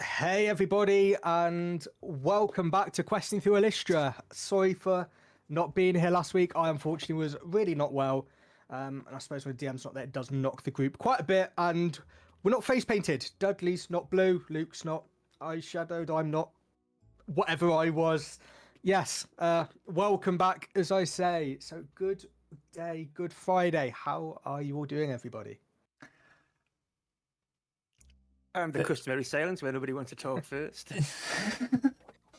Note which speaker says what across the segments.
Speaker 1: Hey everybody, and welcome back to Questing Through Elystra. Sorry for not being here last week. I unfortunately was really not well, and I suppose when DM's not there, it does knock the group quite a bit. And we're not face painted. Dudley's not blue. Luke's not eyeshadowed. I'm not whatever I was. Yes, welcome back, as I say. So good day, good Friday. How are you all doing, everybody?
Speaker 2: And the customary silence where nobody wants to talk first.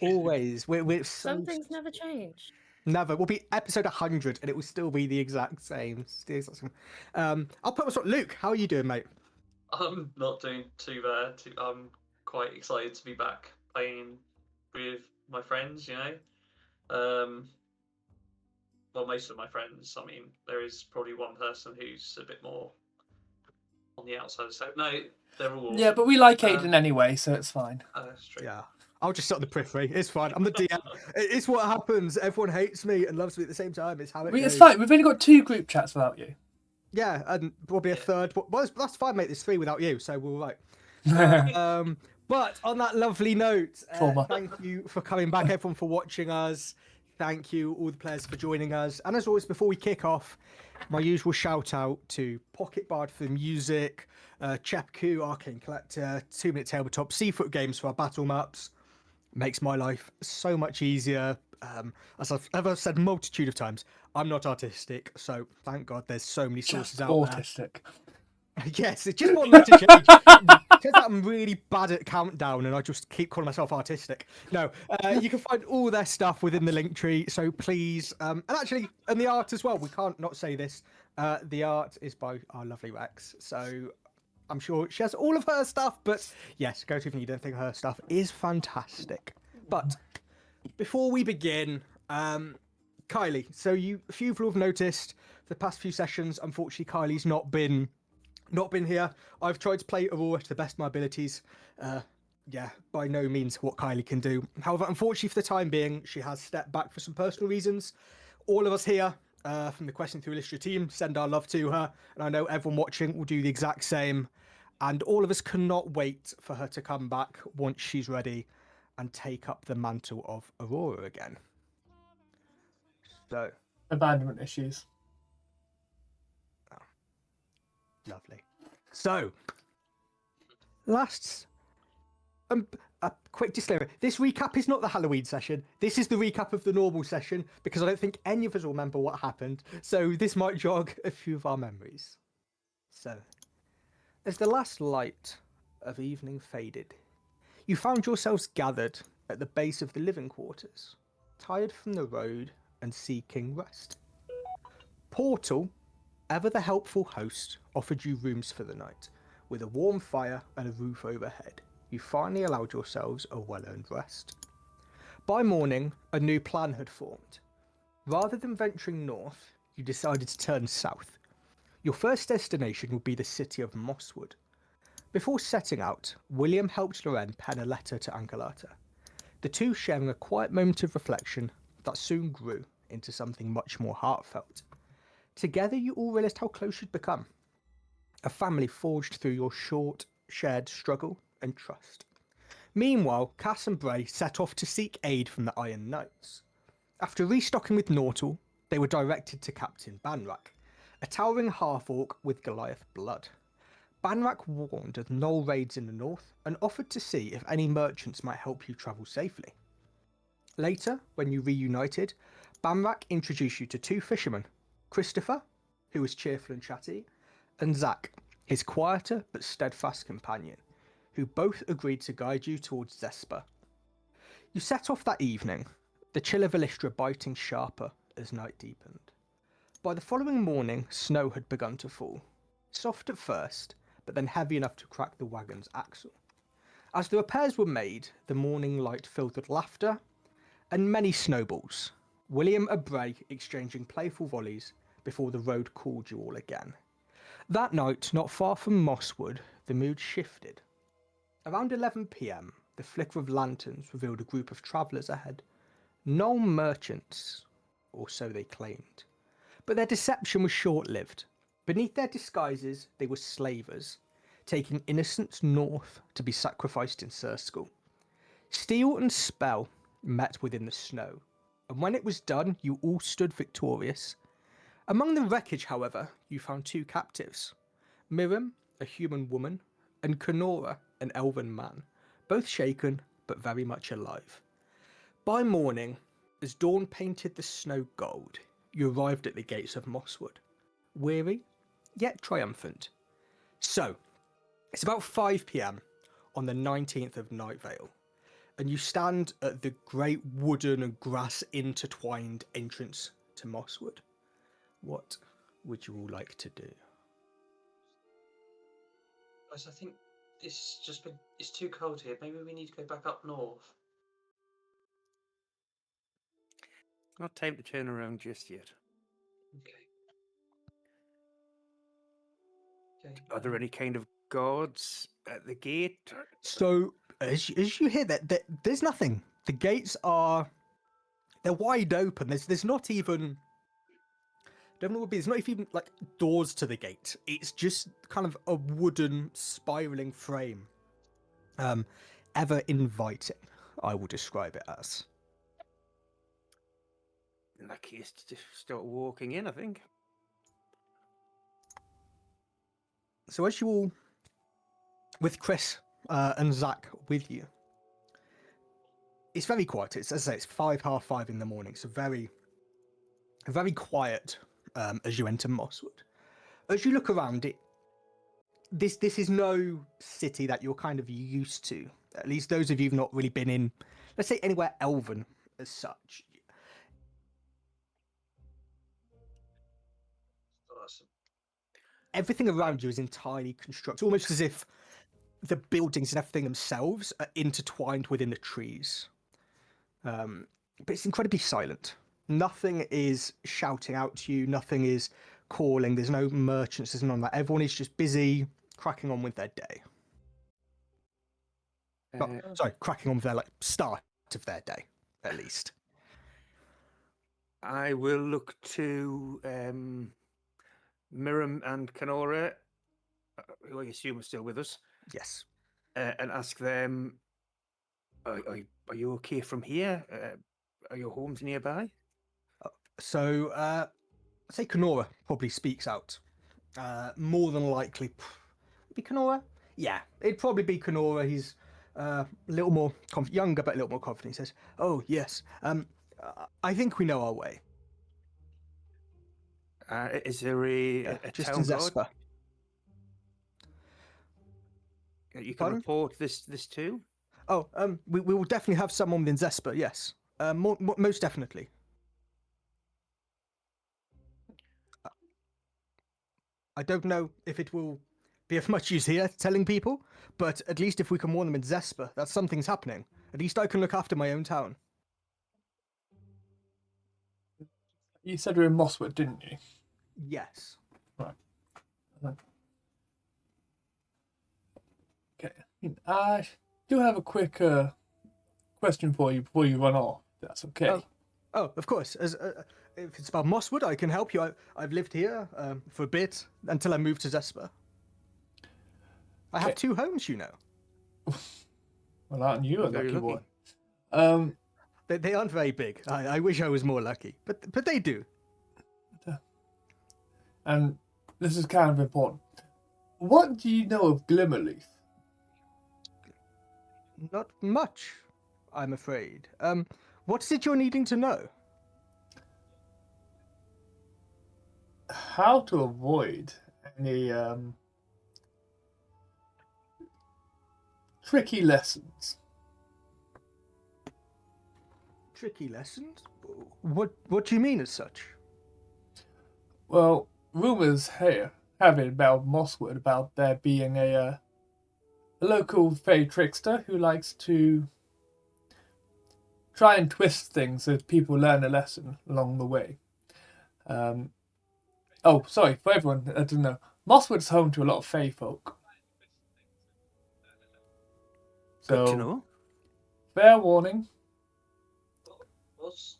Speaker 1: Always. We're so
Speaker 3: Some things never change.
Speaker 1: Never. We'll be episode 100 and it will still be the exact same. I'll put myself. Luke, how are you doing, mate?
Speaker 4: I'm not doing too bad. I'm quite excited to be back playing with my friends, Well, most of my friends. I mean, there is probably one person who's a bit more on the outside. So, no, they're all awesome.
Speaker 5: Yeah, but we like Aiden anyway, so it's fine.
Speaker 4: That's true.
Speaker 1: Yeah. I'll just sit on the periphery. It's fine. I'm the DM. It's what happens. Everyone hates me and loves me at the same time. It's how it goes.
Speaker 5: It's fine. We've only got 2 group chats without you.
Speaker 1: Yeah, and probably a third. Well, that's fine, mate. There's 3 without you, so we're all right. But on that lovely note, thank you for coming back, everyone, for watching us. Thank you, all the players, for joining us. And as always, before we kick off, my usual shout out to Pocket Bard for the music, Chepku, Arcane Collector, 2 Minute Tabletop, Seafoot Games for our battle maps. Makes my life so much easier. As I've said multitude of times, I'm not artistic, so thank God there's so many sources out
Speaker 5: autistic.
Speaker 1: there. Yes, it's just one letter change. Turns out I'm really bad at countdown, and I just keep calling myself artistic. No, you can find all their stuff within the link tree. So please, and actually, and the art as well. We can't not say this. The art is by our lovely Rex. So I'm sure she has all of her stuff, but yes, go to if you don't think her stuff is fantastic. But before we begin, Kylie, so a few people have noticed the past few sessions, unfortunately, Kylie's not been here. I've tried to play Aurora to the best of my abilities. Yeah, by no means what Kylie can do. However, unfortunately for the time being, she has stepped back for some personal reasons. All of us here from the Questing Through Elystra team send our love to her, and I know everyone watching will do the exact same. And all of us cannot wait for her to come back once she's ready and take up the mantle of Aurora again. So,
Speaker 5: abandonment issues.
Speaker 1: Oh, lovely. So, a quick disclaimer. This recap is not the Halloween session. This is the recap of the normal session because I don't think any of us will remember what happened. So this might jog a few of our memories. So, as the last light of evening faded, you found yourselves gathered at the base of the living quarters, tired from the road and seeking rest. Portal, ever the helpful host, offered you rooms for the night, with a warm fire and a roof overhead. You finally allowed yourselves a well-earned rest. By morning, a new plan had formed. Rather than venturing north, you decided to turn south. Your first destination would be the city of Mosswood. Before setting out, William helped Loren pen a letter to Angelata, the two sharing a quiet moment of reflection that soon grew into something much more heartfelt. Together you all realised how close you'd become. A family forged through your short, shared struggle and trust. Meanwhile, Cass and Bray set off to seek aid from the Iron Knights. After restocking with Nortal, they were directed to Captain Banrak, a towering half-orc with Goliath blood. Banrak warned of Gnoll raids in the north and offered to see if any merchants might help you travel safely. Later, when you reunited, Banrak introduced you to 2 fishermen, Christopher, who was cheerful and chatty, and Zac, his quieter but steadfast companion, who both agreed to guide you towards Zesper. You set off that evening, the chill of Elystra biting sharper as night deepened. By the following morning, snow had begun to fall, soft at first, but then heavy enough to crack the wagon's axle. As the repairs were made, the morning light filled with laughter and many snowballs, William and Bray exchanging playful volleys before the road called you all again. That night, not far from Mosswood, the mood shifted. Around 11 p.m, the flicker of lanterns revealed a group of travellers ahead. Gnoll merchants, or so they claimed. But their deception was short-lived. Beneath their disguises, they were slavers, taking innocents north to be sacrificed in Surskell. Steel and spell met within the snow, and when it was done, you all stood victorious. Among the wreckage, however, you found 2 captives. Miriam, a human woman, and Kenora, an elven man, both shaken but very much alive. By morning, as dawn painted the snow gold, you arrived at the gates of Mosswood, weary, yet triumphant. So, it's about 5 p.m. on the 19th of Nightvale, and you stand at the great wooden and grass intertwined entrance to Mosswood. What would you all like to do?
Speaker 4: Guys, I think it's too cold here. Maybe we need to go back up north.
Speaker 2: Not time to turn around just yet.
Speaker 4: Okay. Okay.
Speaker 2: Are there any kind of guards at the gate?
Speaker 1: So, as you hear that, there's nothing. The gates they're wide open. There's not even. Don't know what it would be. There's not even like doors to the gate. It's just kind of a wooden spiraling frame. Ever inviting, I will describe it as.
Speaker 2: In that case, just start walking in, I think.
Speaker 1: So as you all, with Chris and Zac with you, it's very quiet. It's, as I say, it's 5:30 in the morning, so very quiet as you enter Mosswood. As you look around it, this is no city that you're kind of used to. At least those of you who've not really been in, let's say, anywhere elven as such.
Speaker 4: Awesome.
Speaker 1: Everything around you is entirely constructed, almost as if the buildings and everything themselves are intertwined within the trees. But it's incredibly silent. Nothing is shouting out to you. Nothing is calling. There's no merchants. There's none of that. Everyone is just busy cracking on with their day. Cracking on with their start of their day, at least.
Speaker 2: I will look to Miriam and Kenora, who I assume are still with us.
Speaker 1: Yes.
Speaker 2: And ask them, are you okay from here? Are your homes nearby?
Speaker 1: So, I'd say Kenora probably speaks out. More than likely, be Kenora? Yeah, it'd probably be Kenora. He's a little more younger, but a little more confident. He says, "Oh yes, I think we know our way."
Speaker 2: Is there a
Speaker 1: Just
Speaker 2: town
Speaker 1: in
Speaker 2: guard
Speaker 1: Zesper.
Speaker 2: that you can
Speaker 1: Pardon?
Speaker 2: report this to?
Speaker 1: Oh, we will definitely have someone within Zesper. Yes, most definitely. I don't know if it will be of much use here telling people, but at least if we can warn them in Zesper that something's happening, at least I can look after my own town.
Speaker 5: You said we were in Mosswood, didn't you?
Speaker 1: Yes.
Speaker 5: Right. Okay. I do have a quick question for you before you run off. That's okay.
Speaker 1: Oh, of course. As if it's about Mosswood, I can help you. I've lived here for a bit until I moved to Zesper. I have 2 homes, you know.
Speaker 5: Well, aren't you a
Speaker 2: Very
Speaker 5: lucky
Speaker 2: lucky.
Speaker 5: boy?
Speaker 1: They aren't very big. I wish I was more lucky, but they do.
Speaker 5: And this is kind of important. What do you know of Glimmerleaf?
Speaker 1: Not much, I'm afraid. What is it you're needing to know?
Speaker 5: How to avoid any tricky lessons?
Speaker 1: Tricky lessons? What do you mean as such?
Speaker 5: Well, rumors here have it about Mosswood about there being a local fey trickster who likes to try and twist things so people learn a lesson along the way. Sorry, for everyone that doesn't know, Mosswood's home to a lot of fey folk.
Speaker 2: Good to
Speaker 5: So,
Speaker 2: know.
Speaker 5: fair warning.
Speaker 4: What's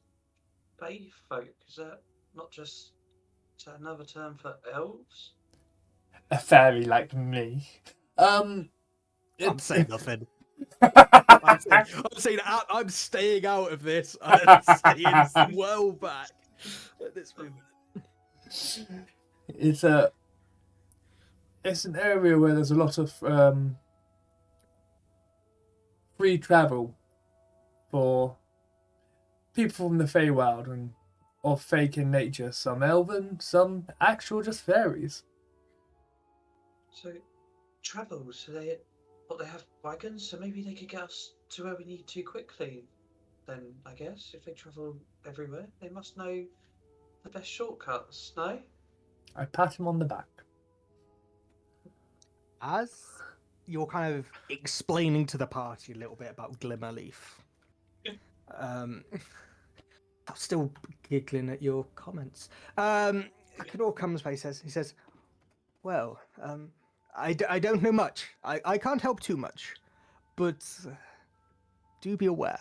Speaker 4: Bay folk? Is that not just another term for elves?
Speaker 5: A fairy like me.
Speaker 1: I'm
Speaker 5: It's
Speaker 1: saying nothing. I'm staying out of this. I'm staying well back at this moment.
Speaker 5: it's an area where there's a lot of free travel for people from the Feywild and of fake in nature. Some elven, some actual just fairies.
Speaker 4: So, travel. So they have wagons. So maybe they could get us to where we need to quickly. Then I guess if they travel everywhere, they must know the best shortcuts. No.
Speaker 5: I pat him on the back.
Speaker 1: As you're kind of explaining to the party a little bit about Glimmerleaf, I'm still giggling at your comments. Kador comes by, he says, well, I don't know much. I can't help too much, but do be aware,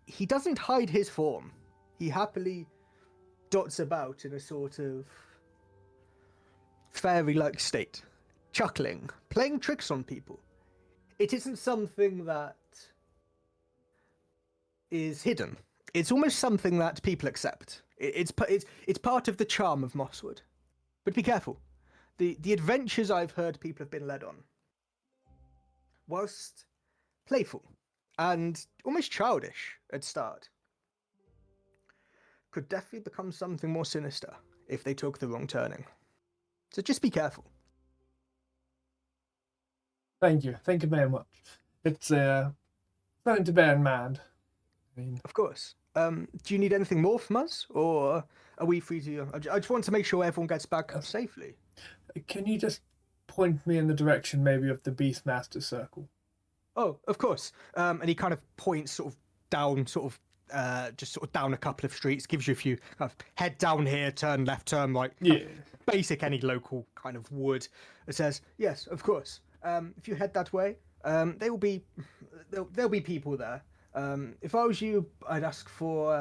Speaker 1: he doesn't hide his form. He happily dots about in a sort of fairy-like state, chuckling, playing tricks on people. It isn't something that is hidden. It's almost something that people accept. It's part of the charm of Mosswood. But be careful. The adventures I've heard people have been led on, whilst playful and almost childish at start, could definitely become something more sinister if they took the wrong turning. So just be careful.
Speaker 5: Thank you very much. It's something to bear in mind. I mean,
Speaker 1: Of course. Do you need anything more from us, or are we free to? I just want to make sure everyone gets back safely.
Speaker 5: can you just point me in the direction maybe of the Beastmaster circle?
Speaker 1: Oh, of course. And he kind of points sort of down, just sort of down a couple of streets, gives you a few kind of head down here, turn left, turn right.
Speaker 5: Yeah.
Speaker 1: Basic any local kind of wood. It says, yes, of course. If you head that way, there'll be people there. If I was you, I'd ask for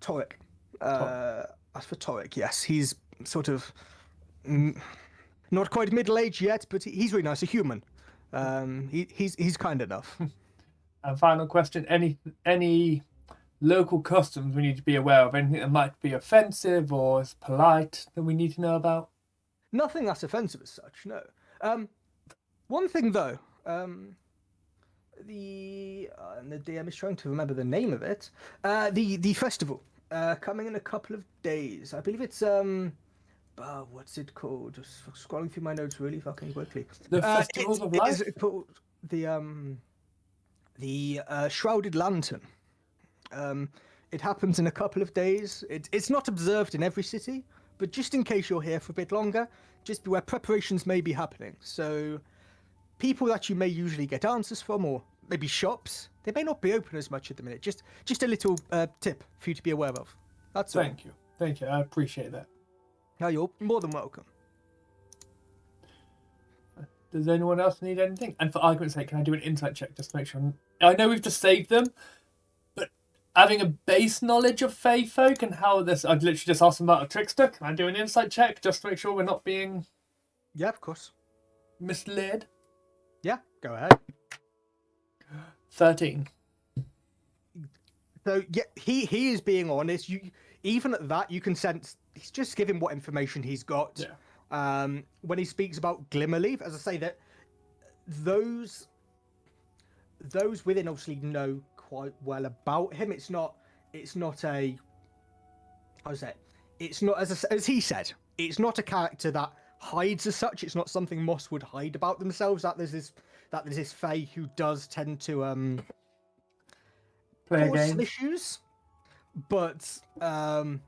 Speaker 1: Torek. Ask for Torek. Yes, he's sort of not quite middle-aged yet, but he's really nice. A human. He's kind enough.
Speaker 5: And final question: any local customs we need to be aware of? Anything that might be offensive or is polite that we need to know about?
Speaker 1: Nothing that's offensive as such. No. One thing though. The DM is trying to remember the name of it. The festival coming in a couple of days. I believe it's what's it called? Just scrolling through my notes really fucking quickly.
Speaker 5: The Festivals of Life.
Speaker 1: Is it called the Shrouded Lantern? It happens in a couple of days. It's not observed in every city, but just in case you're here for a bit longer, just beware preparations may be happening. So people that you may usually get answers from, or maybe shops, they may not be open as much at the minute. Just a little tip for you to be aware of. That's all.
Speaker 5: Thank you. I appreciate that.
Speaker 1: No, you're more than welcome.
Speaker 5: Does anyone else need anything? And for argument's sake, can I do an insight check just to make sure? I know we've just saved them, but having a base knowledge of Fey folk and how this, I'd literally just ask them about a trickster. Can I do an insight check just to make sure we're not being
Speaker 1: Yeah, of course.
Speaker 5: misled?
Speaker 1: Yeah, go ahead.
Speaker 5: 13.
Speaker 1: So yeah, he is being honest. You even at that you can sense he's just giving what information he's got.
Speaker 5: Yeah.
Speaker 1: When he speaks about Glimmerleaf, as I say, that those within obviously know quite well about him. It's not a how's that? It's not as he said. It's not a character that hides as such. It's not something Moss would hide about themselves. That there's this Fae who does tend to
Speaker 5: Play a
Speaker 1: cause some
Speaker 5: game.
Speaker 1: issues. But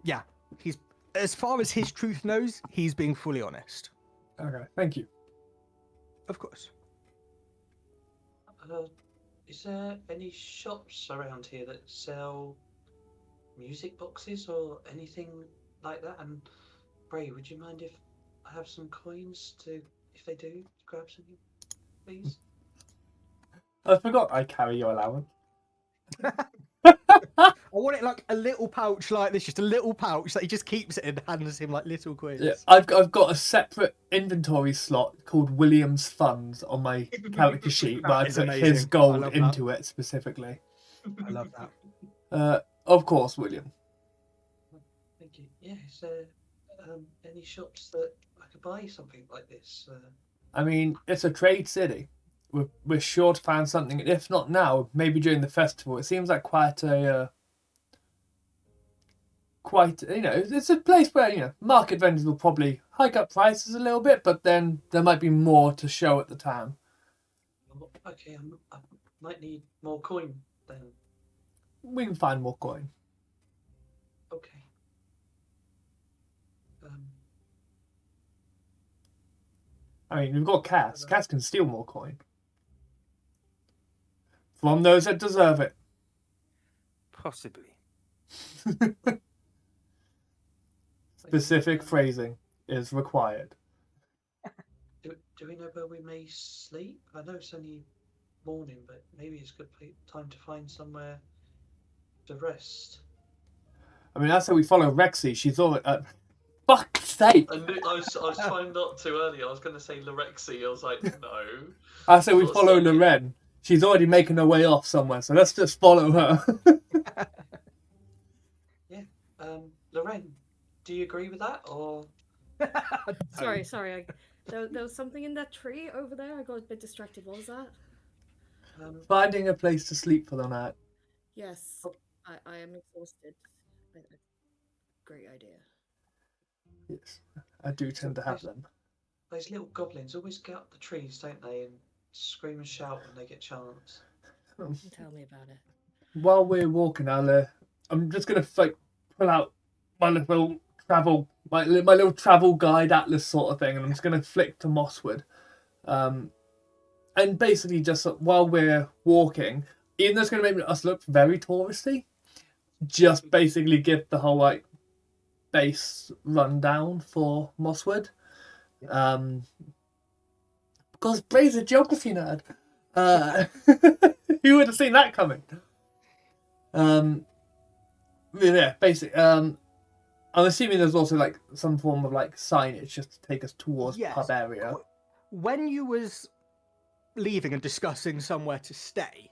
Speaker 1: yeah, he's as far as his truth knows, he's being fully honest.
Speaker 5: Okay, thank you.
Speaker 1: Of course.
Speaker 4: Is there any shops around here that sell music boxes or anything like that? And Bray, would you mind if I have some coins to, if they do, grab something, please?
Speaker 5: I forgot I carry your allowance.
Speaker 1: want it like a little pouch like this, just a little pouch that he just keeps it and hands him like little coins.
Speaker 5: Yeah, I've got a separate inventory slot called William's Funds on my character sheet where I
Speaker 1: is
Speaker 5: put
Speaker 1: amazing.
Speaker 5: his
Speaker 1: I
Speaker 5: gold
Speaker 1: love
Speaker 5: into it specifically.
Speaker 1: I love that.
Speaker 5: Of course, William.
Speaker 4: Thank you. Yeah, is there any shops that I could buy something like this?
Speaker 5: I mean, it's a trade city. We're sure to find something. If not now, maybe during the festival. It seems like quite it's a place where market vendors will probably hike up prices a little bit, but then there might be more to show at the time.
Speaker 4: Okay, I might need more coin then.
Speaker 5: We can find more coin.
Speaker 4: Okay.
Speaker 5: I mean, we've got Cass. Cass can steal more coin from those that deserve it.
Speaker 2: Possibly.
Speaker 5: Specific phrasing is required.
Speaker 4: Do we know where we may sleep? I know it's only morning, but maybe it's a good time to find somewhere to rest.
Speaker 5: I mean, that's how we follow Rexy. She's all fuck's sake.
Speaker 4: I was trying not to earlier. I was going to say Lorexi. I was like, no.
Speaker 5: I say we follow Loren. She's already making her way off somewhere, so let's just follow her.
Speaker 4: Yeah. Loren, do you agree with that, or?
Speaker 3: Sorry. There was something in that tree over there. I got a bit distracted. What was that?
Speaker 5: Finding a place to sleep for the night.
Speaker 3: Yes, I am exhausted. Great idea.
Speaker 5: Yes, I do tend to have them.
Speaker 4: Those little goblins always get up the trees, don't they, and scream and shout when they get a chance.
Speaker 3: Tell me about it.
Speaker 5: While we're walking, I'm just gonna pull out my little travel guide atlas sort of thing, and I'm just gonna flick to Mosswood, and basically just while we're walking, even though it's gonna make us look very touristy, just basically give the whole base rundown for Mosswood. Because Bray's a geography nerd. Who would have seen that coming? Yeah, basically. I'm assuming there's also some form of signage just to take us towards the pub area.
Speaker 1: When you was leaving and discussing somewhere to stay,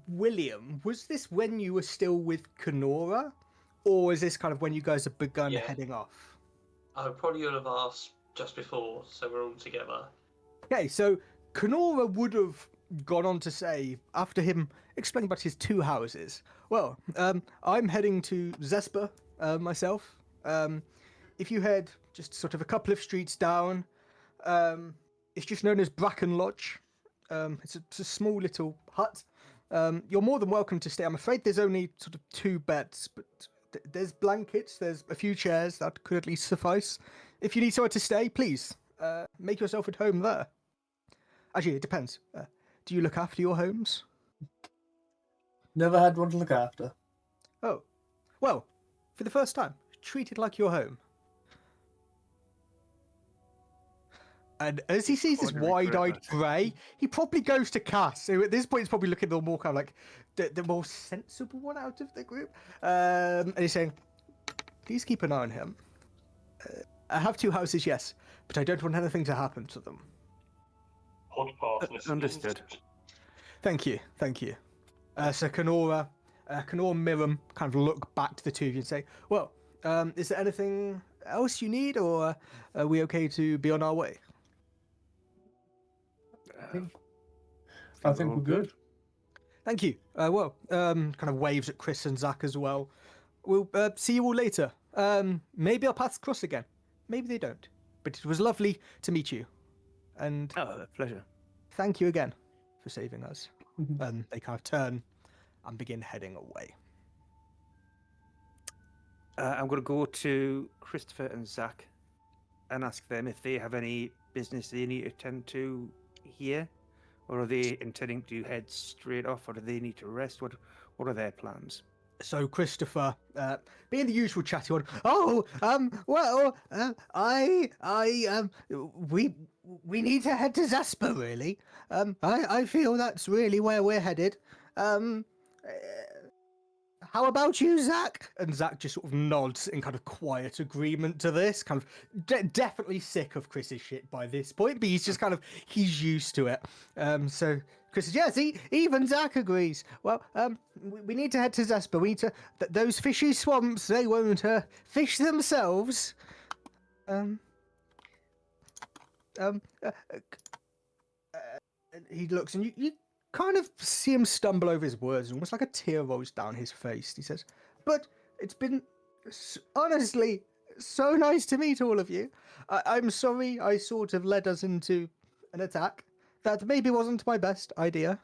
Speaker 1: William, was this when you were still with Kenora? Or is this kind of when you guys have begun heading off?
Speaker 4: I probably would have asked just before, so we're all together. Okay,
Speaker 1: so Kenora would have gone on to say, after him explaining about his two houses, well, I'm heading to Zesper myself. If you head just sort of a couple of streets down, it's just known as Bracken Lodge. It's a small little hut. You're more than welcome to stay. I'm afraid there's only sort of 2 beds, but there's blankets, there's a few chairs that could at least suffice. If you need somewhere to stay, please make yourself at home there. Actually, it depends. Do you look after your homes?
Speaker 5: Never had one to look after.
Speaker 1: Oh, well, for the first time, treat it like your home. And as he sees this wide-eyed Bray, he probably goes to Cass, who at this point is probably looking the more kind of the more sensible one out of the group. And he's saying, please keep an eye on him. I have 2 houses, yes, but I don't want anything to happen to them.
Speaker 2: Understood.
Speaker 1: Thank you. So Kenora Miriam kind of look back to the 2 of you and say, well, is there anything else you need, or are we okay to be on our way?
Speaker 5: I think we're good.
Speaker 1: Thank you. Kind of waves at Chris and Zac as well. We'll see you all later. Maybe our paths cross again. Maybe they don't. But it was lovely to meet you. And
Speaker 2: a pleasure.
Speaker 1: Thank you again for saving us. And they kind of turn and begin heading away.
Speaker 2: I'm going to go to Christopher and Zac and ask them if they have any business they need to attend to here, or are they intending to head straight off, or do they need to rest? What are their plans?
Speaker 1: So Christopher, being the usual chatty one, we need to head to Zesper, really. I feel that's really where we're headed. how about you, Zac? And Zac just sort of nods in kind of quiet agreement to this. Kind of definitely sick of Chris's shit by this point, but he's just kind of he's used to it. So Chris says, yes, even Zac agrees. Well, we need to head to Zesper. We need to those fishy swamps. They won't fish themselves. He looks and you kind of see him stumble over his words, almost like a tear rolls down his face. He says, but it's been honestly so nice to meet all of you. I'm sorry I sort of led us into an attack. That maybe wasn't my best idea.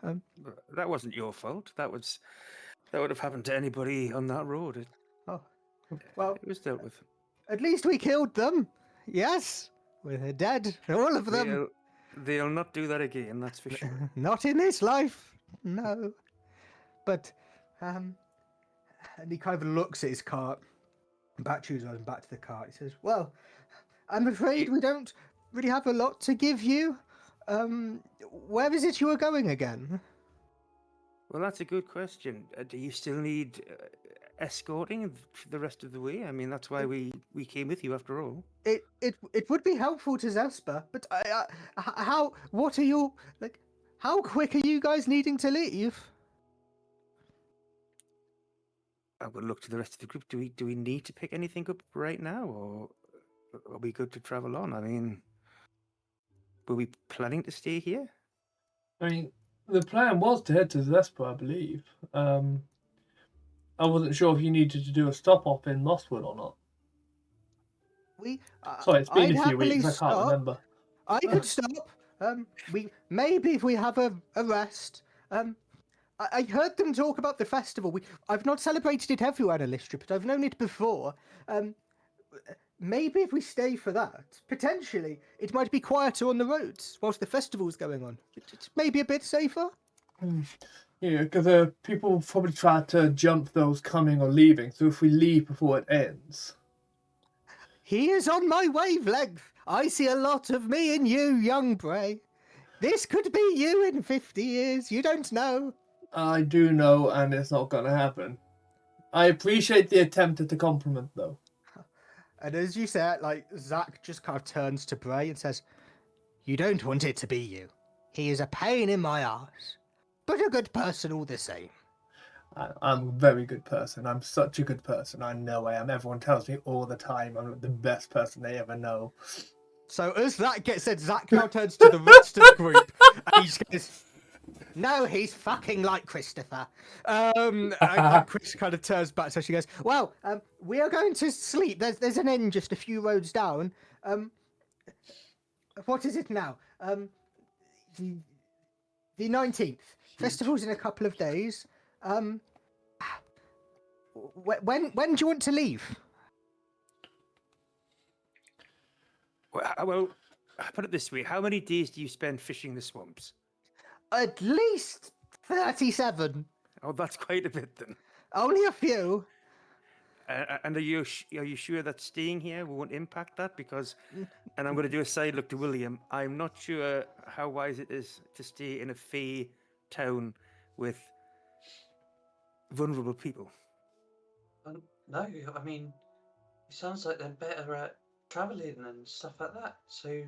Speaker 2: That wasn't your fault. That would have happened to anybody on that road.
Speaker 1: Well,
Speaker 2: It was dealt with.
Speaker 1: at least we killed them. Yes, we're dead, all of them.
Speaker 2: They'll not do that again, that's for sure.
Speaker 1: Not in this life, no. But, and he kind of looks at his cart, back to the cart. He says, well, I'm afraid we don't really have a lot to give you. Where is it you were going again?
Speaker 2: Well, that's a good question. Do you still need escorting the rest of the way? I mean, that's why we came with you after all.
Speaker 1: It would be helpful to Zesper, but what are you, like, how quick are you guys needing to leave?
Speaker 2: I will look to the rest of the group. Do we need to pick anything up right now, or are we good to travel on? I mean, were we planning to stay here?
Speaker 5: I mean, the plan was to head to Zesper, I believe. I wasn't sure if you needed to do a stop off in Mosswood or not. Sorry, it's been a few weeks. I can't remember.
Speaker 1: I could stop. Maybe if we have a rest. I heard them talk about the festival. I've not celebrated it everywhere in Elystra, but I've known it before. Maybe if we stay for that, potentially it might be quieter on the roads whilst the festival's going on. It's maybe a bit safer.
Speaker 5: Yeah, because people probably try to jump those coming or leaving. So if we leave before it ends.
Speaker 1: He is on my wavelength. I see a lot of me in you, young Bray. This could be you in 50 years. You don't know.
Speaker 5: I do know, and it's not going to happen. I appreciate the attempt at a compliment, though.
Speaker 1: And as you say it, like, Zac just kind of turns to Bray and says, you don't want it to be you. He is a pain in my arse, but a good person all the same.
Speaker 5: I'm a very good person. I'm such a good person. I know I am. Everyone tells me all the time I'm the best person they ever know.
Speaker 1: So as that gets said, Zac now turns to the rest of the group and he just goes, no, he's fucking like Christopher. And Chris kind of turns back, so she goes, well, we are going to sleep. There's an inn just a few roads down. What is it now? The 19th. Festival's in a couple of days. When do you want to leave?
Speaker 2: Well, put it this way: how many days do you spend fishing the swamps?
Speaker 1: At least 37.
Speaker 2: Oh, that's quite a bit then.
Speaker 1: Only a few.
Speaker 2: And are you sure that staying here won't impact that? Because, and I'm going to do a side look to William, I'm not sure how wise it is to stay in a fey town with vulnerable people.
Speaker 4: No, I mean, it sounds like they're better at travelling and stuff like that. So,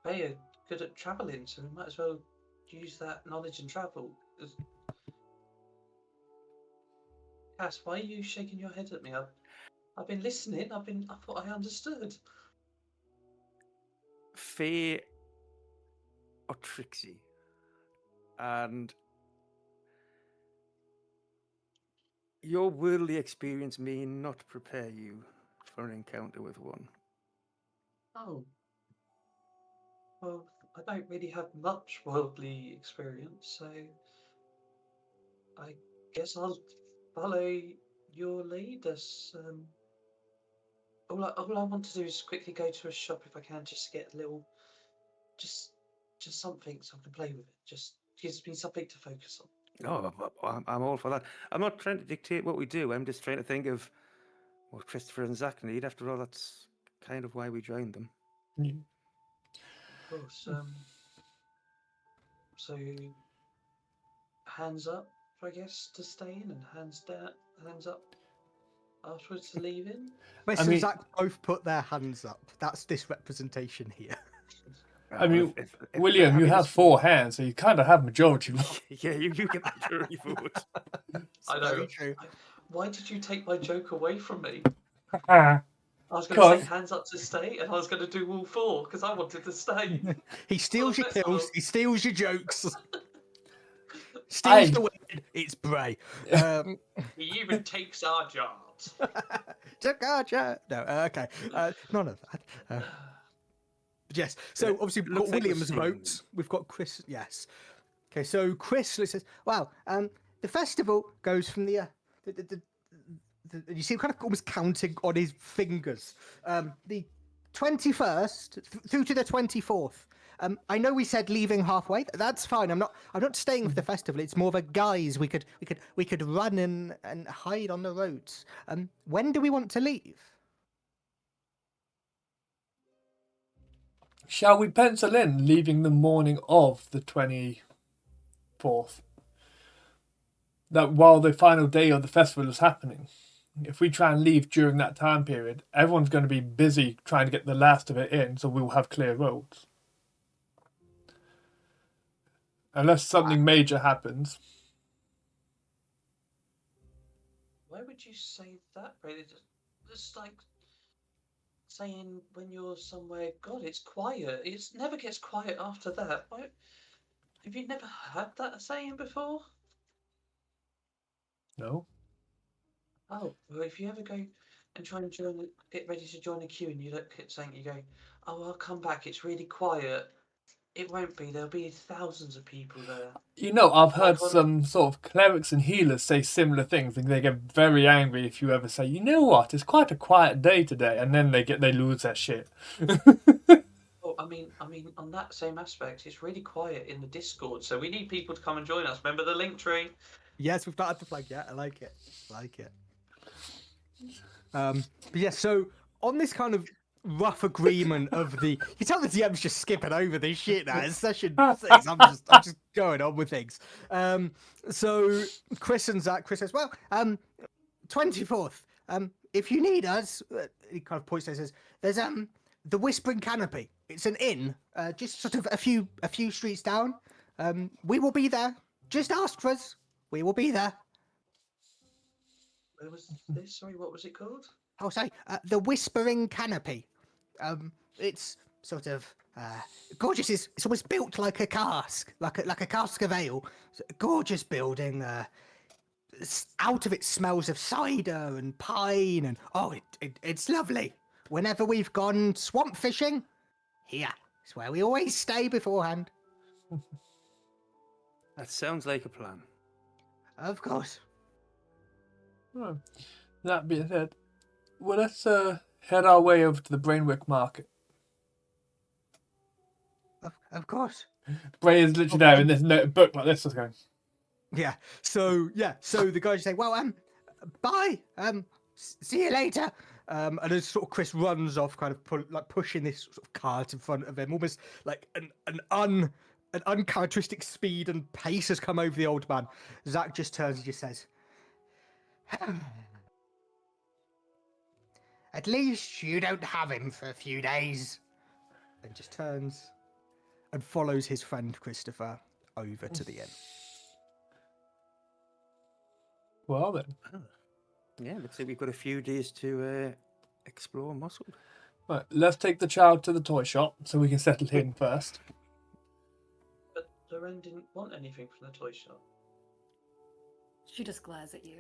Speaker 4: they are good at travelling, so we might as well use that knowledge and travel. Cass, why are you shaking your head at me? I've been listening. I thought I understood.
Speaker 2: Fae are tricksy, and your worldly experience may not prepare you for an encounter with one.
Speaker 4: Oh. Well, I don't really have much worldly experience, so I guess I'll follow your lead. All I want to do is quickly go to a shop if I can, just to get a little, just something so I can play with it. Just gives me something to focus on.
Speaker 2: No, I'm all for that. I'm not trying to dictate what we do. I'm just trying to think of what Christopher and Zac need. After all, that's kind of why we joined them.
Speaker 5: Yeah.
Speaker 4: Of course. So, hands up I guess, to stay in and hands up afterwards to leave in.
Speaker 1: Chris
Speaker 5: I mean-
Speaker 1: and Zac both put their hands up. That's this representation here.
Speaker 5: I mean,
Speaker 2: if
Speaker 5: William,
Speaker 2: they're
Speaker 5: you
Speaker 2: having
Speaker 5: have 4 hands, so you kind of have majority.
Speaker 2: Yeah, you get the majority vote.
Speaker 4: I know.
Speaker 1: Very true.
Speaker 4: Why did you take my joke away from me?
Speaker 5: Ah,
Speaker 4: I was going to say
Speaker 5: 'Cause-
Speaker 4: hands up to stay, and I was going to do all 4 because I wanted to stay.
Speaker 1: He steals your
Speaker 4: mess up.
Speaker 1: kills. He steals your jokes.
Speaker 5: Aye.
Speaker 1: Steals the win. It's Bray.
Speaker 4: He even takes our jobs.
Speaker 1: No, okay. None of that. Yes. So
Speaker 2: Yeah,
Speaker 1: obviously we've got
Speaker 2: looks like we're
Speaker 1: William's
Speaker 2: singing.
Speaker 1: votes. We've got Chris. Yes. Okay. So Chris says, "Wow, the festival goes from the you see him kind of almost counting on his fingers. The 21st through to the 24th. I know we said leaving halfway. That's fine. I'm not staying for the festival. It's more of a guise. We could run and hide on the roads. When do we want to leave?
Speaker 5: Shall we pencil in leaving the morning of the 24th? That while the final day of the festival is happening. If we try and leave during that time period, everyone's going to be busy trying to get the last of it in, so we'll have clear roads. Unless something major happens.
Speaker 4: Why would you say that, Ray? It's like saying when you're somewhere, God, it's quiet. It never gets quiet after that. Why? Have you never heard that saying before?
Speaker 5: No?
Speaker 4: Oh, well, if you ever go and try and get ready to join a queue and you look at something, you go, oh, I'll come back, it's really quiet. It won't be, there'll be thousands of people there.
Speaker 5: You know, I've heard
Speaker 4: Like on-
Speaker 5: some sort of clerics and healers say similar things, and they get very angry if you ever say, you know what, it's quite a quiet day today, and then they lose their shit.
Speaker 4: Oh, I mean, on that same aspect, it's really quiet in the Discord, so we need people to come and join us. Remember the link tree?
Speaker 1: Yes, we've started the flag. Yeah, I like it. But yeah, so on this kind of rough agreement of the, you tell the DM's just skipping over this shit now. It's session 6. I'm just going on with things. So Chris and Zac, Chris says, well, 24th. If you need us, he kind of points there, says, there's the Whispering Canopy. It's an inn, just sort of a few streets down. We will be there. Just ask for us. We will be there.
Speaker 4: Where was this? Sorry, what was it called?
Speaker 1: I'll say the Whispering Canopy. It's sort of gorgeous. It's almost built like a cask, like a cask of ale. It's a gorgeous building. Out of it smells of cider and pine, and it's lovely. Whenever we've gone swamp fishing, here is where we always stay beforehand.
Speaker 2: That sounds like a plan.
Speaker 1: Of course.
Speaker 5: Oh, that being said, well, let's head our way over to the Brainwick Market.
Speaker 1: Of course.
Speaker 5: Bray is literally there in this book like this, just going.
Speaker 1: Yeah. So the guys say, well, bye. See you later. And as sort of Chris runs off, kind of pushing this sort of cart in front of him, almost like an uncharacteristic speed and pace has come over the old man. Zac just turns and just says, at least you don't have him for a few days. And just turns and follows his friend Christopher over to the inn.
Speaker 5: Well then.
Speaker 2: Yeah, looks like we've got a few days to explore Mosswood.
Speaker 5: Right, let's take the child to the toy shop so we can settle him first.
Speaker 4: But Lorraine didn't want anything from the toy shop.
Speaker 3: She just glares at you.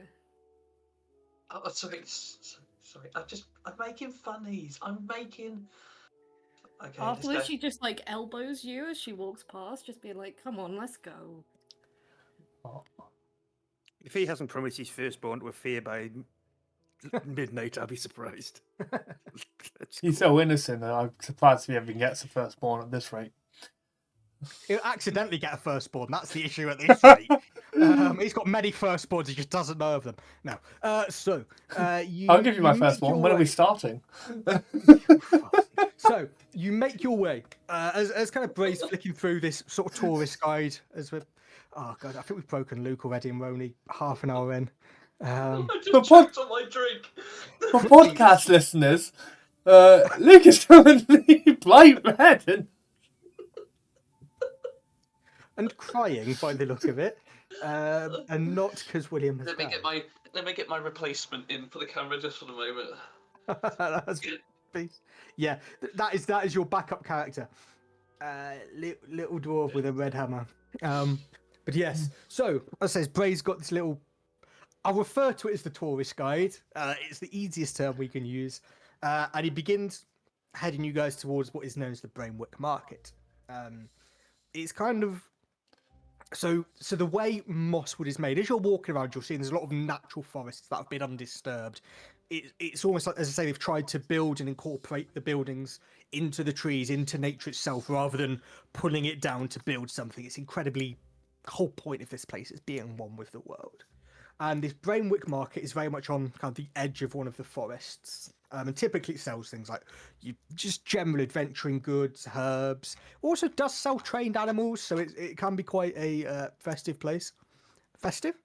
Speaker 4: Oh, sorry. I'm making funnies. I'm making. Okay.
Speaker 3: Afterwards, she just like elbows you as she walks past, just being like, "Come on, let's go."
Speaker 5: Oh.
Speaker 2: If he hasn't promised his firstborn to a fair by midnight, I'll be surprised.
Speaker 5: He's so innocent that I'm surprised if he ever gets a firstborn at this rate.
Speaker 1: He'll accidentally get a firstborn. That's the issue at this rate. He's got many firstborns. He just doesn't know of them. No.
Speaker 5: I'll give you my
Speaker 1: make
Speaker 5: firstborn.
Speaker 1: your
Speaker 5: When are we
Speaker 1: way-
Speaker 5: starting?
Speaker 1: So you make your way as kind of Bray's flicking through this sort of tourist guide. As we're, oh god, I think we've broken Luke already, and we're only half an hour in.
Speaker 4: I
Speaker 5: The
Speaker 4: just
Speaker 5: pod-
Speaker 4: choked on my drink.
Speaker 5: For podcast listeners, Luke is currently blind red
Speaker 1: and crying by the look of it, and not because William has
Speaker 4: Let me
Speaker 1: died.
Speaker 4: get my replacement in for the camera just for the moment.
Speaker 1: Yeah, that is your backup character, little dwarf with a red hammer. But yes, so as I says, Bray's got this little. I'll refer to it as the tourist guide. It's the easiest term we can use, and he begins heading you guys towards what is known as the Brainwick Market. It's kind of so the way Mosswood is made. As you're walking around, you'll see there's a lot of natural forests that have been undisturbed. It's almost like, as I say, they've tried to build and incorporate the buildings into the trees, into nature itself, rather than pulling it down to build something. It's incredibly. The whole point of this place is being one with the world. And this Brainwick Market is very much on kind of the edge of one of the forests. And typically it sells things like just general adventuring goods, herbs. Also does sell trained animals, so it can be quite a festive place. Festive?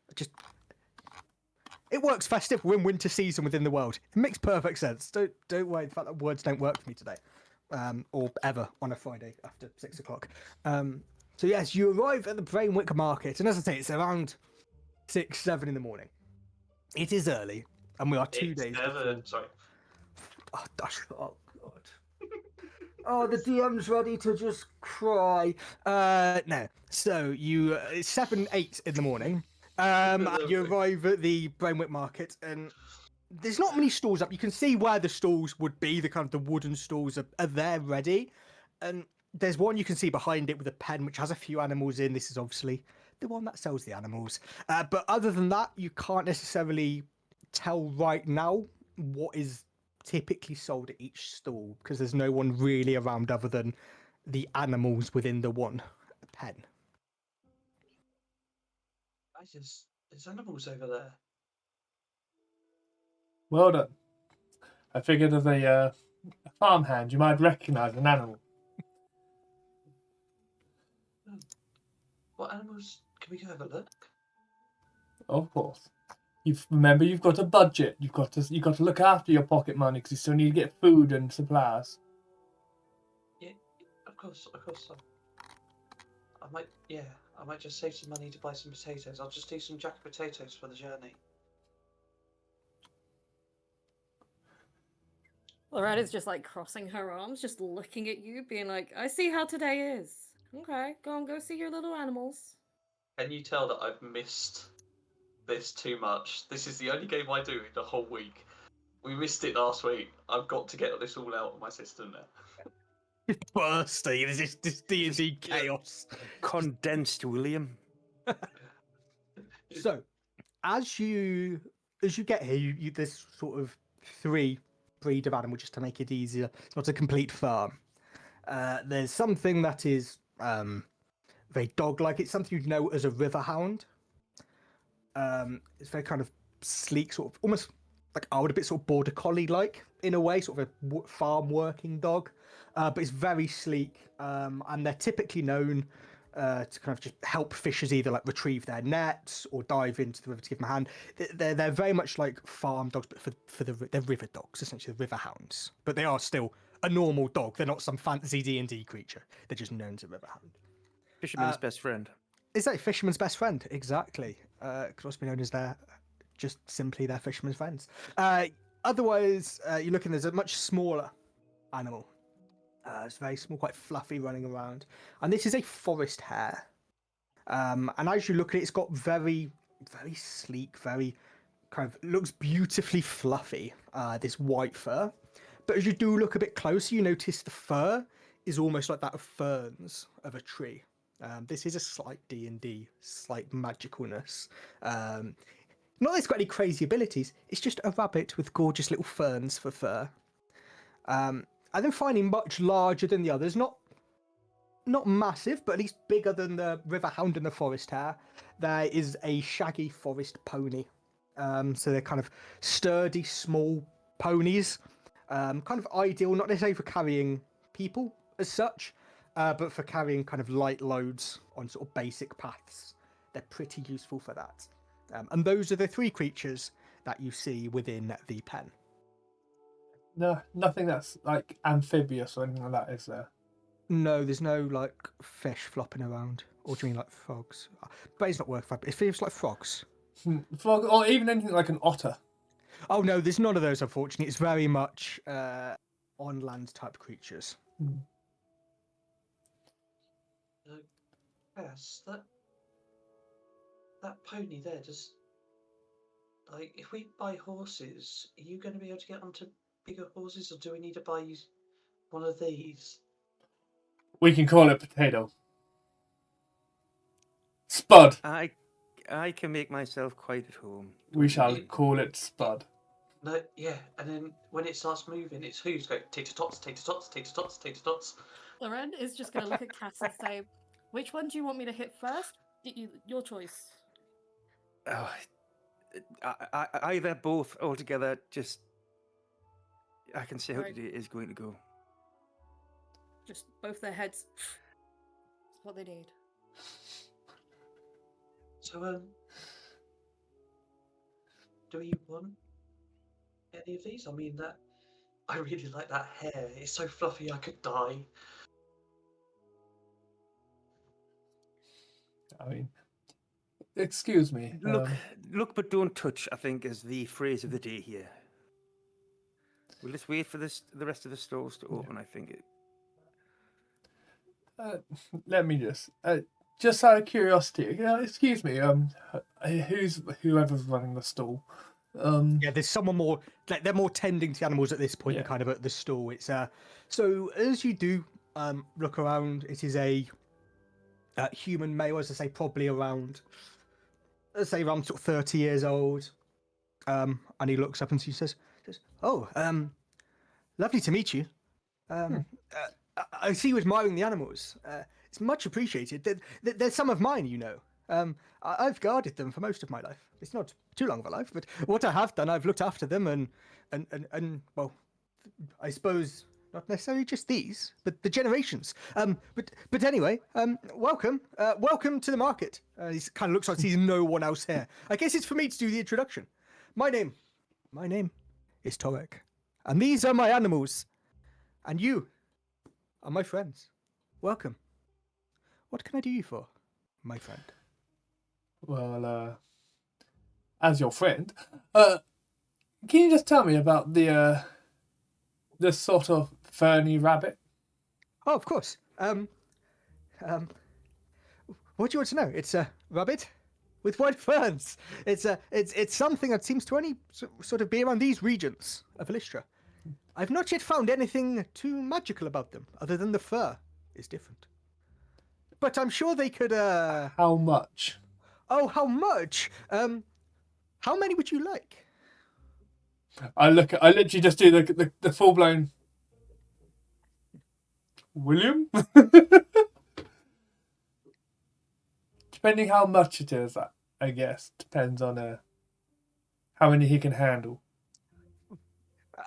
Speaker 1: It works festive. We're in winter season within the world. It makes perfect sense. Don't worry the fact that words don't work for me today. Or ever on a Friday after 6 o'clock. So yes, you arrive at the Brainwick Market, and as I say, it's around 6, 7 in the morning. It is early, and we are 2 days before.
Speaker 4: Sorry.
Speaker 1: Oh god. Oh, the DM's ready to just cry. No. So it's 7, 8 in the morning. You arrive at the Brainwick Market, and there's not many stalls up. You can see where the stalls would be. The kind of the wooden stalls are there ready, and there's one you can see behind it with a pen which has a few animals in. This is obviously the one that sells the animals. But other than that, you can't necessarily tell right now what is typically sold at each stall, because there's no one really around other than the animals within the one pen.
Speaker 4: There's animals over there.
Speaker 5: Well done. I figured as a farmhand, you might recognise an animal.
Speaker 4: What animals? Can we go have a look?
Speaker 5: Of course. Remember, you've got a budget. You've got to look after your pocket money because you still need to get food and supplies.
Speaker 4: Yeah, of course. I might just save some money to buy some potatoes. I'll just do some jack potatoes for the journey.
Speaker 3: Loretta's just like crossing her arms, just looking at you, being like, I see how today is. Okay, go see your little animals.
Speaker 4: Can you tell that I've missed this too much? This is the only game I do in the whole week. We missed it last week. I've got to get this all out of my system now.
Speaker 1: Bursting. This D&D chaos.
Speaker 2: Condensed, William.
Speaker 1: So, as you get here, there's sort of 3 breed of animal just to make it easier. It's not a complete farm. There's something that is very dog-like. It's something you'd know as a river hound. It's very kind of sleek, sort of almost like a bit sort of border collie-like in a way, sort of a farm working dog. But it's very sleek, and they're typically known to kind of just help fishers either like retrieve their nets or dive into the river to give them a hand. They're very much like farm dogs, but they're river dogs, essentially river hounds. But they are still a normal dog. They're not some fantasy D&D creature. They're just known as a river hound.
Speaker 2: Fisherman's best friend.
Speaker 1: Is that fisherman's best friend? Exactly. Could also be known as just simply their fisherman's friends. Otherwise, you're looking, there's a much smaller animal. It's very small, quite fluffy, running around. And this is a forest hare. And as you look at it, it's got very, very sleek, very kind of looks beautifully fluffy, this white fur. But as you do look a bit closer, you notice the fur is almost like that of ferns of a tree. This is a slight D&D, slight magicalness. Not that it's got any crazy abilities, it's just a rabbit with gorgeous little ferns for fur. And then finding much larger than the others, not massive, but at least bigger than the river hound and the forest hare, there is a shaggy forest pony. So they're kind of sturdy, small ponies. kind of ideal, not necessarily for carrying people as such, but for carrying kind of light loads on sort of basic paths. They're pretty useful for that. And those are the 3 creatures that you see within the pen.
Speaker 5: No, nothing that's like amphibious or anything like that, is there?
Speaker 1: No, there's no like fish flopping around. Or do you mean like frogs? But it's not worth it. It feels like frogs.
Speaker 5: Frog, or even anything like an otter.
Speaker 1: Oh no, there's none of those, unfortunately. It's very much on land type creatures.
Speaker 4: Yes, that pony there, just like if we buy horses, are you going to be able to get onto bigger horses, or do we need to buy one of these?
Speaker 5: We can call it Potato. Spud.
Speaker 2: I can make myself quite at home.
Speaker 5: We shall call it Spud.
Speaker 4: No, yeah, and then when it starts moving, it's who's going tater tots, tater tots, tater tots, tater tots.
Speaker 3: Loren is just going to look at Cass and say, "Which one do you want me to hit first? Your choice."
Speaker 2: Oh, either both altogether. Just I can see how
Speaker 3: Right.
Speaker 2: it is going to go.
Speaker 3: Just both their heads. That's what they need.
Speaker 4: So, do we want any of these? I mean, I really like that hair. It's so fluffy, I could die.
Speaker 5: I mean, excuse me.
Speaker 2: Look, but don't touch, I think, is the phrase of the day here. We'll just wait for the rest of the stores to open, I think.
Speaker 5: Let me just out of curiosity, excuse me, whoever's running the stall?
Speaker 1: Yeah, there's someone more. Like, they're more tending to the animals at this point,
Speaker 5: Yeah.
Speaker 1: than kind of at the stall. It's so as you do look around, it is a human male, as I say, probably around, let's say around sort of 30 years old. And he looks up and he says, "Oh, lovely to meet you. I see you admiring the animals. It's much appreciated. They're some of mine, you know. I've guarded them for most of my life. It's not too long of a life, but what I have done, I've looked after them and well, I suppose not necessarily just these, but the generations. But anyway, welcome to the market." He kind of looks like he's no one else here. I guess it's for me to do the introduction. My name is Torek, and these are my animals, and you are my friends. Welcome. What can I do you for, my friend?
Speaker 5: Well, as your friend, can you just tell me about the sort of ferny rabbit?
Speaker 1: Oh, of course. What do you want to know? It's a rabbit with white ferns. It's something that seems to only sort of be around these regions of Elystra. I've not yet found anything too magical about them, other than the fur is different. But I'm sure they could.
Speaker 5: How much?
Speaker 1: Oh, how much? How many would you like?
Speaker 5: I literally just do the full blown. William. Depending how much it is, I guess depends on how many he can handle.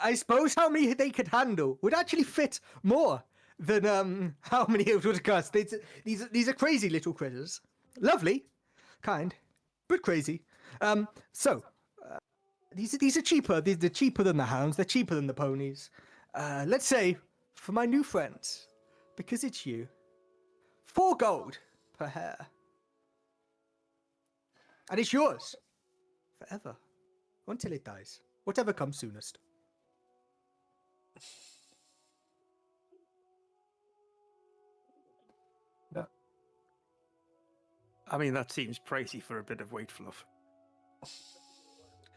Speaker 1: I suppose how many they could handle would actually fit more than how many it would cost. These are crazy little critters. Lovely, kind, but crazy. These are cheaper. They're cheaper than the hounds. They're cheaper than the ponies. Let's say for my new friends, because it's you, 4 gold per hair, and it's yours forever until it dies. Whatever comes soonest.
Speaker 5: Yeah.
Speaker 2: I mean, that seems pricey for a bit of white fluff.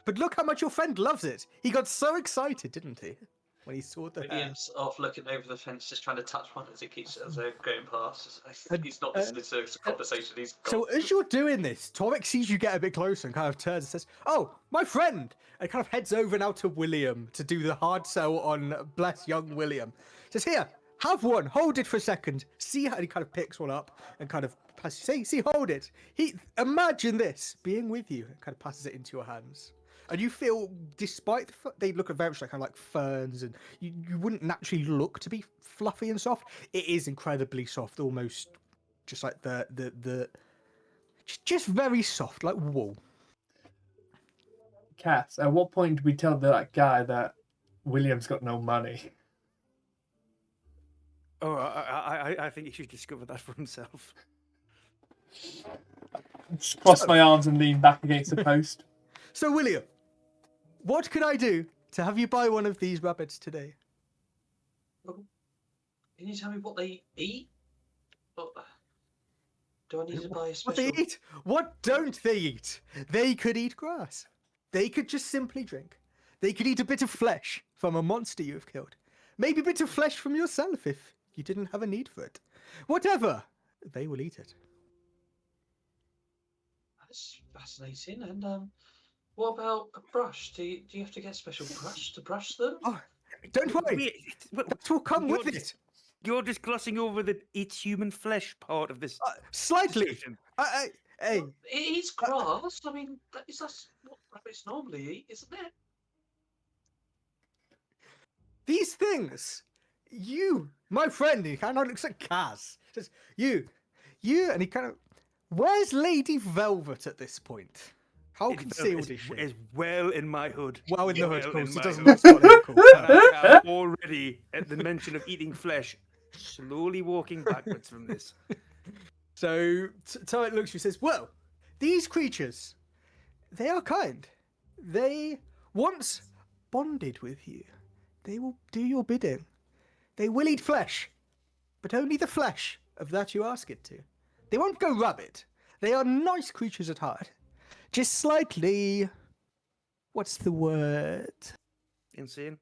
Speaker 1: But look how much your friend loves it. He got so excited, didn't he, when he saw the hair?
Speaker 4: William's off looking over the fence, just trying to touch one as they're going past. He's not
Speaker 1: And-
Speaker 4: listening to the conversation. He's
Speaker 1: So
Speaker 4: gone.
Speaker 1: as you're doing this, Torek sees you get a bit closer and kind of turns and says, "Oh, my friend," and kind of heads over now to William to do the hard sell on bless young William. Says, "Here, have one. Hold it for a second. See how," he kind of picks one up and kind of passes. See, hold it. Imagine this being with you. And kind of passes it into your hands. And you feel, despite they look very much like kind of like ferns, and you wouldn't naturally look to be fluffy and soft. It is incredibly soft, almost just like just very soft, like wool.
Speaker 5: Cass, at what point do we tell that guy that William's got no money?
Speaker 2: Oh, I think he should discover that for himself.
Speaker 5: Just cross my arms and lean back against the post.
Speaker 1: So, William, what could I do to have you buy one of these rabbits today?
Speaker 4: Can you tell me what they eat? Do I need to buy a
Speaker 1: What
Speaker 4: special?
Speaker 1: they eat? What don't they eat? They could eat grass. They could just simply drink. They could eat a bit of flesh from a monster you have killed. Maybe a bit of flesh from yourself if you didn't have a need for it. Whatever, they will eat it.
Speaker 4: That's fascinating. And what about a brush? Do you have to get a special brush to brush them?
Speaker 1: Oh, don't worry. That will come with it.
Speaker 2: You're just glossing over the eats human flesh part of this.
Speaker 1: Slightly.
Speaker 2: discussion.
Speaker 1: Hey,
Speaker 4: Well, it eats grass. I mean, that's what rabbits normally eat, isn't it?
Speaker 1: these things. You, my friend, he kind of looks at Kaz. Says, you, and he kind of. Where's Lady Velvet at this point? How concealed is she?
Speaker 2: Is well in my hood.
Speaker 1: Well in the hood, of
Speaker 2: Well in
Speaker 1: course. It
Speaker 2: my
Speaker 1: doesn't
Speaker 2: hood.
Speaker 1: look local.
Speaker 2: And I am already, at the mention of eating flesh, slowly walking backwards from this.
Speaker 1: So Toet looks at you and says, well, these creatures, they are kind. They once bonded with you. They will do your bidding. They will eat flesh, but only the flesh of that you ask it to. They won't go rabbit. They are nice creatures at heart. Just slightly, what's the word?
Speaker 2: Insane.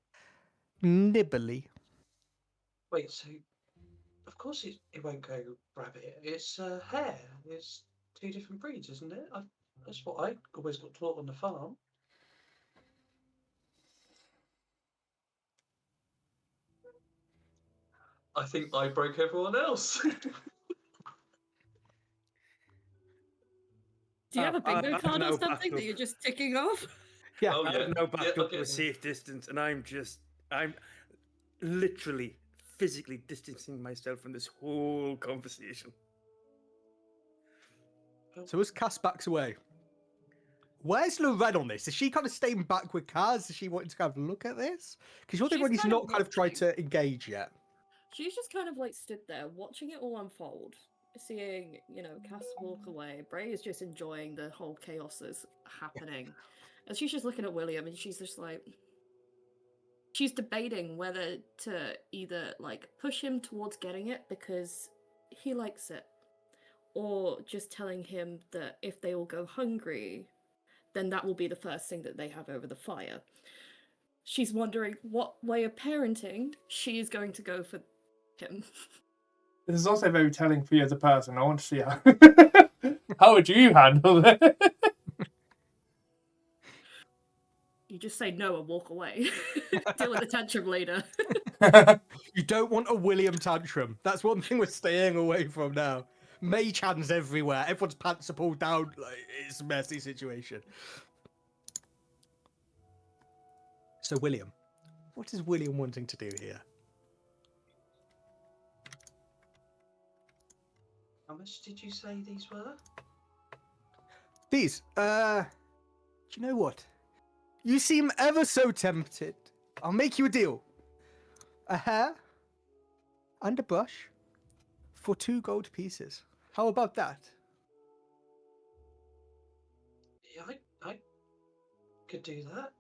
Speaker 1: Nibbly.
Speaker 4: Wait, so of course it won't go rabbit. It's hare. It's two different breeds, isn't it? That's what I always got taught on the farm. I think I broke everyone else.
Speaker 3: Do you have a bingo card
Speaker 2: no
Speaker 3: or something
Speaker 2: backup.
Speaker 3: that you're just ticking off?
Speaker 1: Yeah.
Speaker 4: Oh,
Speaker 2: I have no backup
Speaker 4: okay.
Speaker 2: to a safe distance, and I'm literally, physically distancing myself from this whole conversation.
Speaker 1: So as Cass backs away, where's Lorraine on this? Is she kind of staying back with Kaz? Is she wanting to kind of look at this? Because you're the
Speaker 3: She's
Speaker 1: one who's
Speaker 3: kind of
Speaker 1: not kind of tried to engage yet.
Speaker 3: She's just kind of like stood there watching it all unfold, seeing, Cass walk away. Bray is just enjoying the whole chaos that's happening. And she's just looking at William and she's just like, she's debating whether to either like push him towards getting it because he likes it, or just telling him that if they all go hungry, then that will be the first thing that they have over the fire. She's wondering what way of parenting she is going to go for him.
Speaker 5: This is also very telling for you as a person. I want to see how would you handle it?
Speaker 3: You just say no and walk away. Deal with the tantrum later.
Speaker 1: You don't want a William tantrum. That's one thing we're staying away from now. Mage hands everywhere. Everyone's pants are pulled down. Like, it's a messy situation. So, William, what is William wanting to do here?
Speaker 4: How much did you say these were?
Speaker 1: These, do you know what? You seem ever so tempted. I'll make you a deal. A hair and a brush for 2 gold pieces. How about that?
Speaker 4: Yeah, I could do that.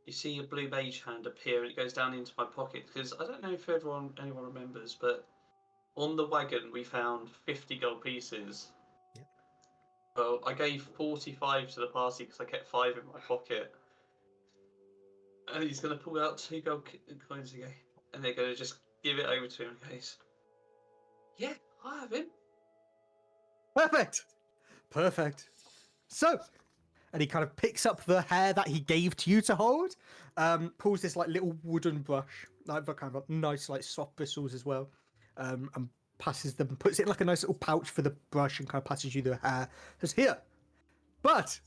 Speaker 4: You see a blue mage hand appear and it goes down into my pocket because I don't know if anyone remembers, but on the wagon we found 50 gold pieces.
Speaker 1: Yep.
Speaker 4: Well, I gave 45 to the party because I kept 5 in my pocket. And he's going to pull out 2 gold coins again. And they're going to just give it over to him in case. Yeah, I have him.
Speaker 1: Perfect. So, and he kind of picks up the hair that he gave to you to hold, pulls this like little wooden brush, like the kind of nice like soft bristles as well, and passes them, puts it in like a nice little pouch for the brush and kind of passes you the hair. Says, here, but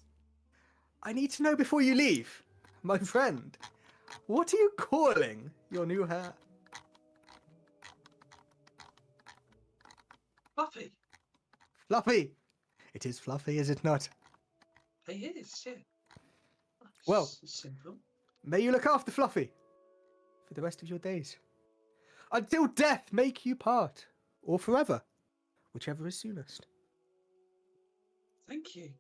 Speaker 1: I need to know before you leave, my friend. What are you calling your new hair?
Speaker 4: Fluffy.
Speaker 1: Fluffy. It is fluffy, is it not?
Speaker 4: He is, yeah. That's
Speaker 1: Well-
Speaker 4: simple.
Speaker 1: May you look after Fluffy for the rest of your days. Until death make you part, or forever, whichever is soonest.
Speaker 4: Thank you.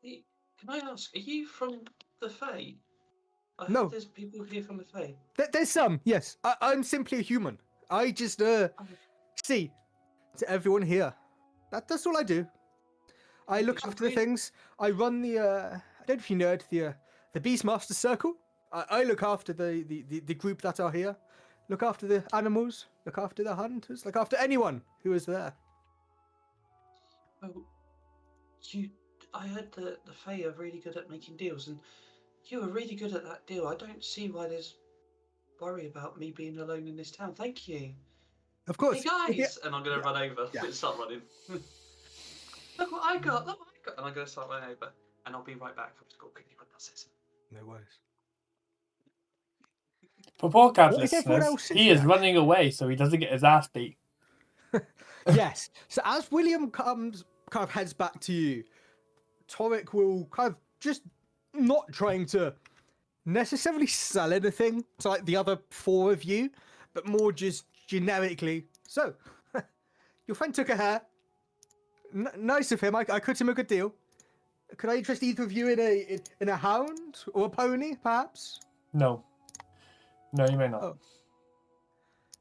Speaker 4: Can I ask, are you from the Fae? I
Speaker 1: No.
Speaker 4: heard there's people here from the Fae.
Speaker 1: There's some, yes. I'm simply a human. I just, see to everyone here. That's all I do. I look
Speaker 4: It's
Speaker 1: after the
Speaker 4: weird.
Speaker 1: things. I run the, I don't know if you know it, the Beastmaster Circle. I look after the group that are here. Look after the animals. Look after the hunters. Look after anyone who is there.
Speaker 4: Well, I heard the Fae are really good at making deals, and you were really good at that deal. I don't see why there's worry about me being alone in this town. Thank you.
Speaker 1: Of course.
Speaker 4: Hey guys!
Speaker 1: Yeah.
Speaker 4: And I'm going to run over and start running. Look what I got! Look what I got! And I'm going to start running over, and I'll be right back. I've just got to quickly run downstairs.
Speaker 1: No worries.
Speaker 5: For podcast
Speaker 1: What is everyone
Speaker 5: listeners,
Speaker 1: else's
Speaker 5: he is
Speaker 1: reaction?
Speaker 5: running away so he doesn't get his ass beat.
Speaker 1: Yes. So as William kind of heads back to you, Torek will kind of just not trying to necessarily sell anything to like the other four of you, but more just generically. So, your friend took a hair. Nice of him. I cut him a good deal. Could I interest either of you in a hound or a pony, perhaps?
Speaker 5: No. No, you may not.
Speaker 1: Oh.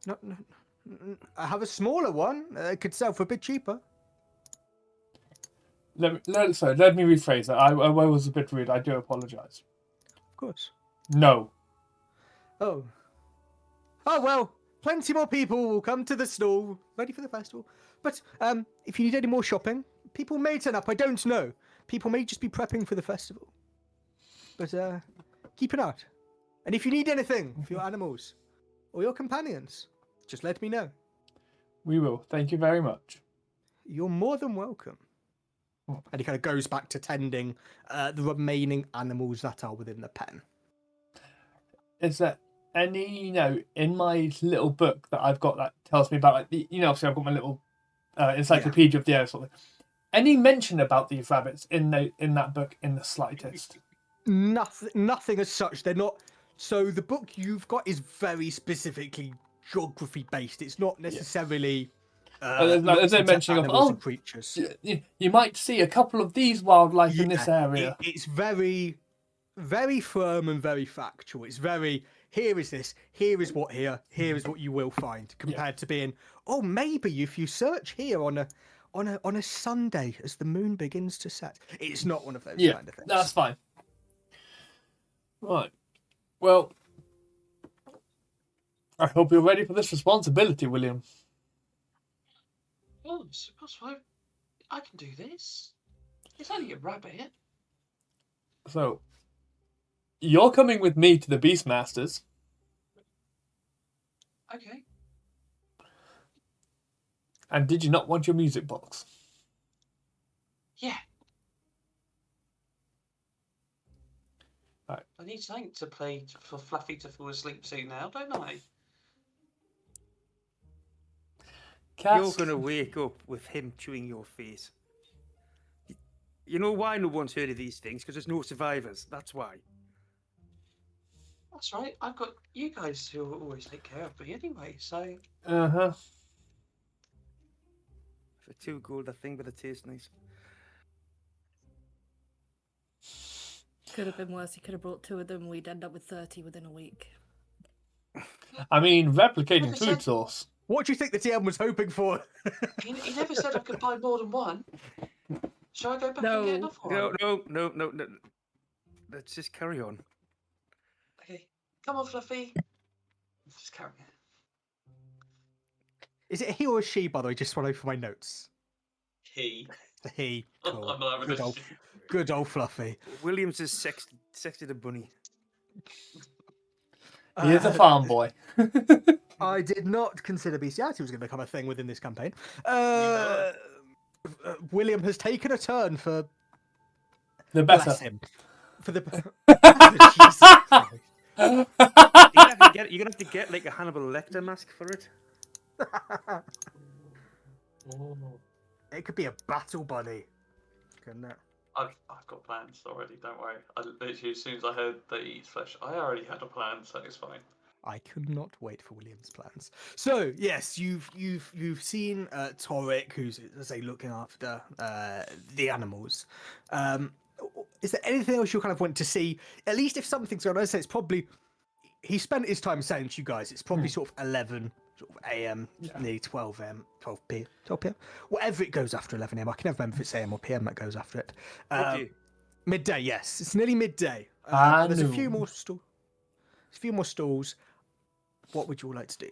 Speaker 1: No. I have a smaller one. It could sell for a bit cheaper.
Speaker 5: Let me rephrase that. I was a bit rude. I do apologise.
Speaker 1: Of course.
Speaker 5: No.
Speaker 1: Oh. Oh, well, plenty more people will come to the stall, ready for the festival. But if you need any more shopping, people may turn up. I don't know. People may just be prepping for the festival. But keep an eye out. And if you need anything for your animals or your companions, just let me know.
Speaker 5: We will. Thank you very much.
Speaker 1: You're more than welcome. And he kind of goes back to tending the remaining animals that are within the pen.
Speaker 5: Is there any, in my little book that I've got that tells me about, like, obviously I've got my little encyclopedia of the area sort of thing. Any mention about these rabbits in that book in the slightest?
Speaker 1: Nothing as such. They're not. So the book you've got is very specifically geography based. It's not necessarily.
Speaker 5: There's no mentioning of
Speaker 1: and creatures.
Speaker 5: You might see a couple of these wildlife in this area.
Speaker 1: It's very, very firm and very factual. It's very, here is this, here is what you will find, compared to being, oh, maybe if you search here on a Sunday as the moon begins to set. It's not one of those kind of things.
Speaker 5: That's fine. Right. Well, I hope you're ready for this responsibility, William.
Speaker 4: Oh, I suppose I can do this. It's only a rabbit.
Speaker 5: So, you're coming with me to the Beastmasters.
Speaker 4: Okay.
Speaker 5: And did you not want your music box?
Speaker 4: Yeah.
Speaker 5: Right.
Speaker 4: I need something to play for Fluffy to fall asleep to now, don't I?
Speaker 2: You're
Speaker 5: Cass,
Speaker 2: going to wake up with him chewing your face. You know why no one's heard of these things? Because there's no survivors. That's why.
Speaker 4: That's right. I've got you guys who always take care of me anyway, so...
Speaker 5: Uh-huh.
Speaker 2: For 2 gold, that thing, but it tastes nice.
Speaker 3: Could have been worse. He could have brought 2 of them. We'd end up with 30 within a week.
Speaker 5: I mean, replicating
Speaker 4: Never
Speaker 5: food
Speaker 4: said-
Speaker 5: source.
Speaker 1: What do you think the TM was hoping for?
Speaker 4: He never said I could buy more than one. Shall I go back and get another one?
Speaker 2: No. Let's just carry on.
Speaker 4: Okay. Come on, Fluffy. Let's just carry on.
Speaker 1: Is it a he or a she, by the way? Just swallow for my notes.
Speaker 4: He.
Speaker 1: The he. Cool.
Speaker 4: I'm not having a...
Speaker 1: Good old Fluffy.
Speaker 2: Williams is sexy the bunny.
Speaker 5: He is a farm boy.
Speaker 1: I did not consider bestiality was going to become a thing within this campaign. William has taken a turn for
Speaker 5: The better.
Speaker 1: Bless him. For the Jesus Christ.
Speaker 2: You're gonna have to get like a Hannibal Lecter mask for it.
Speaker 4: Oh.
Speaker 1: It could be a battle bunny, couldn't it?
Speaker 4: I've got plans already. Don't worry. I literally, as soon as I heard that he eats flesh, I already had a plan, so it's fine.
Speaker 1: I could not wait for William's plans. So yes, you've seen Torek, who's, as I say, looking after the animals. Is there anything else you kind of want to see? At least if something's going on, I'd say it's probably he spent his time saying to you guys. It's probably sort of 11 sort of a.m. Nearly 12 a.m. 12 p.m. 12 p.m. Whatever it goes after 11 a.m. I can never remember if it's a.m. or p.m. that goes after it. Midday, yes, it's nearly midday. There's a few more stalls. A few more stalls. What would you all like to do?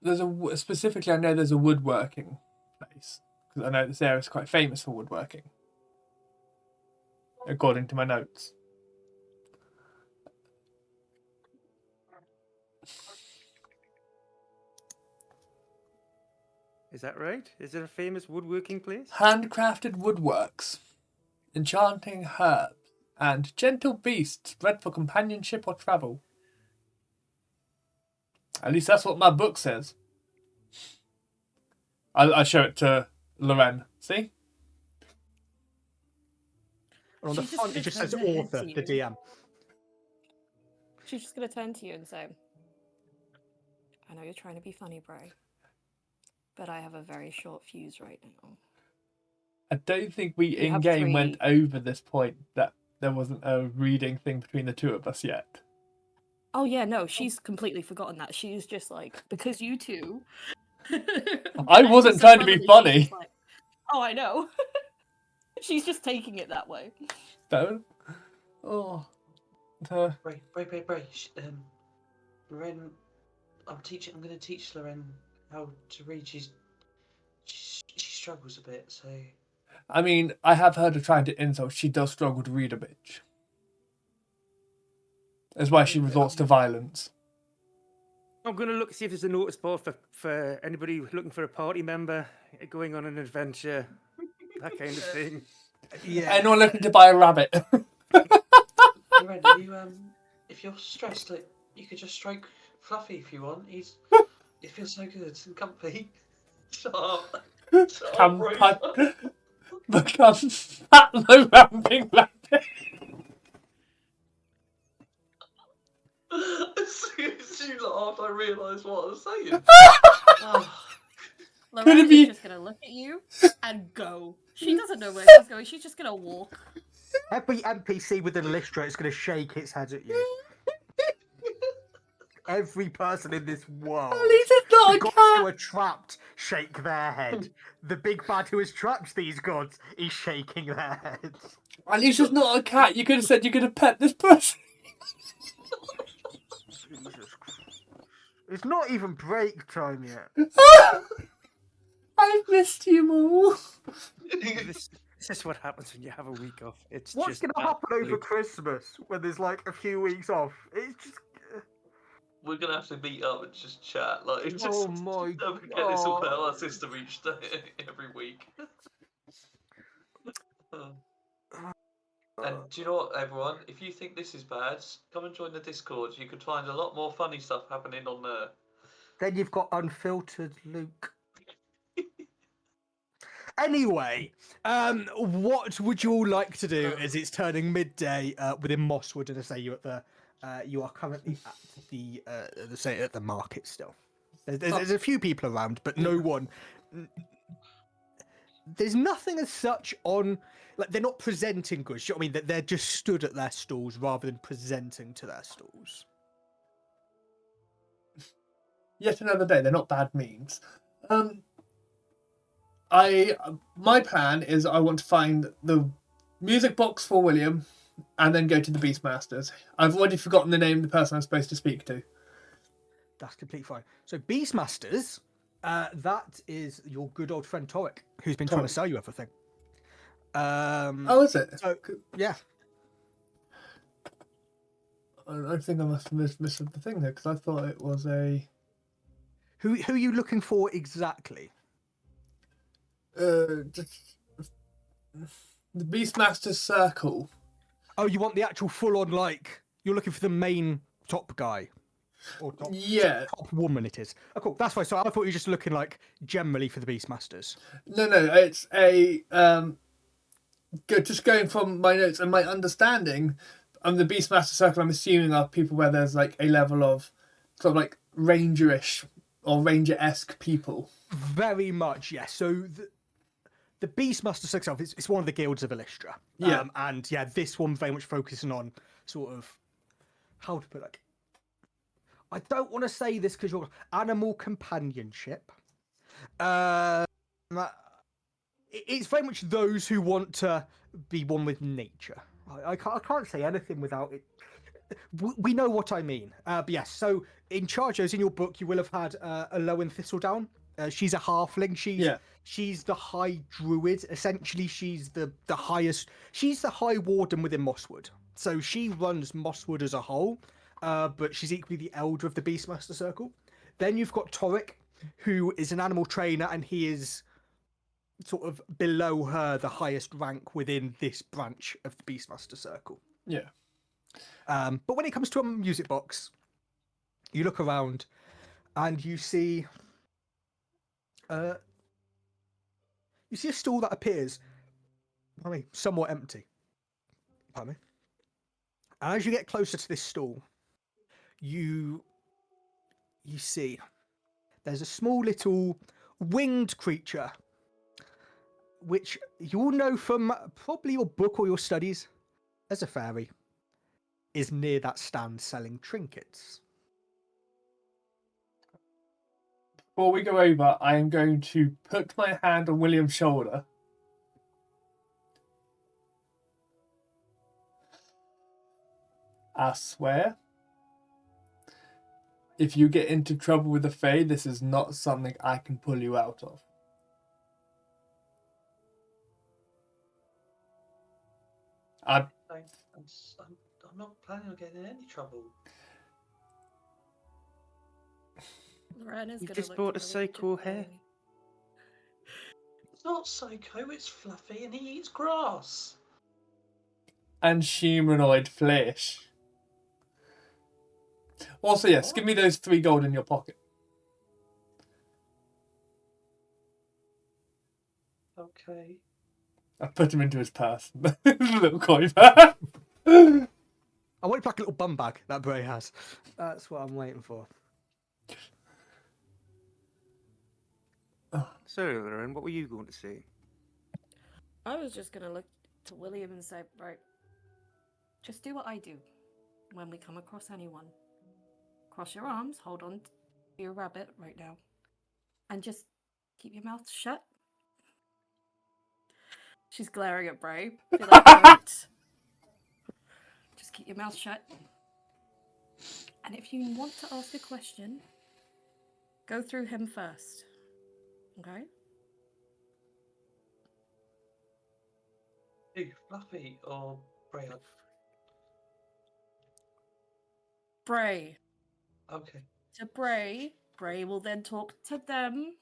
Speaker 5: There's specifically, I know there's a woodworking place because I know this area is quite famous for woodworking, according to my notes.
Speaker 2: Is that right? Is it a famous woodworking place?
Speaker 5: Handcrafted woodworks, enchanting herbs, and gentle beasts bred for companionship or travel. At least that's what my book says. I'll show it to Loren. See?
Speaker 1: And on the
Speaker 3: She's just
Speaker 1: front, it
Speaker 3: gonna
Speaker 1: just
Speaker 3: turn
Speaker 1: says
Speaker 3: her head
Speaker 1: author,
Speaker 3: to
Speaker 1: the
Speaker 3: you.
Speaker 1: DM.
Speaker 3: She's just going to turn to you and say, I know you're trying to be funny, Bray, but I have a very short fuse right now.
Speaker 5: I don't think we
Speaker 3: You have
Speaker 5: in-game went
Speaker 3: 3.
Speaker 5: over this point that there wasn't a reading thing between the two of us yet.
Speaker 3: Oh, yeah, no, she's completely forgotten that. She's just like, because you two.
Speaker 5: I wasn't trying to be funny.
Speaker 3: Like, oh, I know. She's just taking it that way.
Speaker 5: Don't. Oh.
Speaker 4: Bray. Loren, I'm going to teach Loren how to read. She struggles a bit, so.
Speaker 5: I mean, I have heard her trying to insult. She does struggle to read a bitch. That's why she resorts to violence.
Speaker 2: I'm going to look see if there's a notice board for anybody looking for a party member going on an adventure, that kind of thing.
Speaker 1: Yeah.
Speaker 5: Anyone looking to buy a rabbit?
Speaker 4: Loren, if you're stressed, like, you could just stroke Fluffy if you want. It feels so good and comfy. Shut up. Shut up, Bray.
Speaker 5: Become fat, low ramping rabbit.
Speaker 4: As soon as you laughed, I realised what I was saying.
Speaker 3: Loren's
Speaker 5: be-
Speaker 3: just going to look at you and go. She doesn't know where she's going. She's just going to walk.
Speaker 1: Every NPC with an Elystra is going to shake its head at you. Every person in this world.
Speaker 5: At least it's not
Speaker 1: The
Speaker 5: a
Speaker 1: gods
Speaker 5: cat.
Speaker 1: who are trapped shake their head. The big bad who has trapped these gods is shaking their heads.
Speaker 5: At least it's not a cat. You could have said you could have pet this person.
Speaker 1: Jesus Christ. It's not even break time yet.
Speaker 5: I've missed you more.
Speaker 2: This is what happens when you have a week off. It's
Speaker 1: What's
Speaker 2: just
Speaker 1: going to happen over
Speaker 2: absolute-
Speaker 1: Christmas when there's like a few weeks off? It's just.
Speaker 4: We're gonna have to meet up and just chat. Like, just
Speaker 1: Oh my
Speaker 4: get this all
Speaker 1: God.
Speaker 4: out of our system each day, every week. And do you know what, everyone? If you think this is bad, come and join the Discord. You could find a lot more funny stuff happening on there.
Speaker 1: Then you've got unfiltered Luke. Anyway, what would you all like to do as it's turning midday within Mosswood? And I say you are currently at the market still. There's a few people around, but no one. There's nothing as such on. Like, they're not presenting goods. You know what I mean? They're just stood at their stalls rather than presenting to their stalls.
Speaker 5: Yet another day. They're not bad memes. My plan is I want to find the music box for William, and then go to the Beastmasters. I've already forgotten the name of the person I'm supposed to speak to.
Speaker 1: That's completely fine. So Beastmasters, that is your good old friend Torek, who's been trying to
Speaker 5: Torek.
Speaker 1: sell you everything.
Speaker 5: Oh, is it?
Speaker 1: So yeah.
Speaker 5: I think I must have missed the thing there because I thought it was a.
Speaker 1: Who are you looking for exactly?
Speaker 5: Just the Beastmaster Circle.
Speaker 1: Oh, you want the actual full-on, like, you're looking for the main top guy. Or top,
Speaker 5: Yeah.
Speaker 1: top woman it is. Oh, cool. That's fine. So I thought you were just looking, like, generally for the Beastmasters.
Speaker 5: No, it's a just going from my notes and my understanding. The Beastmaster Circle, I'm assuming, are people where there's like a level of sort of like rangerish or ranger-esque people.
Speaker 1: Very much, yes. So the Beastmaster itself, it's one of the guilds of Elystra.
Speaker 5: Yeah.
Speaker 1: And yeah, this one very much focusing on sort of, how to put it, like, I don't want to say this because you're animal companionship. It's very much those who want to be one with nature. I can't say anything without it. We know what I mean. But yes, so in Chargers, in your book, you will have had a Lowen Thistledown. She's a halfling. She's the high druid. Essentially, she's the highest. She's the high warden within Mosswood. So she runs Mosswood as a whole, but she's equally the elder of the Beastmaster Circle. Then you've got Torek, who is an animal trainer, and he is sort of below her, the highest rank within this branch of the Beastmaster Circle.
Speaker 5: Yeah.
Speaker 1: But when it comes to a music box, you look around and you see a stool that appears, somewhat empty. Pardon me. And as you get closer to this stool, you see there's a small little winged creature, which you'll know from probably your book or your studies as a fairy, is near that stand selling trinkets.
Speaker 5: Before we go over, I am going to put my hand on William's shoulder. I swear, if you get into trouble with the Fae, this is not something I can pull you out of.
Speaker 4: I'm not planning on getting in any trouble.
Speaker 3: Lorena's
Speaker 2: You
Speaker 3: gonna
Speaker 2: just
Speaker 3: look
Speaker 2: bought a
Speaker 3: really
Speaker 2: psycho hair.
Speaker 3: dejected.
Speaker 4: It's not psycho, it's fluffy and he eats grass.
Speaker 5: And humanoid flesh. Also, yes,
Speaker 4: What?
Speaker 5: give me those 3 gold in your pocket.
Speaker 4: Okay.
Speaker 5: I put him into his purse. Little coin bag.
Speaker 1: I want it like a little bum bag that Bray has. That's what I'm waiting for.
Speaker 2: Sorry, Lauren, what were you going to say?
Speaker 3: I was just gonna look to William and say, right, just do what I do when we come across anyone. Cross your arms, hold on to your rabbit right now, and just keep your mouth shut. She's glaring at Bray. Be like, "Don't." Just keep your mouth shut. And if you want to ask a question, go through him first. Okay?
Speaker 4: Who, Fluffy or Bray?
Speaker 3: Bray.
Speaker 4: Okay.
Speaker 3: To Bray. Bray will then talk to them.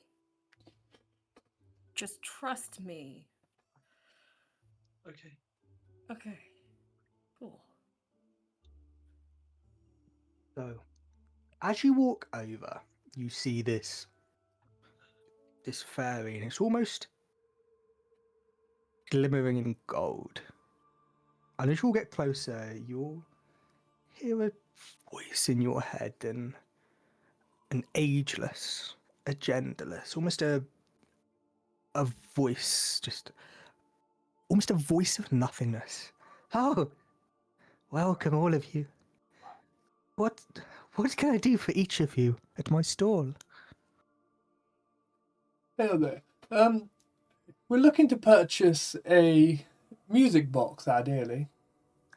Speaker 3: Just trust me.
Speaker 4: Okay.
Speaker 3: Okay. Cool.
Speaker 1: So, as you walk over, you see this fairy, and it's almost glimmering in gold. And as you'll get closer, you'll hear a voice in your head, and an ageless, a genderless, almost a voice, just almost a voice of nothingness. Oh, welcome all of you. What can I do for each of you at my stall?
Speaker 5: Hello there. We're looking to purchase a music box, ideally.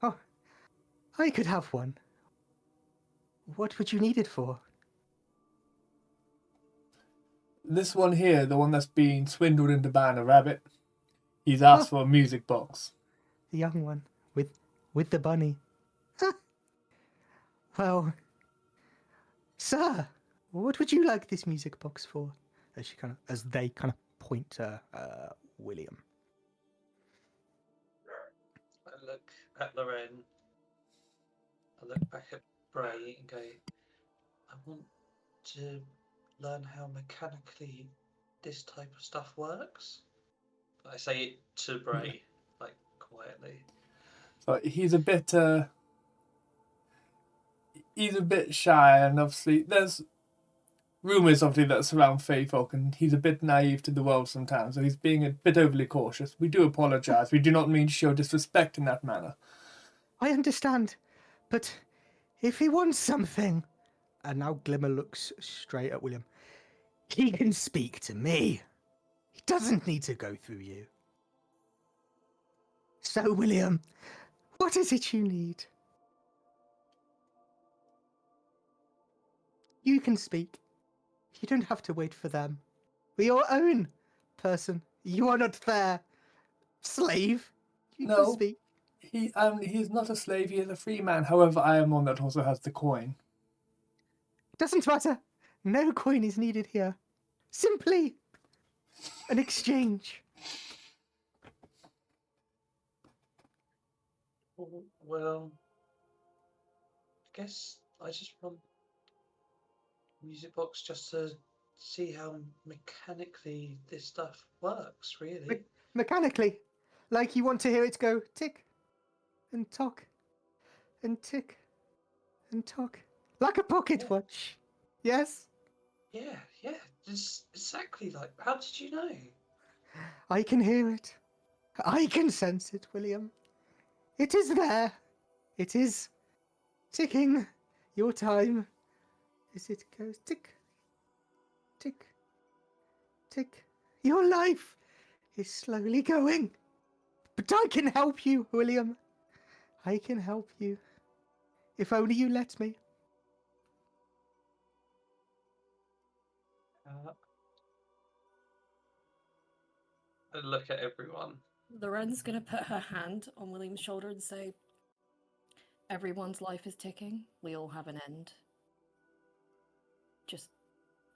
Speaker 1: Oh, I could have one. What would you need it for?
Speaker 5: This one here, the one that's being swindled into buying a rabbit, he's asked for a music box.
Speaker 1: The young one with the bunny. Well, sir, what would you like this music box for? As they kind of point to William.
Speaker 4: look at Loren. I look back at Bray and go, I want to learn how mechanically this type of stuff works. I say it to Bray, like quietly.
Speaker 5: So he's a bit shy, and obviously there's rumours obviously that surround Fey folk, and he's a bit naive to the world sometimes, so he's being a bit overly cautious. We do apologise. We do not mean to show disrespect in that manner.
Speaker 1: I understand, but if he wants something, and now Glimmer looks straight at William, he can speak to me. He doesn't need to go through you. So, William, what is it you need? You can speak. You don't have to wait for them. We're your own person. You are not their slave. You can
Speaker 5: No.
Speaker 1: speak.
Speaker 5: He's not a slave, he is a free man. However, I am one that also has the coin.
Speaker 1: Doesn't matter. No coin is needed here. Simply an exchange.
Speaker 4: Well, I guess I just want a music box just to see how mechanically this stuff works, really.
Speaker 1: Mechanically. Like you want to hear it go tick and tock and tick and tock. Like a pocket watch. Yes?
Speaker 4: Yeah, just exactly like. How did you know?
Speaker 1: I can hear it. I can sense it, William. It is there. It is ticking. Your time. As it goes tick, tick, tick. Your life is slowly going. But I can help you, William. I can help you. If only you let me.
Speaker 4: I look at everyone.
Speaker 3: Loren's gonna put her hand on William's shoulder and say, everyone's life is ticking. We all have an end. Just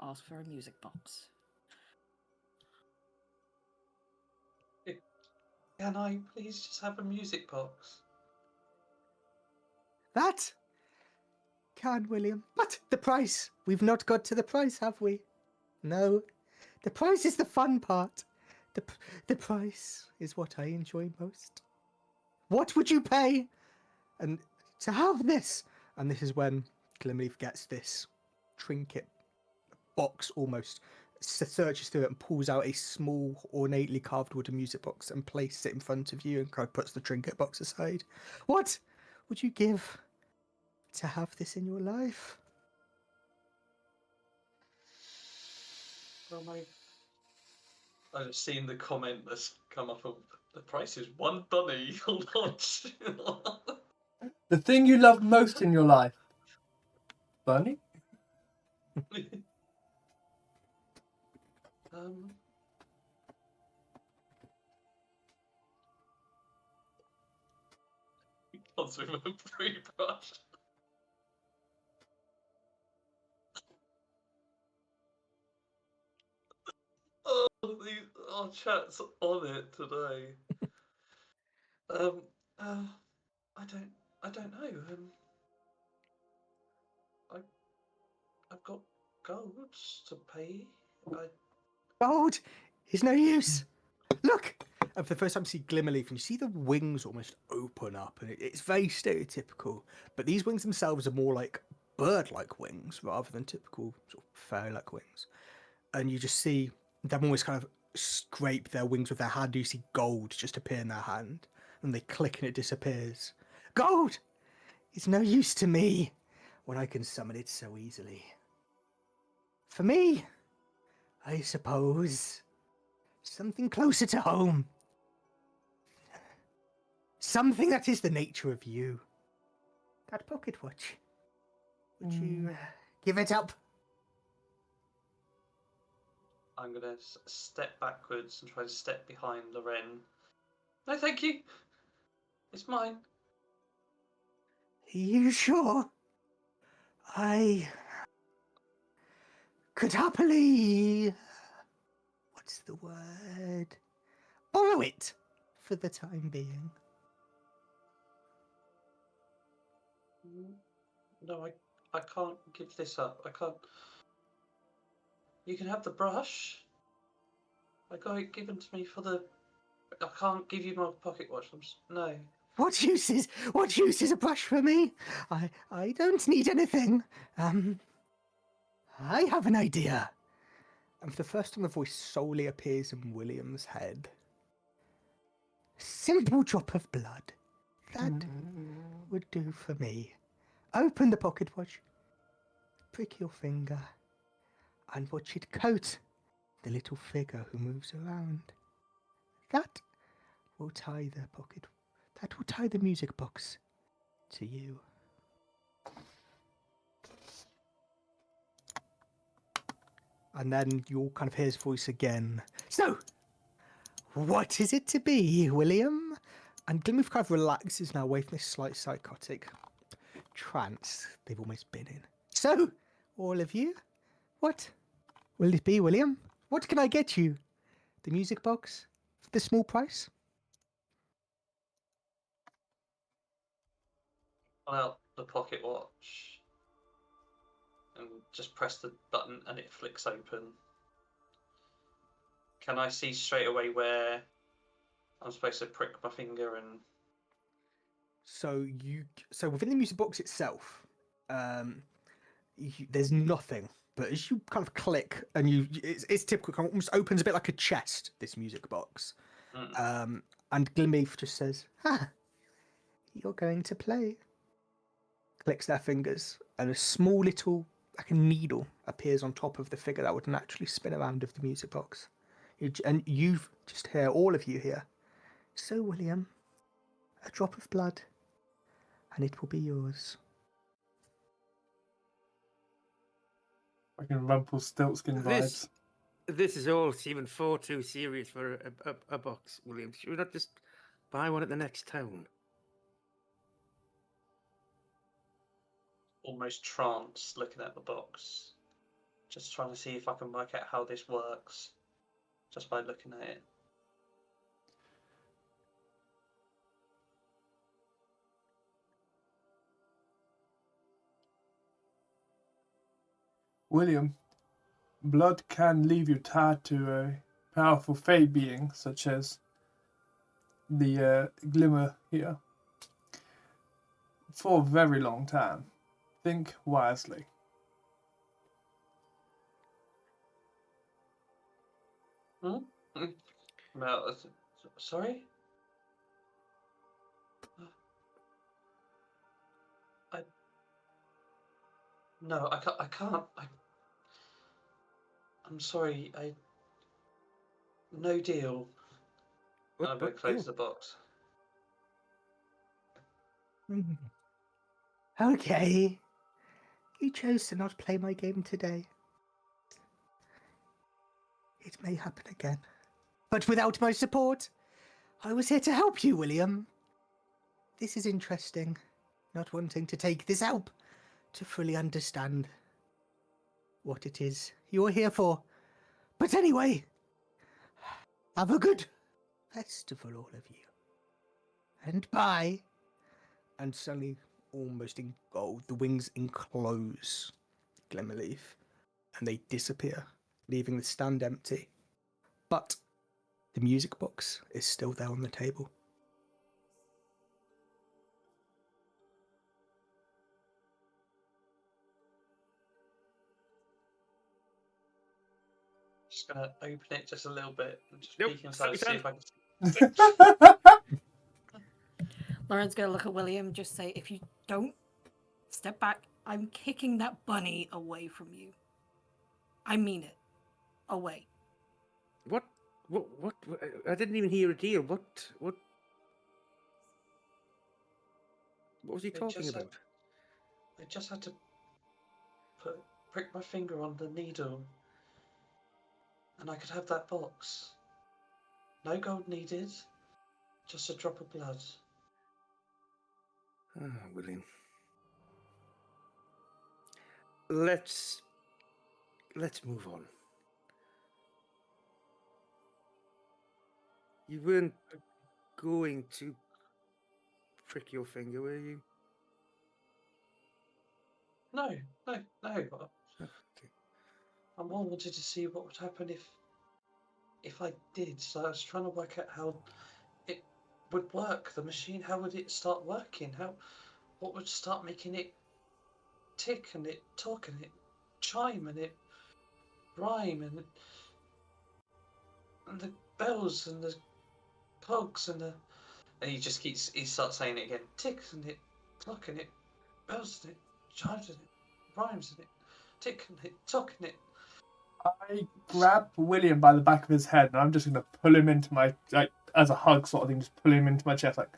Speaker 3: ask for a music box.
Speaker 4: Can I please just have a music box?
Speaker 1: That can, William. But the price. We've not got to the price, have we? No. The price is the fun part. The price is what I enjoy most. What would you pay? And to have this. And this is when Glimleaf gets this trinket box almost, searches through it and pulls out a small, ornately carved wooden music box and places it in front of you and kind of puts the trinket box aside. What would you give to have this in your life?
Speaker 4: Well, I've just seen the comment that's come up of the price is one bunny. Hold on.
Speaker 5: The thing you love most in your life. Bunny?
Speaker 4: He does with a free brush. Our chat's on it today. I don't know. I've got golds to pay.
Speaker 1: Gold is no use. Look! And for the first time you see Glimmerleaf and you see the wings almost open up, and it's very stereotypical, but these wings themselves are more like bird-like wings rather than typical sort of fairy-like wings. And you just see them almost kind of scrape their wings with their hand. You see gold just appear in their hand, and they click and it disappears. Gold is no use to me when I can summon it so easily. For me, I suppose, something closer to home. Something that is the nature of you. That pocket watch. Would you give it up?
Speaker 4: I'm gonna step backwards and try to step behind Loren. No, thank you. It's mine.
Speaker 1: Are you sure? I could happily... What's the word? Borrow it for the time being.
Speaker 4: No, I can't give this up. I can't. You can have the brush. I got it given to me for the. I can't give you my pocket watch. No.
Speaker 1: What use is a brush for me? I don't need anything. I have an idea. And for the first time, the voice solely appears in William's head. Simple drop of blood. That would do for me. Open the pocket watch, prick your finger, and watch it coat the little figure who moves around. That will tie the music box to you. And then you'll kind of hear his voice again. So, what is it to be, William? And Glimmer kind of relaxes now away from this slight psychotic trance they've almost been in. So, all of you, what will it be, William? What can I get you? The music box? For the small price?
Speaker 4: Pull out the pocket watch and just press the button and it flicks open. Can I see straight away where I'm supposed to prick my finger and?
Speaker 1: So within the music box itself, there's nothing. But as you kind of click and it's typical, kind of almost opens a bit like a chest. This music box, and Glimmeaf just says, you're going to play." Clicks their fingers, and a small little, like a needle, appears on top of the figure that would naturally spin around of the music box. And you've just hear, all of you here. So, William, a drop of blood, and it will be yours.
Speaker 5: Fucking Rumpelstiltskin vibes.
Speaker 2: This is all seeming far too serious for a box, William. Should we not just buy one at the next town?
Speaker 4: Almost trance looking at the box. Just trying to see if I can work out how this works. Just by looking at it.
Speaker 5: William, blood can leave you tied to a powerful fey being, such as the Glimmer here, for a very long time. Think wisely.
Speaker 4: No, sorry? No, I can't. I'm sorry. No deal.
Speaker 2: What,
Speaker 4: I'm going to close the box.
Speaker 1: Okay. You chose to not play my game today. It may happen again. But without my support, I was here to help you, William. This is interesting. Not wanting to take this help to fully understand what it is you're here for. But anyway, have a good festival, all of you. And bye. And suddenly, almost in gold, the wings enclose Glimmerleaf, and they disappear, leaving the stand empty. But the music box is still there on the table.
Speaker 4: Just going to open it just a little bit and just
Speaker 2: Nope,
Speaker 4: peek inside to see if I can.
Speaker 3: Lauren's gonna look at William, just say, if you don't step back, I'm kicking that bunny away from you. I mean it. Away.
Speaker 2: What? I didn't even hear a deal. What was he talking about?
Speaker 4: I just had to prick my finger on the needle, and I could have that box. No gold needed, just a drop of blood.
Speaker 2: William. Let's move on. You weren't going to prick your finger, were you?
Speaker 4: No. I more wanted to see what would happen if I did. So I was trying to work out how it would work. The machine, how would it start working? What would start making it tick and it talk and it chime and it rhyme and the bells and the clogs and he starts saying it again. Ticks and it clock and it bells and it chimes and it rhymes and it tick and it tock and it.
Speaker 5: I grab William by the back of his head and I'm just going to pull him into my, like, as a hug sort of thing, just pull him into my chest, like,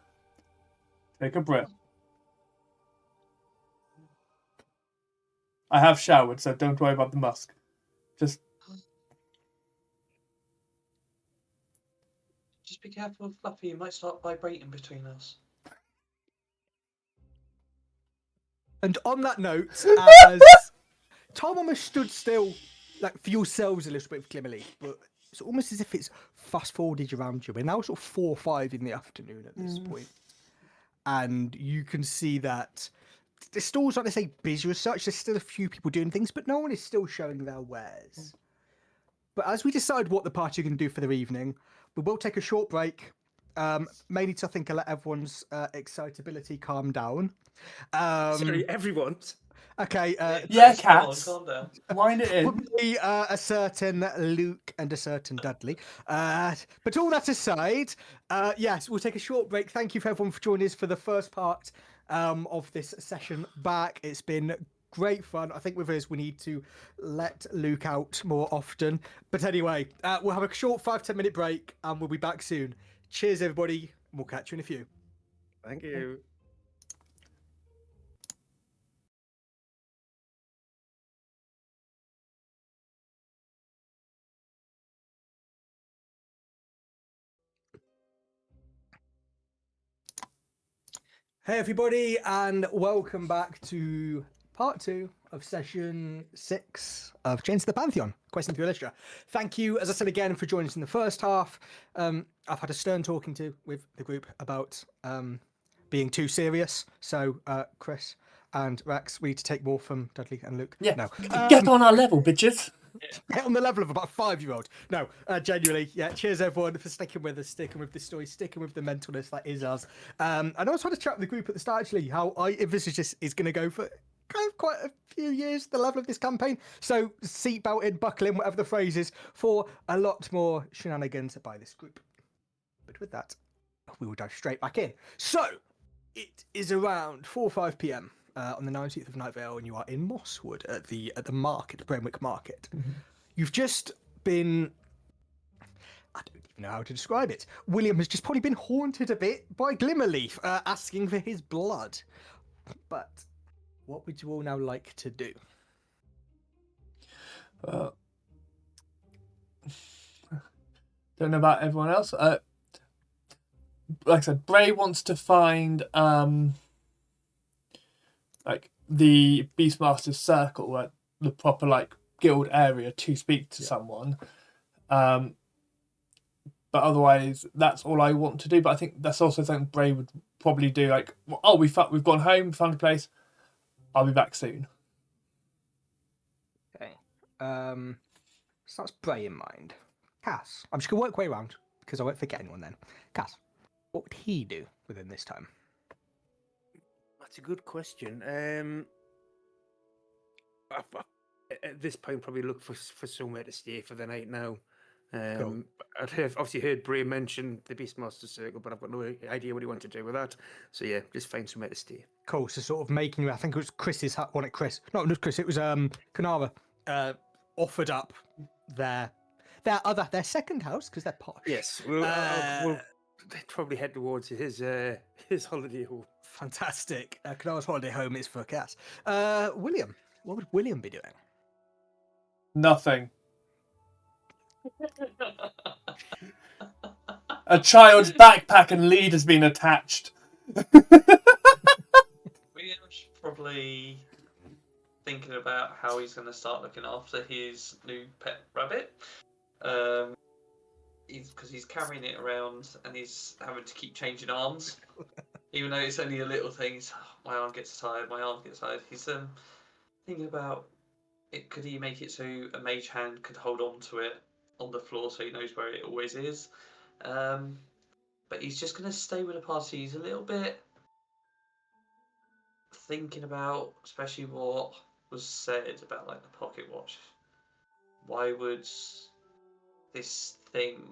Speaker 5: take a breath. I have showered, so don't worry about the musk. Just
Speaker 4: be careful of Fluffy, he might start vibrating between us.
Speaker 1: And on that note, as Tom almost stood still, like for yourselves a little bit with Glimmerleaf, but it's almost as if it's fast forwarded around you. We're now sort of 4 or 5 in the afternoon at this point. And you can see that the store's not necessarily busy as such. There's still a few people doing things, but no one is still showing their wares. But as we decide what the party are going to do for the evening, we will take a short break, mainly to, I think, let everyone's excitability calm down.
Speaker 2: Sorry, everyone's.
Speaker 1: Okay.
Speaker 5: yeah,
Speaker 4: Come on,
Speaker 5: cats.
Speaker 4: calm down.
Speaker 5: Wind it in.
Speaker 1: Probably a certain Luke and a certain Dudley. But all that aside, yes, we'll take a short break. Thank you for everyone for joining us for the first part of this session back. It's been great fun. I think with us, we need to let Luke out more often. But anyway, we'll have a short 5-10 minute break and we'll be back soon. Cheers, everybody. We'll catch you in a few.
Speaker 2: Thank you.
Speaker 1: Hey everybody, and welcome back to part 2 of session 6 of Chains of the Pantheon, questing through Elystra. Thank you, as I said again, for joining us in the first half. I've had a stern talking to with the group about being too serious, so Chris and Rex, we need to take more from Dudley and Luke.
Speaker 5: Yeah.
Speaker 1: No.
Speaker 5: Get on our level, bitches.
Speaker 1: Get on the level of about a 5-year-old. No, genuinely, yeah. Cheers, everyone, for sticking with us, sticking with the story, sticking with the mentalness that is us. And I was trying to chat with the group at the start, actually, how I envisage this is going to go for kind of quite a few years, the level of this campaign. So seatbelt in, buckle in, whatever the phrase is, for a lot more shenanigans by this group. But with that, we will dive straight back in. So it is around 4 or 5 p.m. On the 19th of Night Vale, and you are in Mosswood at the market, the Brentwick Market. Mm-hmm. You've just been, I don't even know how to describe it. William has just probably been haunted a bit by Glimmerleaf, asking for his blood. But what would you all now like to do?
Speaker 5: Don't know about everyone else. Like I said, Bray wants to find like the Beastmaster's circle, like the proper like guild area to speak to someone. But otherwise, that's all I want to do. But I think that's also something Bray would probably do. Like, oh, we've gone home, found a place. I'll be back soon.
Speaker 1: Okay. So that's Bray in mind. Cass, I'm just gonna work way around because I won't forget anyone then. Cass, what would he do within this time?
Speaker 2: That's a good question. At this point, probably look for somewhere to stay for the night now.
Speaker 1: Cool.
Speaker 2: I'd obviously heard Bray mention the Beastmaster Circle, but I've got no idea what he wanted to do with that. So yeah, just find somewhere to stay.
Speaker 1: Cool. So sort of making, I think it was Chris's one at Chris. No, not Chris. It was Kanara offered up their second house because they're posh.
Speaker 2: Yes, we'll probably head towards his holiday home.
Speaker 1: Fantastic. Kanara's holiday home is for Cass. William, what would William be doing?
Speaker 5: Nothing. A child's backpack and lead has been attached.
Speaker 4: William's probably thinking about how he's going to start looking after his new pet rabbit. Because he's carrying it around and he's having to keep changing arms. Even though it's only a little thing, my arm gets tired, He's thinking about it. Could he make it so a mage hand could hold on to it on the floor so he knows where it always is? But he's just going to stay with the party. He's a little bit thinking about, especially what was said about like the pocket watch. Why would this thing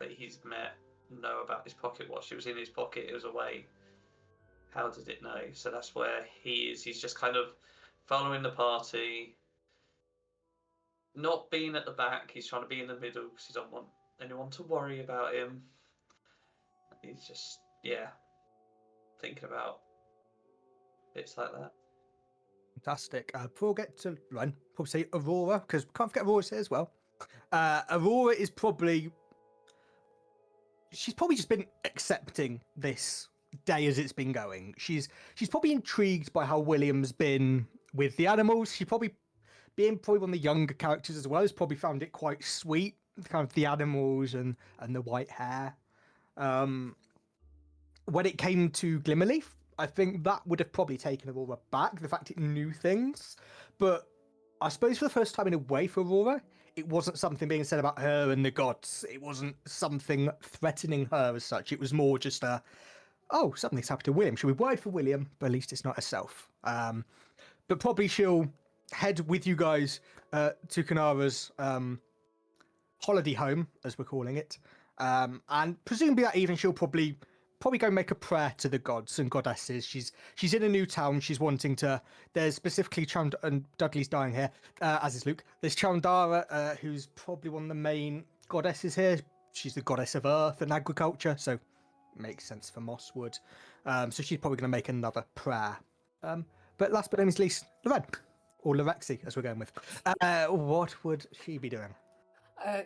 Speaker 4: that he's met know about his pocket watch? It was in his pocket, it was away. How did it know? So that's where he is. He's just kind of following the party, not being at the back. He's trying to be in the middle because he doesn't want anyone to worry about him. He's just, yeah, thinking about bits like that.
Speaker 1: Fantastic. Before we get to Ren, probably say Aurora, because we can't forget Aurora's here as well. Aurora is probably... She's probably just been accepting this day as it's been going. She's probably intrigued by how William's been with the animals. She probably, being probably one of the younger characters as well, has probably found it quite sweet, kind of the animals and the white hair. When it came to Glimmerleaf, I think that would have probably taken Aurora back, the fact it knew things. But I suppose for the first time in a way for Aurora, it wasn't something being said about her and the gods. It wasn't something threatening her as such. It was more just oh, something's happened to William. She'll be worried for William, but at least it's not herself. But probably she'll head with you guys to Kanara's holiday home, as we're calling it. And presumably that evening she'll probably go make a prayer to the gods and goddesses. She's in a new town. She's wanting to. There's specifically and Dudley's dying here, as is Luke. There's Chandara, who's probably one of the main goddesses here. She's the goddess of earth and agriculture, so makes sense for Mosswood. So she's probably going to make another prayer. But last but not least, Loren, or Lorexi, as we're going with. What would she be doing?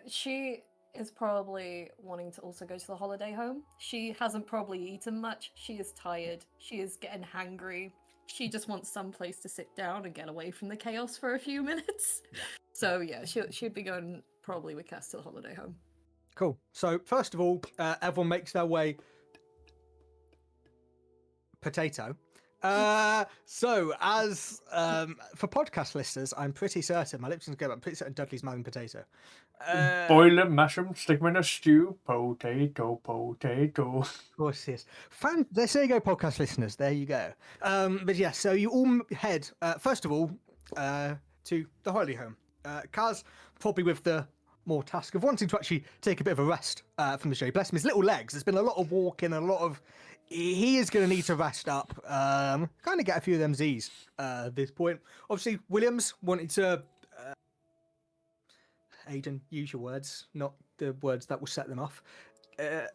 Speaker 3: She is probably wanting to also go to the holiday home. She hasn't probably eaten much. She is tired. She is getting hangry. She just wants some place to sit down and get away from the chaos for a few minutes. So yeah, she'd be going probably with Cass to the holiday home.
Speaker 1: Cool. So first of all, everyone makes their way. Potato. So as for podcast listeners, I'm pretty certain my lips are going. I'm pretty certain Dudley's marrying Potato.
Speaker 5: Boil them, mash them, stick them in a stew. Potato.
Speaker 1: Of course, yes. There you go, podcast listeners. There you go. But yeah, so you all head first of all to the holiday home. Kaz probably with the more task of wanting to actually take a bit of a rest from the show. Bless him, his little legs. There's been a lot of walking, a lot of. He is going to need to rest up, kind of get a few of them Z's at this point. Obviously, Williams wanted to. Aidan, use your words, not the words that will set them off.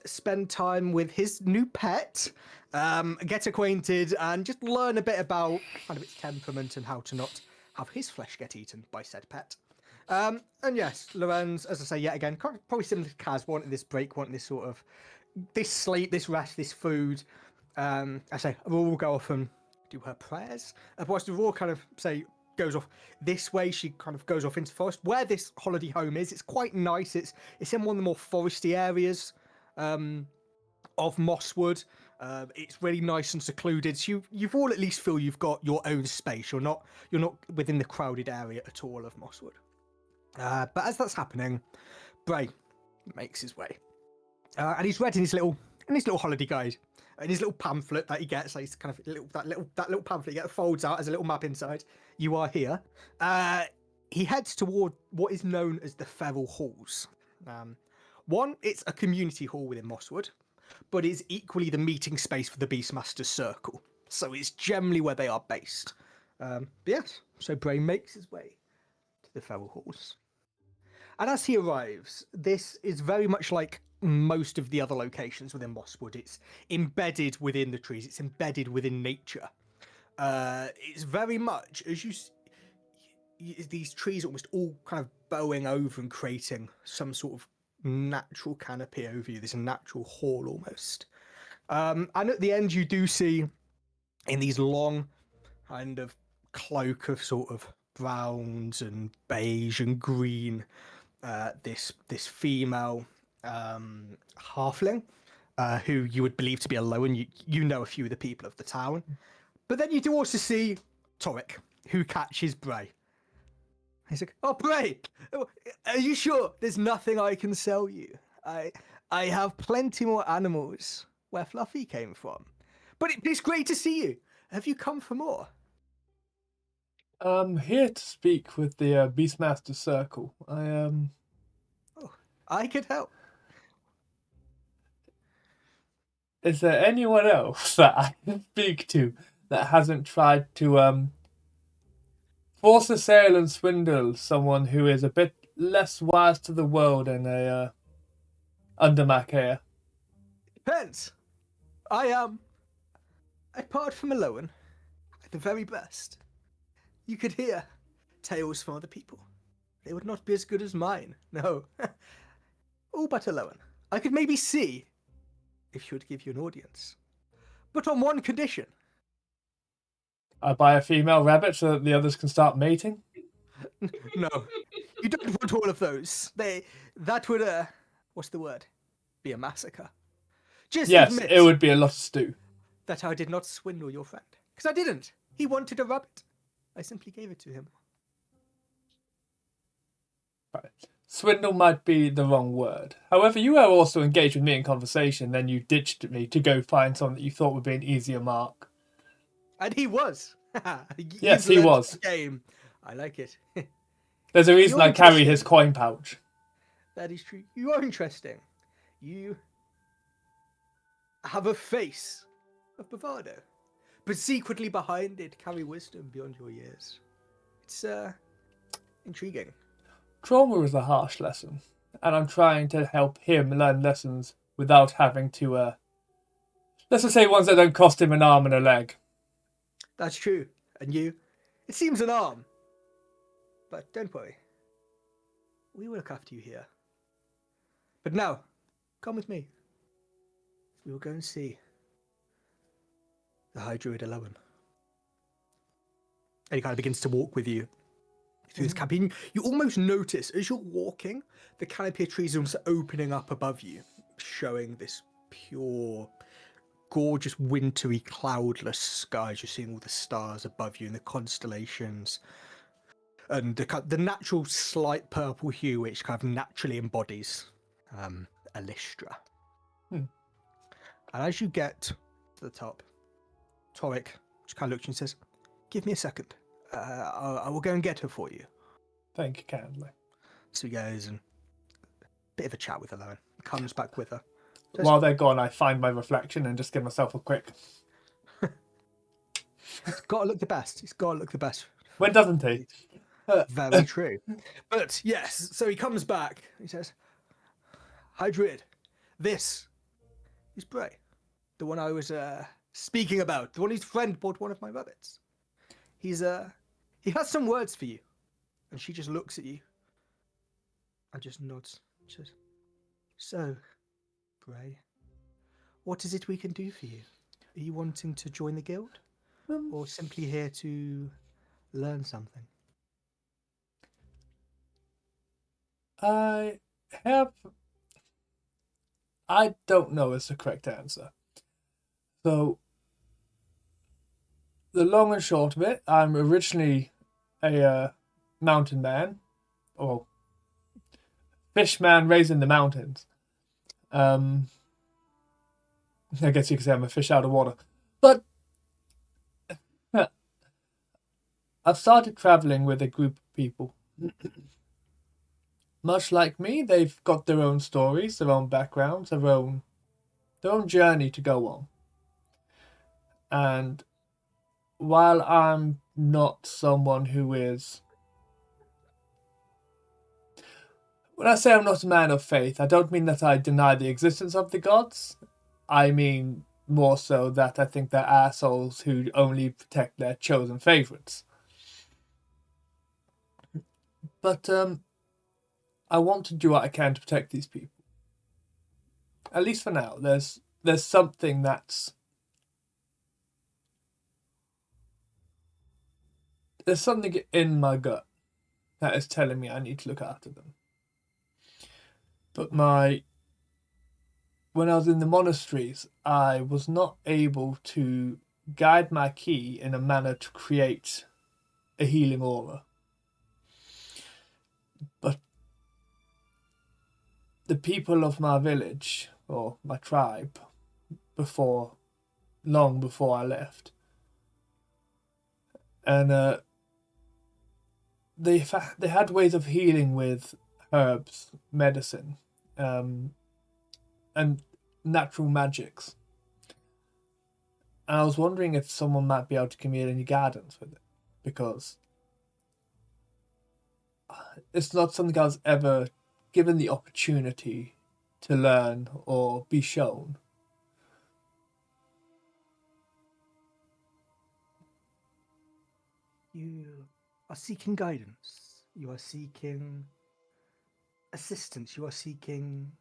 Speaker 1: Spend time with his new pet, get acquainted, and just learn a bit about kind of its temperament and how to not have his flesh get eaten by said pet. And yes, Lorenz, as I say, yet again, probably similar to Kaz, wanting this break, wanting this sort of this sleep, this rest, this food. I say Aurora will go off and do her prayers. Whilst Aurora kind of goes off this way, she kind of goes off into the forest where this holiday home is. It's quite nice. It's in one of the more foresty areas of Mosswood. It's really nice and secluded. So you've all at least feel you've got your own space. You're not within the crowded area at all of Mosswood. But as that's happening, Bray makes his way. And he's read in his little holiday guide, in his little pamphlet that he gets. Like he's kind of that little pamphlet he gets, folds out as a little map inside. You are here. He heads toward what is known as the Feral Halls. One, it's a community hall within Mosswood, but it's equally the meeting space for the Beastmaster's Circle. So it's generally where they are based. But yes, so Bray makes his way to the Feral Halls. And as he arrives, this is very much like most of the other locations within Mosswood. It's embedded within the trees. It's embedded within nature. It's very much, as these trees almost all kind of bowing over and creating some sort of natural canopy over you, this natural hall almost. And at the end, you do see in these long kind of cloak of sort of browns and beige and green, this female halfling who you would believe to be alone. You know a few of the people of the town. But then you do also see Torek, who catches Bray. He's like, "Oh, Bray, are you sure there's nothing I can sell you? I have plenty more animals where Fluffy came from. But it's great to see you. Have you come for more?"
Speaker 5: I'm here to speak with the Beastmaster Circle.
Speaker 1: I could help.
Speaker 5: Is there anyone else that I can speak to that hasn't tried to force a sale and swindle someone who is a bit less wise to the world and under my care?
Speaker 1: Depends. Apart from alone, at the very best, you could hear tales from other people. They would not be as good as mine, no. All but alone. I could maybe see if she would give you an audience. But on one condition.
Speaker 5: I buy a female rabbit so that the others can start mating?
Speaker 1: No. You don't want all of those. That would, what's the word? Be a massacre. Just
Speaker 5: Yes,
Speaker 1: admit
Speaker 5: it would be a lot of stew.
Speaker 1: that I did not swindle your friend. Because I didn't. He wanted a rabbit. I simply gave it to him.
Speaker 5: Right. Swindle might be the wrong word. However, you were also engaged with me in conversation, then you ditched me to go find someone that you thought would be an easier mark.
Speaker 1: And he was.
Speaker 5: Yes,
Speaker 1: He's
Speaker 5: he
Speaker 1: learned
Speaker 5: was.
Speaker 1: the game. I like it.
Speaker 5: There's a reason
Speaker 1: You're
Speaker 5: I carry
Speaker 1: interesting.
Speaker 5: his coin pouch.
Speaker 1: That is true. You are interesting. You have a face of bravado, but secretly behind it carry wisdom beyond your years. It's intriguing.
Speaker 5: Trauma is a harsh lesson, and I'm trying to help him learn lessons without having to, let's just say ones that don't cost him an arm and a leg.
Speaker 1: That's true. And you? It seems an arm. But don't worry. We will look after you here. But now, come with me. We will go and see the High Druid alone. And he kind of begins to walk with you through this canopy. You almost notice, as you're walking, the canopy of trees is almost opening up above you, showing this pure, gorgeous, wintry, cloudless skies. You're seeing all the stars above you and the constellations. And the natural slight purple hue, which kind of naturally embodies Elystra. And as you get to the top, Torek just kind of looks at you and says, "Give me a second. I will go and get her for you."
Speaker 5: Thank you kindly.
Speaker 1: So he goes and bit of a chat with her, though. Comes back with her.
Speaker 5: While they're gone, I find my reflection and just give myself a quick...
Speaker 1: He's got to look the best. He's got to look the best.
Speaker 5: When doesn't he?
Speaker 1: Very true. But yes, so he comes back. He says, "Hi, Druid. This is Bray, the one I was speaking about, the one whose friend bought one of my rabbits. He has some words for you." And she just looks at you and just nods. She says, "So, Bray, what is it we can do for you? Are you wanting to join the guild? Or simply here to learn something?"
Speaker 5: I don't know is the correct answer. So, the long and short of it, I'm originally a mountain man, or fish man raised in the mountains. I guess you could say I'm a fish out of water. But I've started traveling with a group of people. Much like me, they've got their own stories, their own backgrounds, their own journey to go on. And while I'm not someone who is... When I say I'm not a man of faith, I don't mean that I deny the existence of the gods. I mean more so that I think they're assholes who only protect their chosen favourites. But I want to do what I can to protect these people. At least for now. There's something that's... There's something in my gut that is telling me I need to look after them. But when I was in the monasteries, I was not able to guide my ki in a manner to create a healing aura. But the people of my village, or my tribe, long before I left, and they had ways of healing with herbs, medicine, and natural magics. And I was wondering if someone might be able to give me any guidance with it, because it's not something I was ever given the opportunity to learn or be shown.
Speaker 1: You are seeking guidance. You are seeking assistance. You are seeking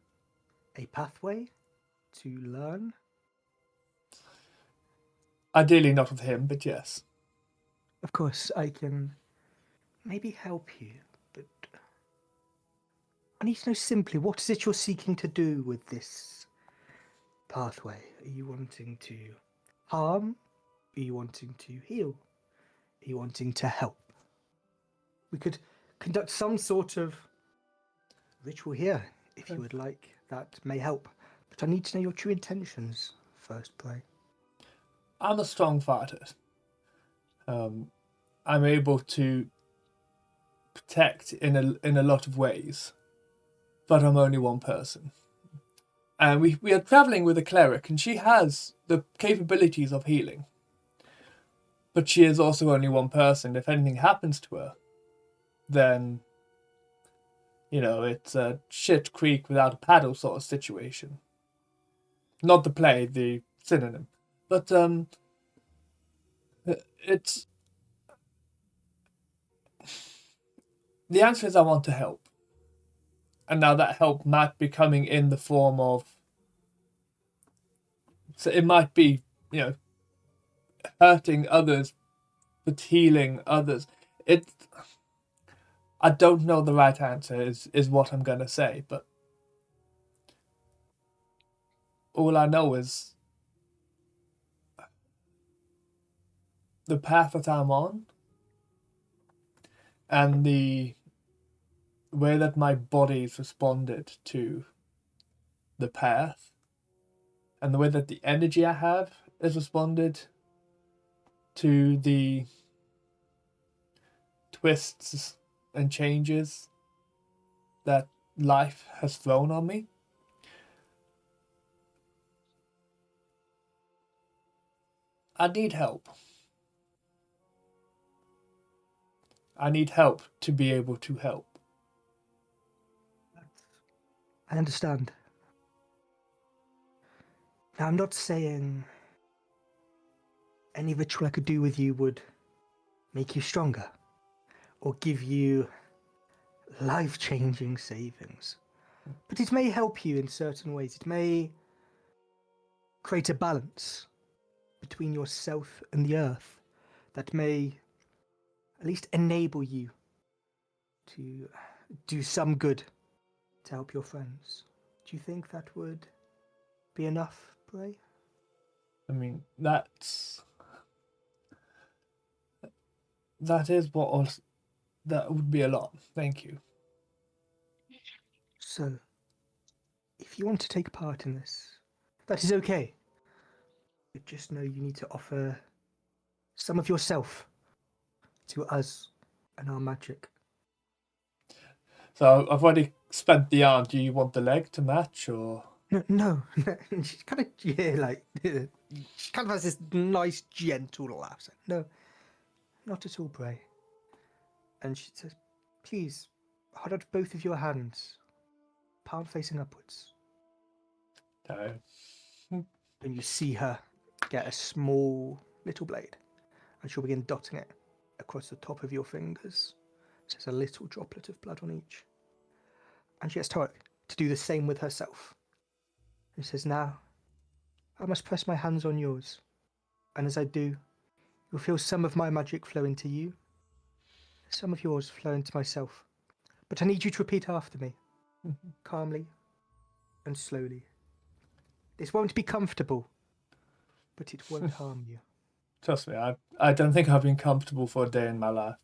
Speaker 1: a pathway to learn.
Speaker 5: Ideally not with him, but yes.
Speaker 1: Of course, I can maybe help you, but I need to know simply, what is it you're seeking to do with this pathway? Are you wanting to harm? Are you wanting to heal? Are you wanting to help? We could conduct some sort of ritual here, if you would like. That may help. But I need to know your true intentions first, Bray.
Speaker 5: I'm a strong fighter. I'm able to protect in a lot of ways, but I'm only one person. And we are traveling with a cleric, and she has the capabilities of healing. But she is also only one person. If anything happens to her, then, it's a shit creek without a paddle sort of situation. Not the play, the synonym. But, it's... The answer is I want to help. And now that help might be coming in the form of... So it might be, hurting others, but healing others. I don't know the right answer is what I'm going to say, but all I know is the path that I'm on and the way that my body's responded to the path and the way that the energy I have has responded to the twists and changes that life has thrown on me. I need help. I need help to be able to help.
Speaker 1: I understand. Now, I'm not saying any ritual I could do with you would make you stronger or give you life-changing savings. But it may help you in certain ways. It may create a balance between yourself and the earth that may at least enable you to do some good to help your friends. Do you think that would be enough, Bray?
Speaker 5: I mean, that is that would be a lot. Thank you.
Speaker 1: So, if you want to take part in this, that is okay. But just know you need to offer some of yourself to us and our magic.
Speaker 5: So I've already spent the arm. Do you want the leg to match, or?
Speaker 1: No. She kind of, she kind of has this nice, gentle laugh. No, not at all, Bray. And she says, please, hold out both of your hands, palm facing upwards.
Speaker 5: No.
Speaker 1: And you see her get a small little blade, and she'll begin dotting it across the top of your fingers. So there's a little droplet of blood on each. And she gets to do the same with herself. And she says, now, I must press my hands on yours. And as I do, you'll feel some of my magic flow into you, some of yours flow into myself. But I need you to repeat after me, calmly and slowly. This won't be comfortable, but it won't harm you.
Speaker 5: Trust me, I don't think I've been comfortable for a day in my life.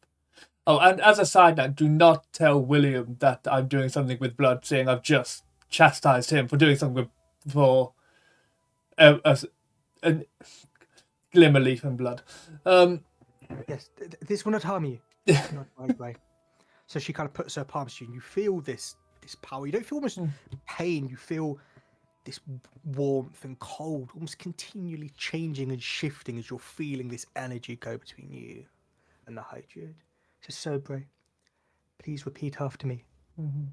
Speaker 5: Oh, and as a side note, do not tell William that I'm doing something with blood, seeing I've just chastised him for doing something for a glimmer leaf and blood.
Speaker 1: Yes, this will not harm you. Not right way. So she kind of puts her palms to you, and you feel this power. You don't feel almost pain. You feel this warmth and cold, almost continually changing and shifting as you're feeling this energy go between you and the Hydroid. So Bray, please repeat after me.
Speaker 5: Mm-hmm.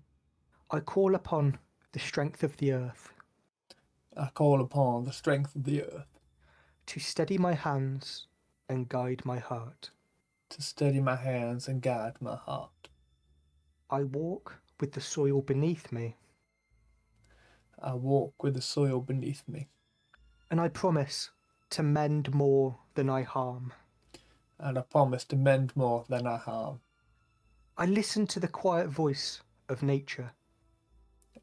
Speaker 1: I call upon the strength of the earth.
Speaker 5: I call upon the strength of the earth.
Speaker 1: To steady my hands and guide my heart.
Speaker 5: To steady my hands and guide my heart.
Speaker 1: I walk with the soil beneath me.
Speaker 5: I walk with the soil beneath me.
Speaker 1: And I promise to mend more than I harm.
Speaker 5: And I promise to mend more than I harm.
Speaker 1: I listen to the quiet voice of nature.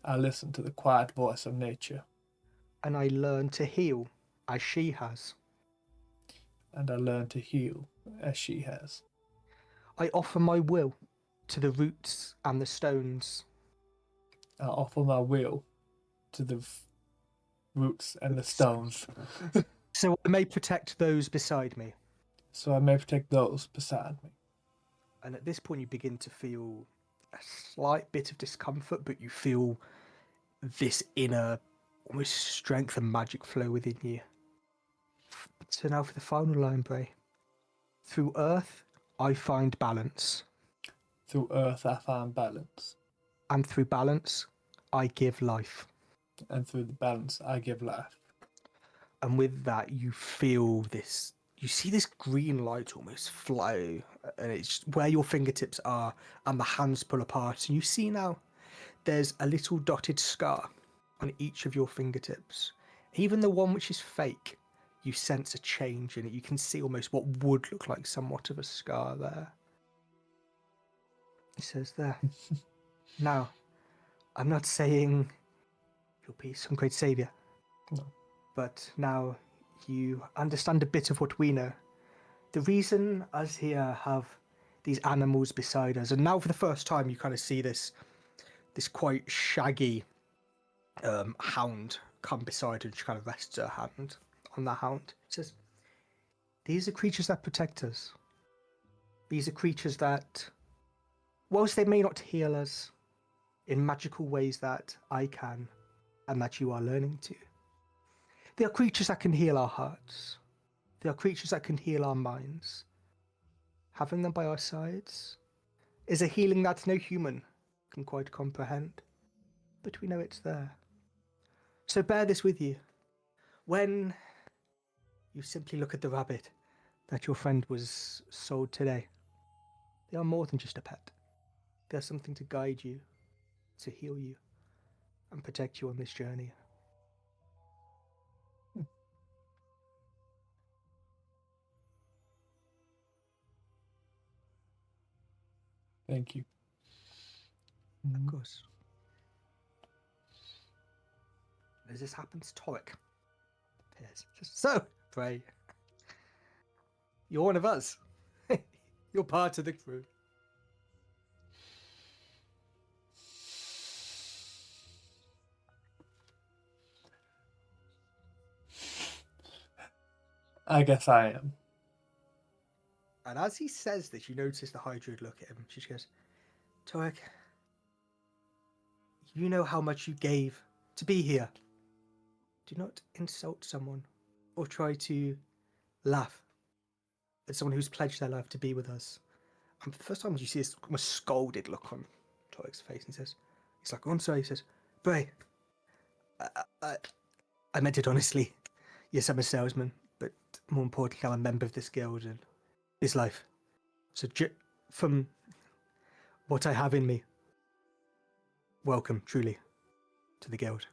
Speaker 5: I listen to the quiet voice of nature.
Speaker 1: And I learn to heal as she has.
Speaker 5: And I learn to heal as she has.
Speaker 1: I offer my will to the roots and the stones.
Speaker 5: I offer my will to the roots and the stones.
Speaker 1: So I may protect those beside me.
Speaker 5: So I may protect those beside me.
Speaker 1: And at this point you begin to feel a slight bit of discomfort, but you feel this inner almost strength and magic flow within you. So now for the final line, Bray. Through earth, I find balance.
Speaker 5: Through earth, I find balance.
Speaker 1: And through balance, I give life.
Speaker 5: And through the balance, I give life.
Speaker 1: And with that, you feel this, you see this green light almost flow, and it's where your fingertips are, and the hands pull apart. And you see now there's a little dotted scar on each of your fingertips. Even the one which is fake, you sense a change in it. You can see almost what would look like somewhat of a scar there. It says there. Now, I'm not saying you'll be some great saviour.
Speaker 5: No.
Speaker 1: But now you understand a bit of what we know. The reason us here have these animals beside us, and now for the first time you kind of see this quite shaggy hound come beside her, and she kind of rests her hand on the hound. It says, these are creatures that protect us. These are creatures that, whilst they may not heal us in magical ways that I can, and that you are learning to, they are creatures that can heal our hearts. They are creatures that can heal our minds. Having them by our sides is a healing that no human can quite comprehend, but we know it's there. So bear this with you. When you simply look at the rabbit that your friend was sold today, they are more than just a pet. They are something to guide you, to heal you, and protect you on this journey.
Speaker 5: Thank you.
Speaker 1: Of course. As this happens, Torek appears. So, Bray, you're one of us. You're part of the crew.
Speaker 5: I guess I am.
Speaker 1: And as he says this, you notice the Hydroid look at him. She just goes, Torek, you know how much you gave to be here. Do not insult someone or try to laugh at someone who's pledged their life to be with us. And for the first time, you see this almost scolded look on Torek's face. And he's like, oh, I'm sorry. He says, Bray, I meant it honestly. Yes, I'm a salesman, but more importantly, I'm a member of this guild and this life. So from what I have in me, welcome, truly, to the guild.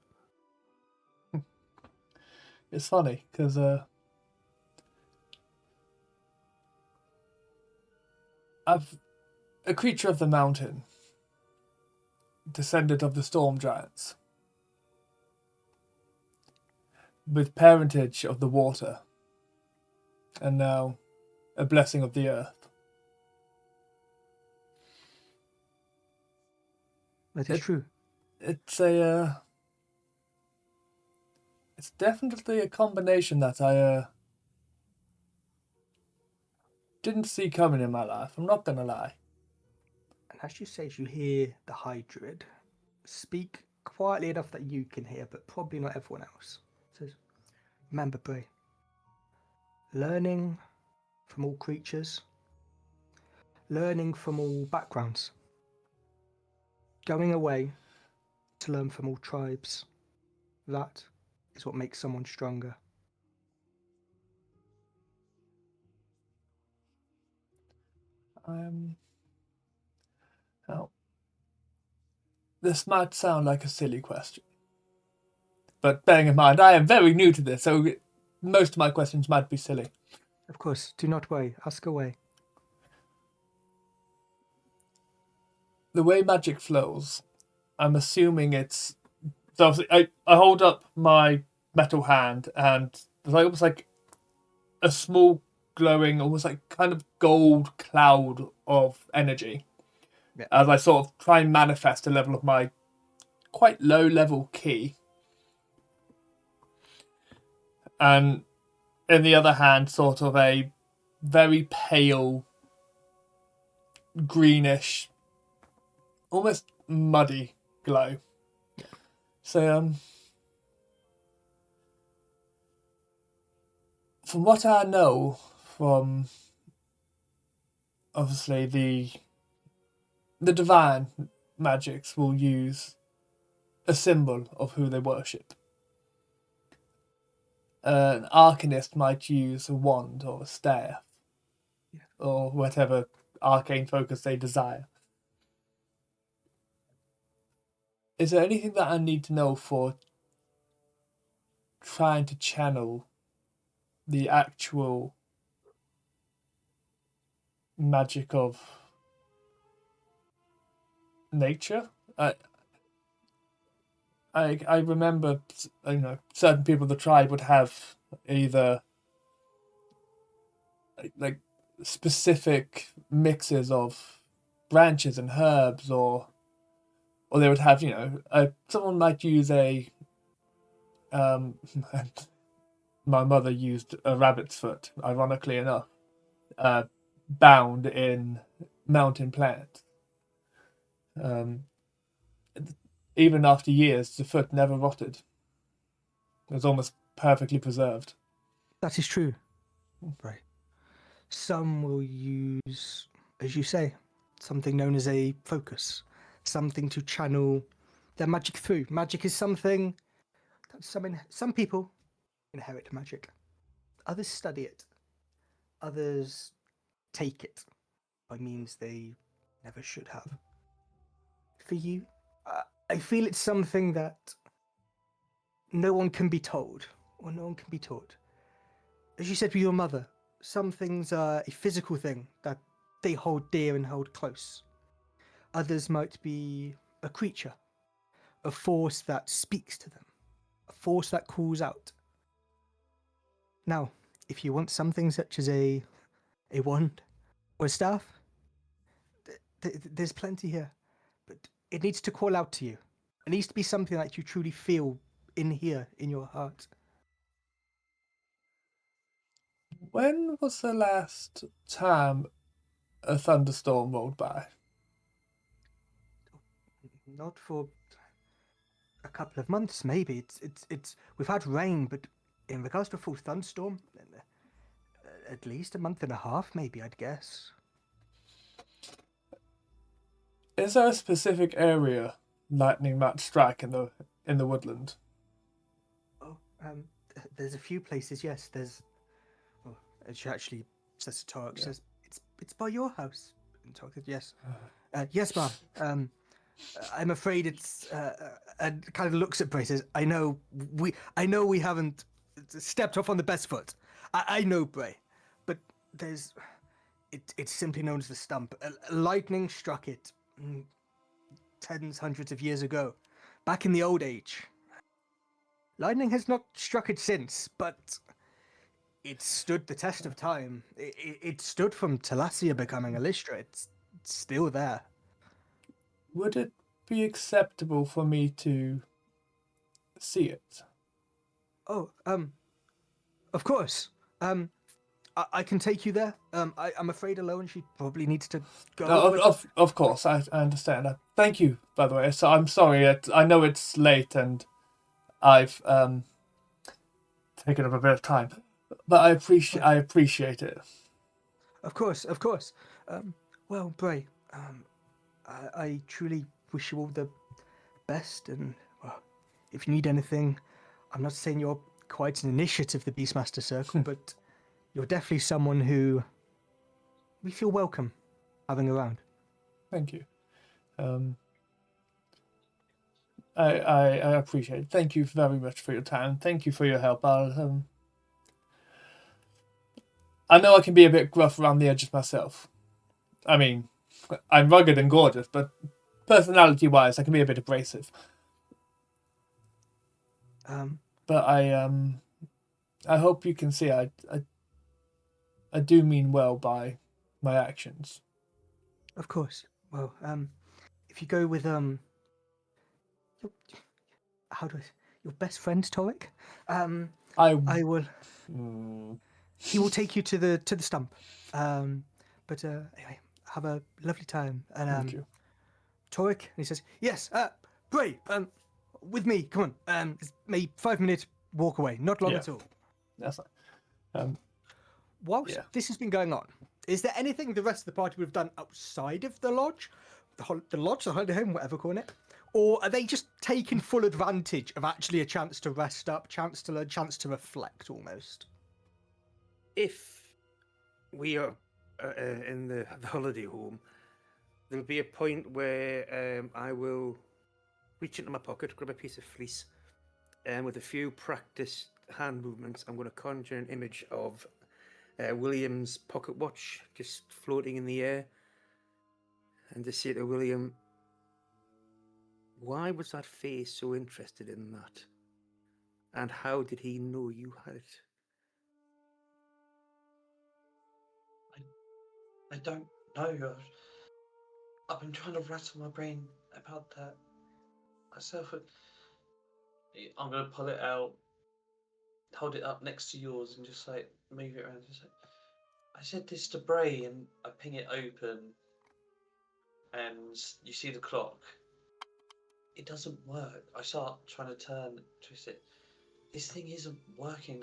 Speaker 5: It's funny, because I've a creature of the mountain, descendant of the storm giants, with parentage of the water, and now a blessing of the earth.
Speaker 1: That is true.
Speaker 5: It's it's definitely a combination that I didn't see coming in my life. I'm not gonna lie.
Speaker 1: And as you say, you hear the High Druid speak quietly enough that you can hear, but probably not everyone else. It says, remember, Bray, learning from all creatures, learning from all backgrounds, going away to learn from all tribes, that is what makes someone stronger.
Speaker 5: Now, this might sound like a silly question, but bearing in mind I am very new to this, so most of my questions might be silly.
Speaker 1: Of course, do not worry, ask away.
Speaker 5: The way magic flows, I'm assuming it's... So obviously I hold up my metal hand, and there's like, almost like a small glowing, almost like kind of gold cloud of energy.
Speaker 1: Yeah.
Speaker 5: As I sort of try and manifest a level of my quite low level key. And in the other hand, sort of a very pale, greenish, almost muddy glow.
Speaker 1: Yeah.
Speaker 5: So, from what I know from obviously the divine magics will use a symbol of who they worship. An arcanist might use a wand or a staff, or whatever arcane focus they desire. Is there anything that I need to know for trying to channel the actual magic of nature? I remember, certain people of the tribe would have either like specific mixes of branches and herbs, or they would have, someone might use a my mother used a rabbit's foot, ironically enough, bound in mountain plants. Even after years, the foot never rotted. It was almost perfectly preserved.
Speaker 1: That is true. Right. Some will use, as you say, something known as a focus, something to channel their magic through. Magic is something that some people inherit magic. Others study it. Others take it by means they never should have. For you, I feel it's something that no one can be told, or no one can be taught. As you said with your mother, some things are a physical thing that they hold dear and hold close. Others might be a creature, a force that speaks to them, a force that calls out. Now, if you want something such as a wand or a staff, there's plenty here. But it needs to call out to you. It needs to be something that you truly feel in here, in your heart.
Speaker 5: When was the last time a thunderstorm rolled by?
Speaker 1: Not for a couple of months, maybe. It's we've had rain, but in regards to a full thunderstorm, at least a month and a half, maybe, I'd guess.
Speaker 5: Is there a specific area lightning might strike in the woodland?
Speaker 1: Oh, there's a few places. Yes, there's. Well, she actually says to Tarek, says it's by your house. And Tarek says, yes, yes, ma'am. I'm afraid it's. And kind of looks at Bray. Says, I know we haven't stepped off on the best foot. I know, Bray, but there's. It's simply known as the stump. Lightning struck it tens, hundreds of years ago, back in the old age. Lightning has not struck it since, but it stood the test of time. It stood from Talasia becoming Elystra. It's still there.
Speaker 5: Would it be acceptable for me to see it?
Speaker 1: Oh, of course. I can take you there. I'm afraid alone she probably needs to go.
Speaker 5: Of course, I understand. Thank you, by the way. So I'm sorry. I know it's late and I've taken up a bit of time, but I appreciate it.
Speaker 1: Of course, of course. Well, Bray, I truly wish you all the best, and well, if you need anything, I'm not saying you're quite an initiate of the Beastmaster Circle, but you're definitely someone who we feel welcome having around.
Speaker 5: Thank you. I appreciate it. Thank you very much for your time. Thank you for your help. I know I can be a bit gruff around the edges myself. I mean, I'm rugged and gorgeous, but personality-wise, I can be a bit abrasive. But I hope you can see I do mean well by my actions.
Speaker 1: Of course. Well, if you go with your, your best friend Torek, I will. He will take you to the stump. But anyway, have a lovely time. And
Speaker 5: Thank you.
Speaker 1: Torek, and he says, "Yes, Bray, with me. Come on. It's maybe 5 minute walk away. Not long at all."
Speaker 5: That's fine.
Speaker 1: Whilst this has been going on, is there anything the rest of the party would have done outside of the lodge, the lodge, the holiday home, whatever call it, or are they just taking full advantage of actually a chance to rest up, chance to learn, chance to reflect, almost?
Speaker 2: If we are in the holiday home, there'll be a point where I will reach into my pocket, grab a piece of fleece, and with a few practiced hand movements, I'm going to conjure an image of William's pocket watch just floating in the air, and to say to William, why was that face so interested in that? And how did he know you had it?
Speaker 4: I don't know. I've been trying to rattle my brain about that myself. I'm gonna pull it out, hold it up next to yours, and just like move it around. Just like, I said this to Bray, and I ping it open, and you see the clock. It doesn't work. I start trying to twist it. This thing isn't working.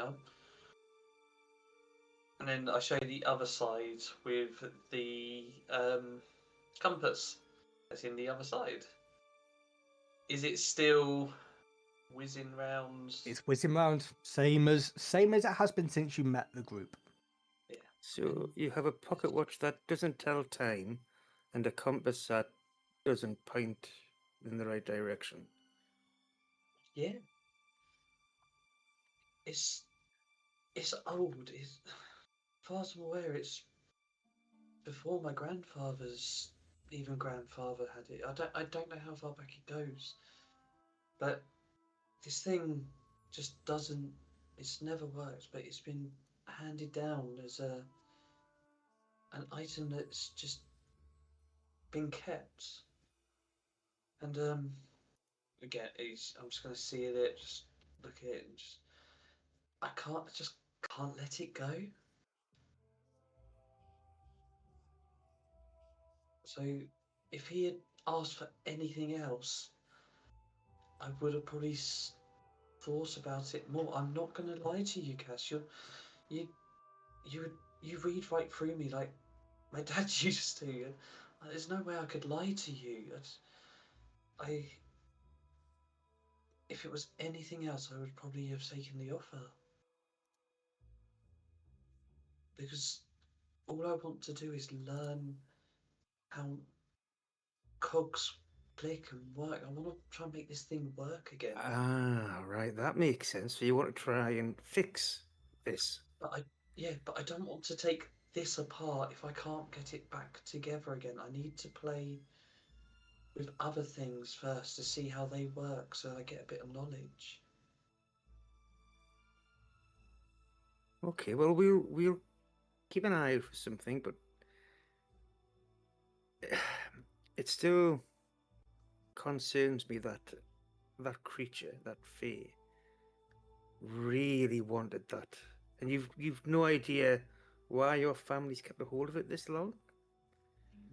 Speaker 4: And then I show you the other side with the compass that's in the other side. Is it still whizzing round?
Speaker 1: It's whizzing round, same as it has been since you met the group.
Speaker 4: Yeah.
Speaker 2: So you have a pocket watch that doesn't tell time, and a compass that doesn't point in the right direction.
Speaker 4: Yeah. It's old. As far as I'm aware, it's before my grandfather's grandfather had it. I don't know how far back it goes, but this thing just doesn't. It's never worked, but it's been handed down as an item that's just been kept. And again, I'm just gonna see it, just look at it, and just can't let it go. So if he had asked for anything else, I would have probably thought about it more. I'm not gonna lie to you, Cass. You you read right through me like my dad used to. There's no way I could lie to you. I If it was anything else, I would probably have taken the offer. Because all I want to do is learn how cogs click and work. I want to try and make this thing work again.
Speaker 2: Ah, right, that makes sense. So you want to try and fix this.
Speaker 4: But I don't want to take this apart if I can't get it back together again. I need to play with other things first to see how they work so I get a bit of knowledge.
Speaker 2: Okay, well we'll keep an eye out for something, but it still concerns me that that creature, that fae, really wanted that, and you've no idea why your family's kept a hold of it this long.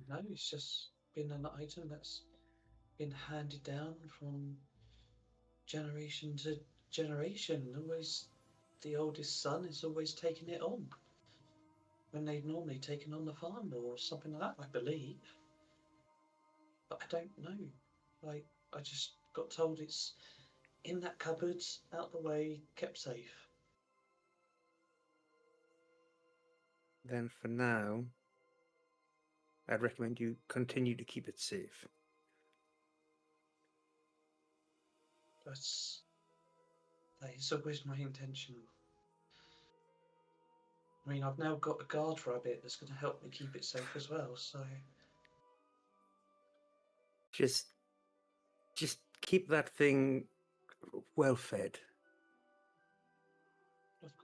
Speaker 4: No, it's just been an item that's been handed down from generation to generation. Always, the oldest son is always taking it on when they've normally taken on the farm or something like that, I believe. But I don't know. Like, I just got told it's in that cupboard, out the way, kept safe.
Speaker 2: Then for now, I'd recommend you continue to keep it safe.
Speaker 4: That is always my intention. I mean, I've now got a guard rabbit that's going to help me keep it safe as well. So
Speaker 2: Just keep that thing well fed.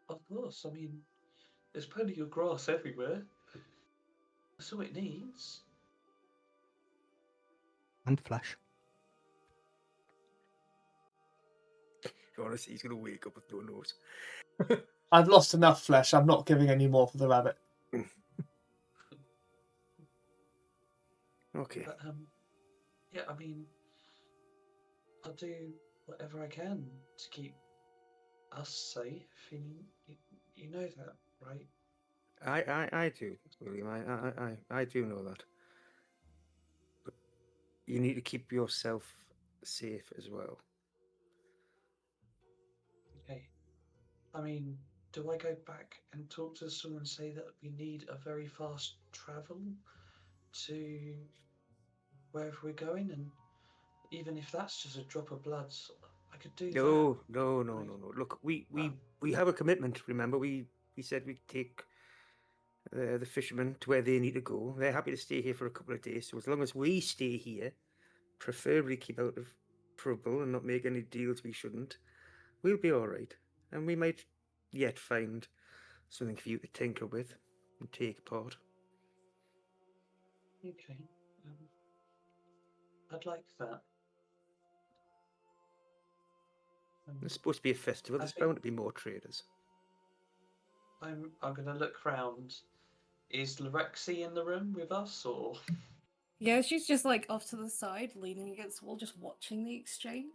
Speaker 4: of course, I mean, there's plenty of grass everywhere. That's all it needs.
Speaker 1: And flesh.
Speaker 2: Honestly, he's gonna wake up with no nose.
Speaker 5: I've lost enough flesh. I'm not giving any more for the rabbit.
Speaker 2: Okay.
Speaker 4: But yeah, I mean, I'll do whatever I can to keep us safe. You know that, right?
Speaker 2: I do, William. I do know that. But you need to keep yourself safe as well.
Speaker 4: Okay. I mean, do I go back and talk to someone and say that we need a very fast travel to wherever we're going? And even if that's just a drop of blood, I could do
Speaker 2: No.
Speaker 4: that.
Speaker 2: Look, we have a commitment. Remember, we said we'd take the fishermen to where they need to go. They're happy to stay here for a couple of days. So as long as we stay here, preferably keep out of trouble and not make any deals we shouldn't, we'll be all right. And we might yet find something for you to tinker with and take apart.
Speaker 4: Okay. I'd like that.
Speaker 2: It's supposed to be a festival.
Speaker 4: I
Speaker 2: There's
Speaker 4: think
Speaker 2: bound to be more traders.
Speaker 4: I'm going to look round. Is Lorexi in the room with us, or
Speaker 3: Yeah, she's just like off to the side, leaning against the wall, just watching the exchange.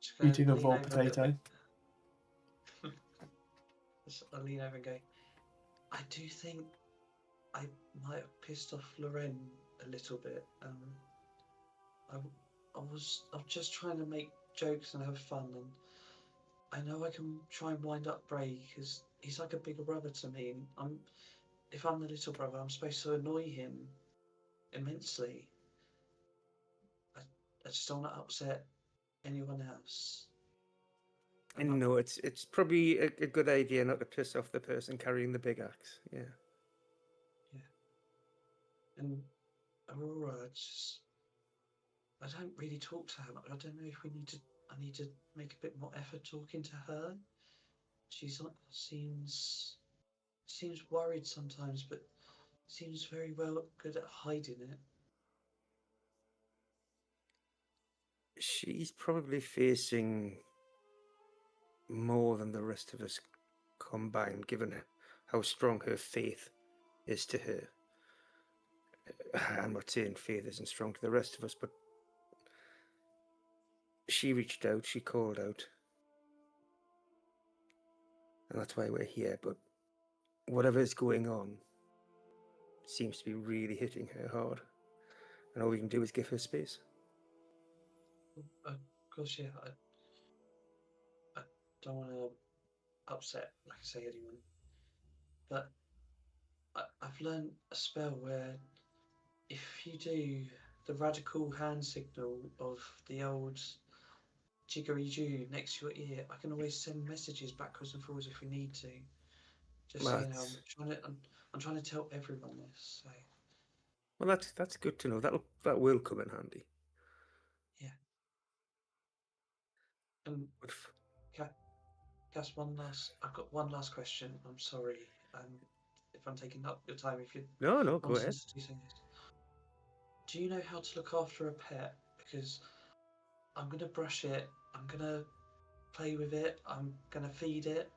Speaker 4: just gonna
Speaker 5: Eating a
Speaker 4: lean
Speaker 5: raw
Speaker 4: over little
Speaker 5: potato.
Speaker 4: bit? I'll lean over and go. I do think I might have pissed off Loren a little bit. I was just trying to make jokes and have fun, and I know I can try and wind up Bray because he's like a bigger brother to me, and if I'm the little brother, I'm supposed to annoy him immensely. I just don't want to upset anyone else.
Speaker 2: And no, it's probably a good idea not to piss off the person carrying the big axe. Yeah.
Speaker 4: And Aurora, I don't really talk to her. I don't know if I need to make a bit more effort talking to her. She's like seems worried sometimes, but seems very good at hiding it.
Speaker 2: She's probably facing more than the rest of us combined, given how strong her faith is to her. I'm not saying faith isn't strong to the rest of us, but she reached out, she called out, and that's why we're here. But whatever is going on seems to be really hitting her hard, and all we can do is give her space.
Speaker 4: Of course, yeah. I don't want to upset, like I say, anyone. But I've learned a spell where if you do the radical hand signal of the old jiggery-joo next to your ear, I can always send messages backwards and forwards if we need to. Just so you know, I'm trying to tell everyone this. So
Speaker 2: Well, that's good to know. That will come in handy.
Speaker 4: yeah. And Cass, I've got one last question. I'm sorry, if I'm taking up your time. If you
Speaker 2: No, go
Speaker 4: want
Speaker 2: ahead.
Speaker 4: us to do things, do you know how to look after a pet? Because I'm gonna brush it. I'm gonna play with it. I'm gonna feed it.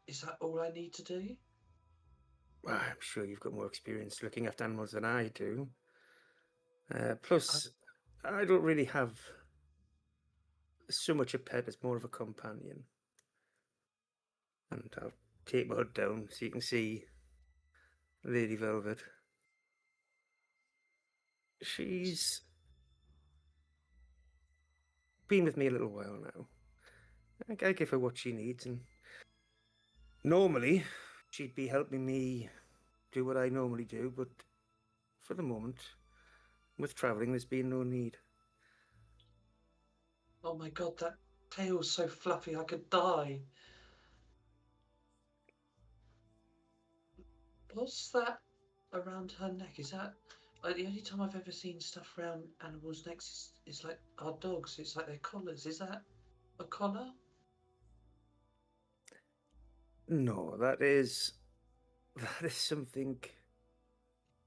Speaker 4: Is that all I need to do?
Speaker 2: Well, I'm sure you've got more experience looking after animals than I do. Plus, I don't really have so much a pet as more of a companion. And I'll take my hood down so you can see Lady Velvet. She's been with me a little while now. I give her what she needs, and normally she'd be helping me do what I normally do, but for the moment, with travelling, there's been no need.
Speaker 4: Oh my god, that tail's so fluffy I could die. What's that around her neck? Is that like the only time I've ever seen stuff around animals' necks is like our dogs. It's like their collars. Is that a collar?
Speaker 2: No, that is something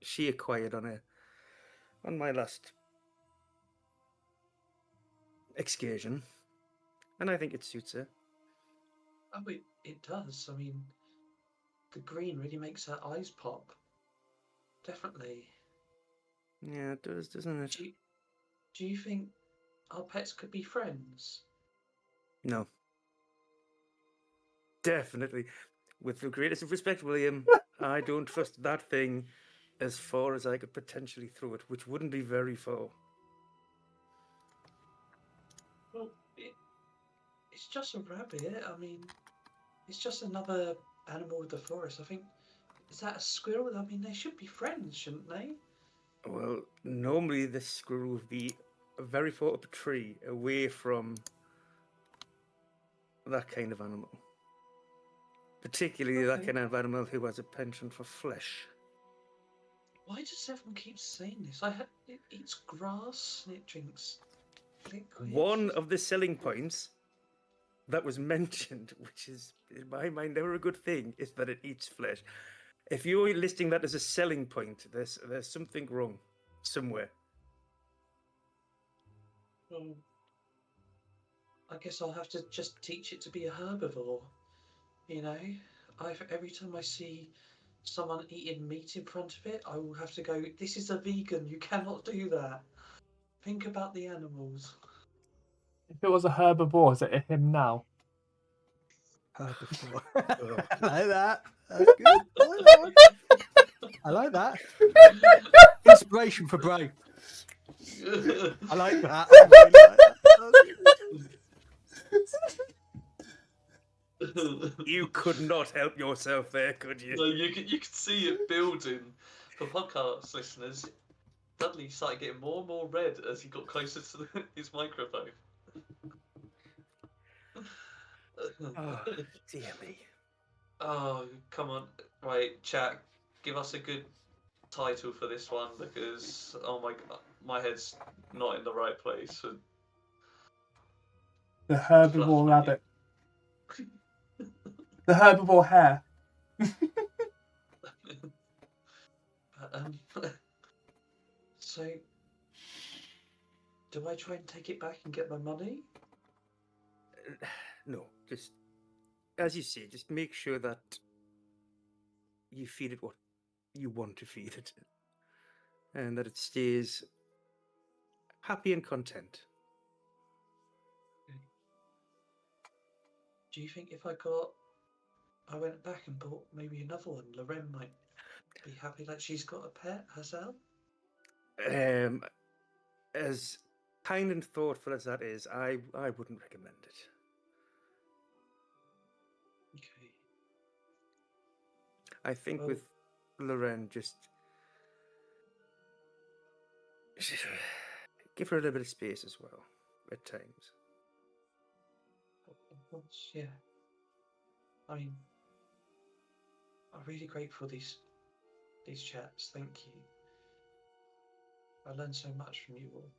Speaker 2: she acquired on my last excursion, and I think it suits her.
Speaker 4: Oh, it does. I mean, the green really makes her eyes pop. Definitely.
Speaker 2: Yeah, it does, doesn't it?
Speaker 4: Do you think our pets could be friends?
Speaker 2: No. Definitely. With the greatest of respect, William, I don't trust that thing as far as I could potentially throw it, which wouldn't be very far.
Speaker 4: Well, it's just a rabbit. I mean, it's just another animal of the forest. I think. Is that a squirrel? I mean, they should be friends, shouldn't they?
Speaker 2: Well, normally this squirrel would be very far up a tree, away from that kind of animal. Particularly that
Speaker 4: Okay.
Speaker 2: kind of animal who has a penchant for flesh.
Speaker 4: Why does everyone keep saying this? It eats grass and it drinks liquid.
Speaker 2: One of the selling points that was mentioned, which is in my mind never a good thing, is that it eats flesh. If you're listing that as a selling point, there's something wrong somewhere.
Speaker 4: Well, I guess I'll have to just teach it to be a herbivore. You know, every time I see someone eating meat in front of it, I will have to go, "This is a vegan. You cannot do that. Think about the animals."
Speaker 5: If it was a herbivore, is it a him now?
Speaker 1: Heard before.
Speaker 2: Oh.
Speaker 1: I like that. That's good. I like that one. I like that. Inspiration for Bray. I like that. I really like that.
Speaker 2: You could not help yourself there, could you?
Speaker 4: No, you could see it building. For podcast listeners, Dudley started getting more and more red as he got closer to his microphone.
Speaker 2: Oh, dear me.
Speaker 4: Oh, come on. Right, chat, give us a good title for this one because, oh my god, my head's not in the right place.
Speaker 5: The herbivore
Speaker 4: Fluffy.
Speaker 5: rabbit. The herbivore hare.
Speaker 4: So, do I try and take it back and get my money?
Speaker 2: No, just as you say, just make sure that you feed it what you want to feed it, and that it stays happy and content.
Speaker 4: Do you think if I went back and bought maybe another one, Loren might be happy that she's got a pet herself?
Speaker 2: As kind and thoughtful as that is, I wouldn't recommend it.
Speaker 4: Okay.
Speaker 2: I think
Speaker 4: Well-
Speaker 2: with Loren, just give her a little bit of space as well at times.
Speaker 4: Of course, yeah. I mean, I'm really grateful these chats. Thank you. I learned so much from you all.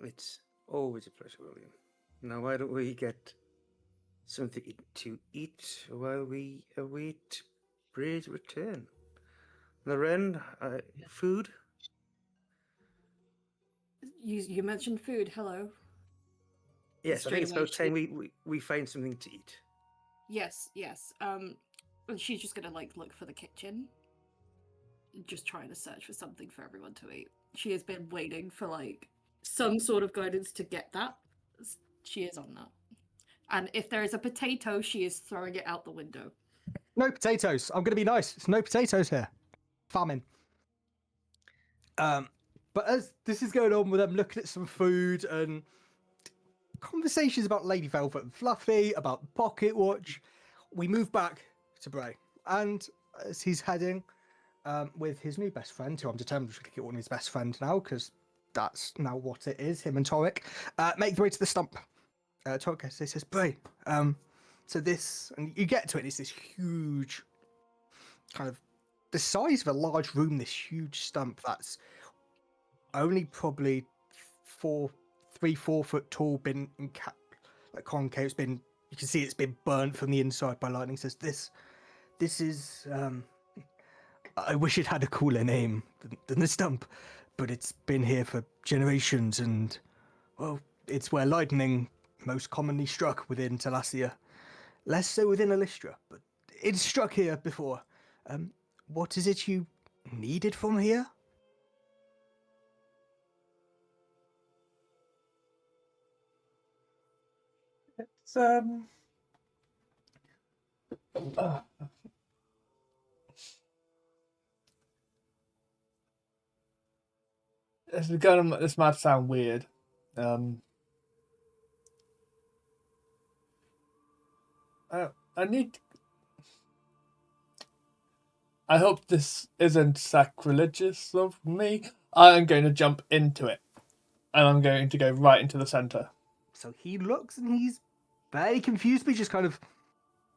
Speaker 2: It's always a pleasure, William. Now, why don't we get something to eat while we await Bray's return? Loren, food?
Speaker 3: You mentioned food. Hello.
Speaker 2: Yes, I
Speaker 3: Straight
Speaker 2: think it's
Speaker 3: away
Speaker 2: about
Speaker 3: she-
Speaker 2: time we find something to eat.
Speaker 3: Yes, yes. And she's just gonna like look for the kitchen, just trying to search for something for everyone to eat. She has been waiting for like some sort of guidance to get that. She is on that. And if there is a potato, she is throwing it out the window.
Speaker 1: No potatoes. I'm going to be nice. There's no potatoes here. Famine. But as this is going on with them looking at some food and conversations about Lady Velvet and Fluffy, about the pocket watch, we move back to Bray. And as he's heading with his new best friend, who I'm determined to get one of his best friends now, because that's now what it is, him and Torek, make their way to the stump. Torek says, Bray, so this, and you get to it, it's this huge, kind of the size of a large room, this huge stump that's only probably 4 foot tall, been like concave. It's been, you can see it's been burnt from the inside by lightning. Says this is I wish it had a cooler name than the stump, but it's been here for generations, and well, it's where lightning most commonly struck within Thalassia. Less so within Elystra, but it's struck here before. What is it you needed from here?
Speaker 5: It's this might sound weird. I need. I hope this isn't sacrilegious of me. I'm going to jump into it, and I'm going to go right into the center.
Speaker 1: So he looks and he's very confused, but he just kind of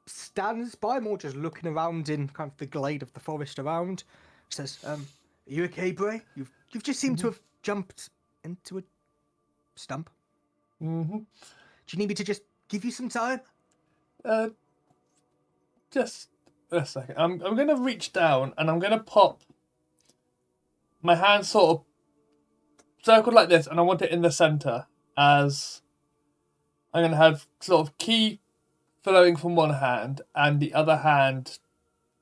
Speaker 1: stands by, more just looking around in kind of the glade of the forest around. He says, are you okay, Bray? You've just seemed to have jumped into a stump.
Speaker 5: Mm-hmm.
Speaker 1: Do you need me to just give you some time?
Speaker 5: Just a second. I'm going to reach down and I'm going to pop my hand sort of circled like this, and I want it in the center, as I'm going to have sort of key flowing from one hand and the other hand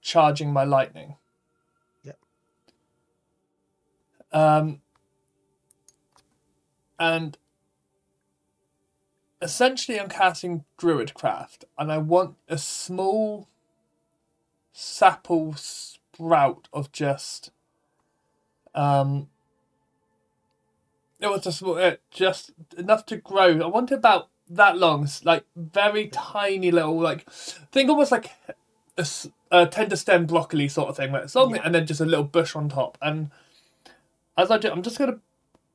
Speaker 5: charging my lightning.
Speaker 1: Yep.
Speaker 5: And essentially I'm casting Druidcraft, and I want a small sapple sprout of just it was just enough to grow. I want it about that long, like very tiny little, like think almost like a tender stem broccoli sort of thing, where it's long and then just a little bush on top. And as I do, I'm just gonna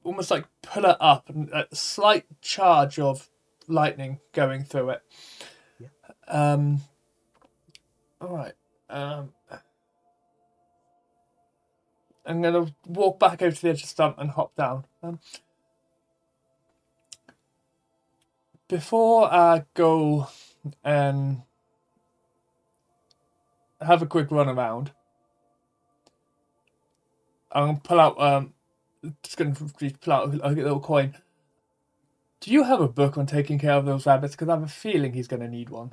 Speaker 5: almost like pull it up, and a slight charge of lightning going through it.
Speaker 1: Yeah.
Speaker 5: All right. I'm going to walk back over to the edge of the stump and hop down. Before I go and have a quick run around, I'm going to pull out, just going to pull out a little coin. Do you have a book on taking care of those rabbits? Because I have a feeling he's going to need one.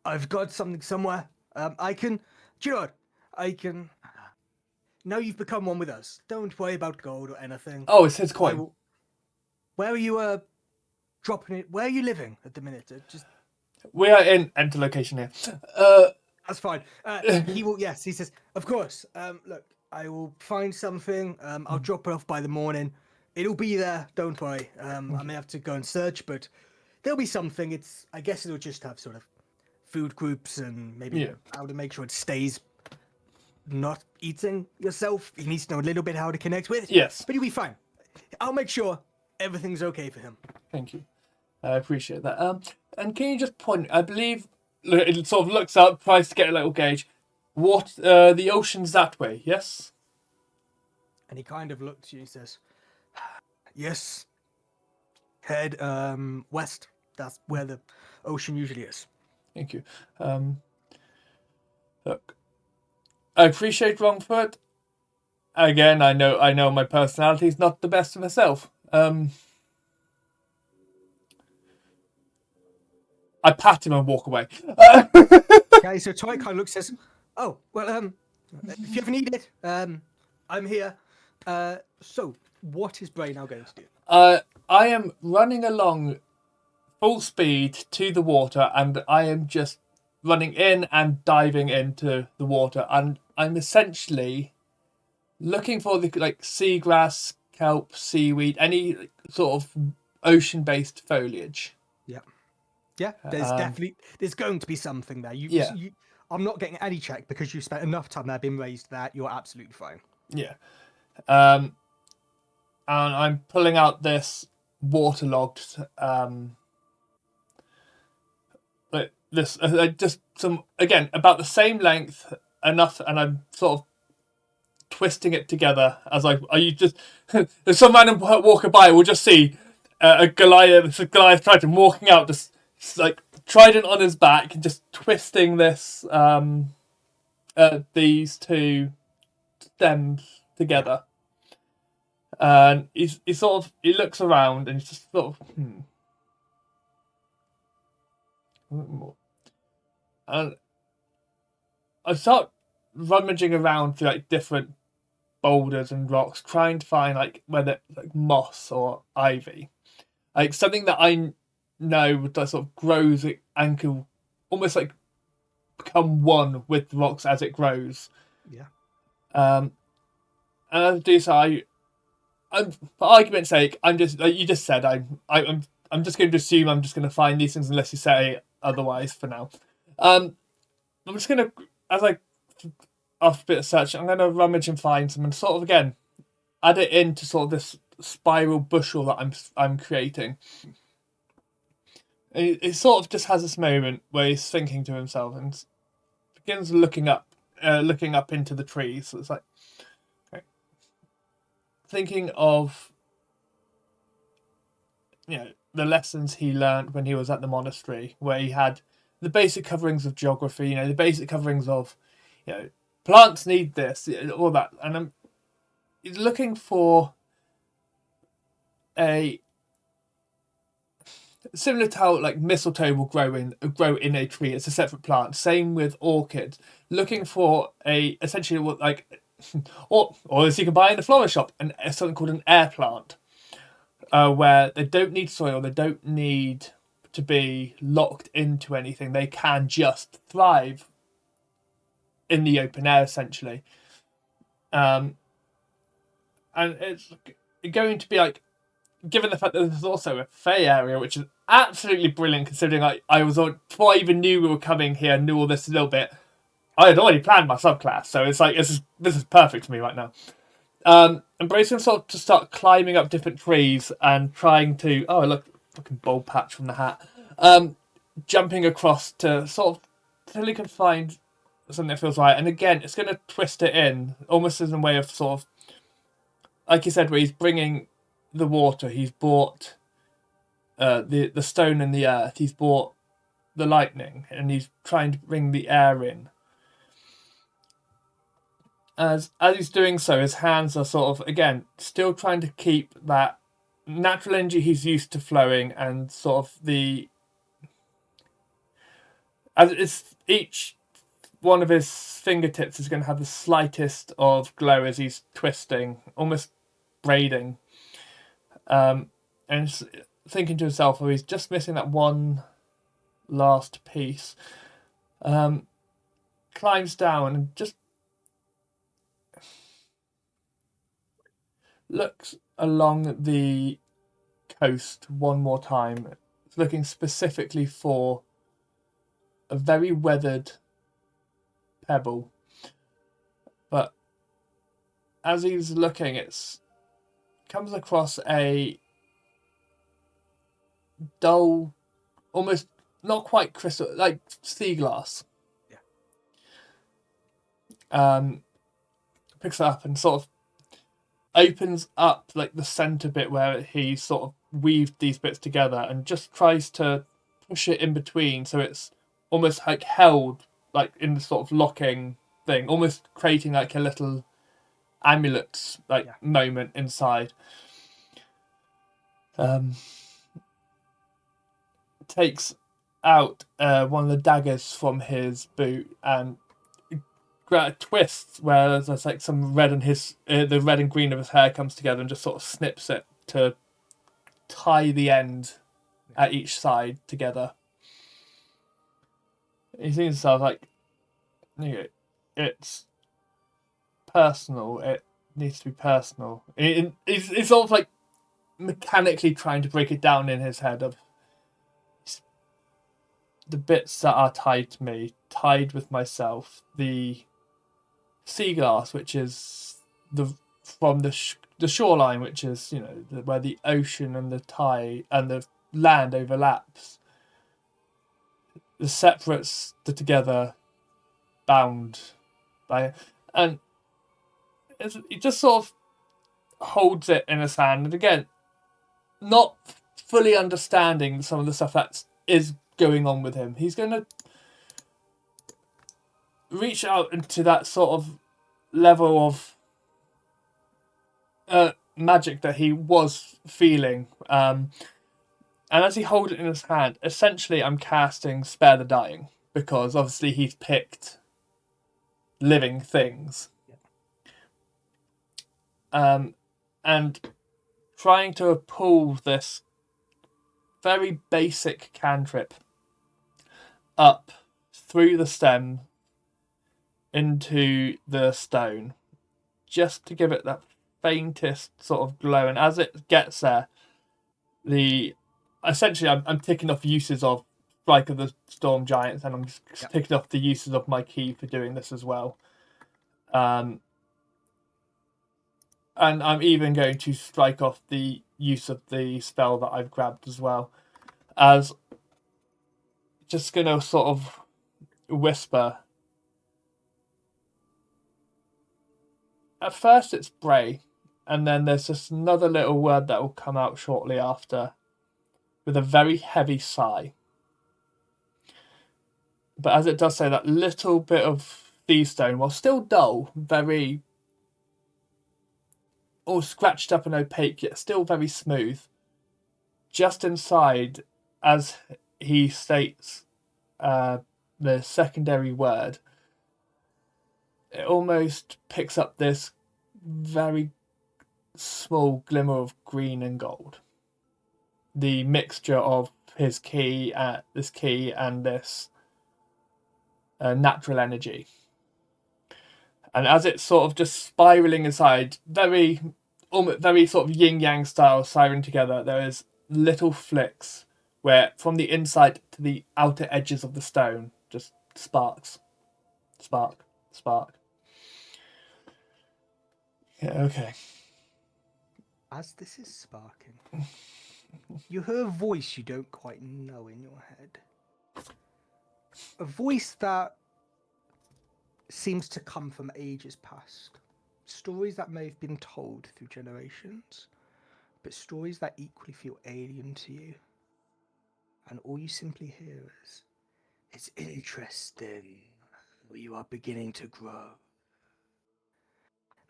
Speaker 1: I've got something somewhere. I can, do you know what? I can. Now you've become one with us. Don't worry about gold or anything.
Speaker 5: Oh, it's his coin.
Speaker 1: Where are you dropping it? Where are you living at the minute? Just
Speaker 5: we are in enter location here.
Speaker 1: That's fine. He will. Yes, he says. Of course. Look, I will find something. I'll drop it off by the morning. It'll be there. Don't worry. I may have to go and search, but there'll be something. I guess it'll just have sort of food groups and maybe how to make sure it stays not eating yourself. He needs to know a little bit how to connect with.
Speaker 5: Yes.
Speaker 1: But he'll be fine. I'll make sure everything's okay for him.
Speaker 5: Thank you. I appreciate that. And can you just point, I believe, it sort of looks up, tries to get a little gauge. What, the ocean's that way, yes?
Speaker 1: And he kind of looks at you and says, Yes. Head west. That's where the ocean usually is.
Speaker 5: Thank you. Look, I appreciate Wrongfoot. Again, I know my personality is not the best of myself. I pat him and walk away.
Speaker 1: Okay, so Toy kind of looks and says, "Oh, well, if you ever need it, I'm here." So what is Bray now going to do?
Speaker 5: I am running along full speed to the water, and I am just running in and diving into the water, and I'm essentially looking for the seagrass, kelp, seaweed, any sort of ocean-based foliage.
Speaker 1: Yeah, there's there's going to be something there. I'm not getting any check because you spent enough time there being raised that you're absolutely fine.
Speaker 5: Yeah. And I'm pulling out this waterlogged just some, again, about the same length enough, and I'm sort of twisting it together as you just there's some random walker by will just see a Goliath Triton walking out, just like trident on his back, and just twisting this these two stems together. And he looks around and he's just sort of and I start rummaging around through different boulders and rocks, trying to find whether moss or ivy, something that I know that sort of grows and can almost become one with the rocks as it grows.
Speaker 1: Yeah.
Speaker 5: And as I do so, I'm, for argument's sake, I'm just you just said, I'm just going to assume I'm just going to find these things unless you say otherwise for now. I'm just going to, after a bit of search, I'm going to rummage and find some and sort of again add it into sort of this spiral bushel that I'm creating. And he sort of just has this moment where he's thinking to himself and begins looking up into the trees. So it's thinking of the lessons he learned when he was at the monastery, where he had the basic coverings of geography, the basic coverings of plants need this, all that, and he's looking for a similar to how mistletoe will grow in a tree. It's a separate plant. Same with orchids. Looking for essentially what or as you can buy in the florist shop, something called an air plant, where they don't need soil, they don't need to be locked into anything. They can just thrive in the open air, essentially. And it's going to be given the fact that there's also a Fey area, which is absolutely brilliant, considering I was before I even knew we were coming here, knew all this a little bit. I had already planned my subclass, so it's this is perfect for me right now. And Brayson sort of to start climbing up different trees and trying to fucking bold patch from the hat. Jumping across to sort of till he can find something that feels right. And again, it's going to twist it in almost as a way of sort of, like you said, where he's bringing the water. He's brought the stone and the earth. He's brought the lightning, and he's trying to bring the air in. As he's doing so, his hands are sort of, again, still trying to keep that natural energy he's used to flowing, and sort of as it's each one of his fingertips is going to have the slightest of glow as he's twisting, almost braiding, and thinking to himself, he's just missing that one last piece. Climbs down and just looks along the coast one more time, looking specifically for a very weathered pebble. But as he's looking, it comes across a dull, almost not quite crystal, like sea glass.
Speaker 1: Yeah.
Speaker 5: Picks it up and sort of opens up like the center bit where he sort of weaved these bits together and just tries to push it in between, so it's almost like held like in the sort of locking thing, almost creating like a little amulet like moment inside. Takes out one of the daggers from his boot and twists where there's like some red and the red and green of his hair comes together and just sort of snips it to tie the end at each side together. He thinks to himself like, it's personal. It needs to be personal. It's sort of like mechanically trying to break it down in his head of the bits that are tied to me, tied with myself. The sea glass, which is from the shoreline, which is where the ocean and the tide and the land overlaps. The separates the together, bound by, and he just sort of holds it in his hand, and again, not fully understanding some of the stuff that is going on with him. He's going to reach out into that sort of level of magic that he was feeling. And as he holds it in his hand, essentially I'm casting Spare the Dying, because obviously he's picked living things. And trying to pull this very basic cantrip up through the stem into the stone, just to give it that faintest sort of glow. And as it gets there, essentially I'm ticking off uses of Strike of the Storm Giants, and I'm just ticking off the uses of my key for doing this as well. And I'm even going to strike off the use of the spell that I've grabbed as well, as just going to sort of whisper. At first it's Bray, and then there's just another little word that will come out shortly after with a very heavy sigh. But as it does say, that little bit of thieves stone, while still dull, very all scratched up and opaque, yet still very smooth, just inside, as he states the secondary word, it almost picks up this very small glimmer of green and gold. The mixture of his key, and this natural energy. And as it's sort of just spiraling inside, very sort of yin-yang style siren together, there is little flicks where from the inside to the outer edges of the stone, just sparks. Spark. Spark. Yeah, okay.
Speaker 1: As this is sparking, you hear a voice you don't quite know in your head. A voice that seems to come from ages past. Stories that may have been told through generations, but stories that equally feel alien to you. And all you simply hear is, "It's interesting. You are beginning to grow.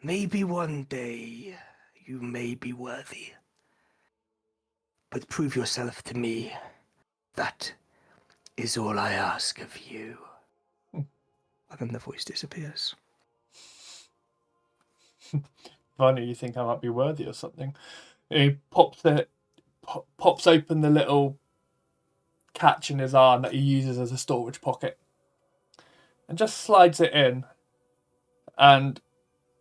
Speaker 1: Maybe one day you may be worthy. But prove yourself to me. That is all I ask of you." And then the voice disappears.
Speaker 5: Funny, you think I might be worthy or something. He pops open the little catch in his arm that he uses as a storage pocket, and just slides it in. And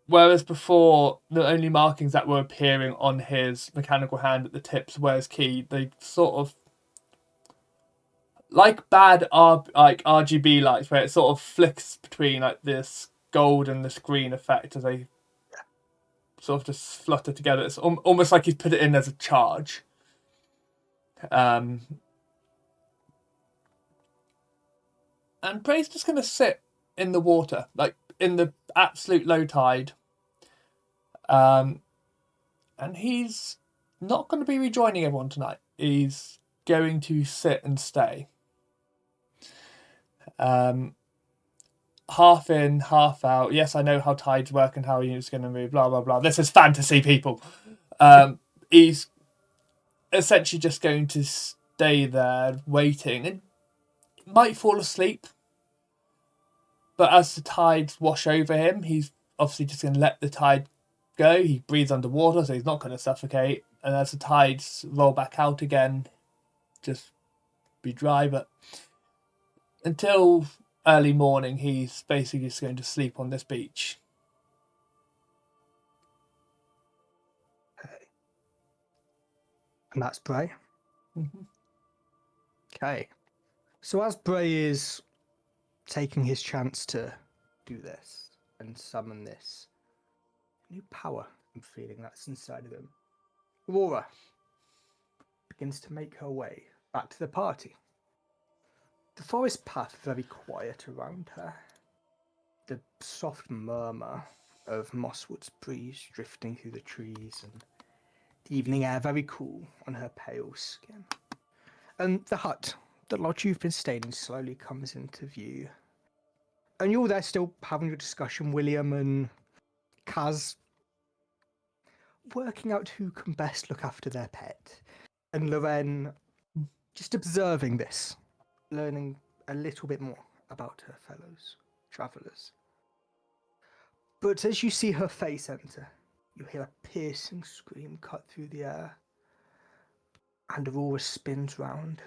Speaker 5: whereas before the only markings that were appearing on his mechanical hand at the tips were his key, they sort of, like bad RGB lights, where it sort of flicks between like this gold and this green effect as they sort of just flutter together. It's almost like he's put it in as a charge. And Bray's just going to sit in the water, like in the absolute low tide, and he's not going to be rejoining everyone tonight. He's going to sit and stay. Half in, half out. Yes, I know how tides work and how it's going to move. Blah blah blah. This is fantasy, people. He's essentially just going to stay there waiting and might fall asleep. But as the tides wash over him, he's obviously just going to let the tide go. He breathes underwater, so he's not going to suffocate. And as the tides roll back out again, just be dry. But until early morning, he's basically just going to sleep on this beach.
Speaker 1: Okay. And that's Bray.
Speaker 5: Mm-hmm.
Speaker 1: Okay. So as Bray is taking his chance to do this and summon this new power and feeling that's inside of him, Aurora begins to make her way back to the party. The forest path very quiet around her. The soft murmur of Mosswood's breeze drifting through the trees and the evening air very cool on her pale skin. And the hut, the lodge you've been staying in, slowly comes into view. And you're there still having your discussion, William and Kaz, working out who can best look after their pet. And Loren just observing this, learning a little bit more about her fellows travellers. But as you see her face enter, you hear a piercing scream cut through the air, and Aurora spins round,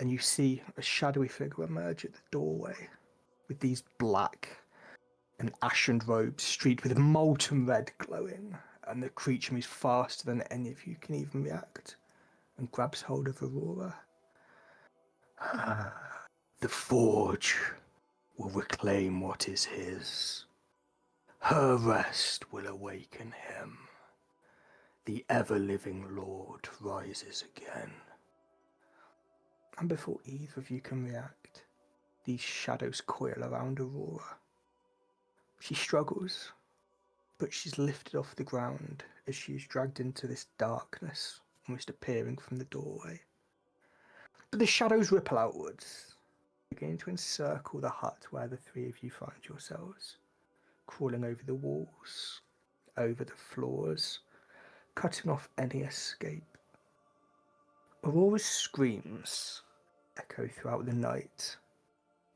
Speaker 1: and you see a shadowy figure emerge at the doorway with these black and ashen robes streaked with molten red glowing, and the creature moves faster than any of you can even react and grabs hold of Aurora. The Forge will reclaim what is his. Her rest will awaken him. The ever-living Lord rises again. And before either of you can react, these shadows coil around Aurora. She struggles, but she's lifted off the ground as she is dragged into this darkness, almost appearing from the doorway. But the shadows ripple outwards, beginning to encircle the hut where the three of you find yourselves, crawling over the walls, over the floors, cutting off any escape. Aurora's screams echo throughout the night,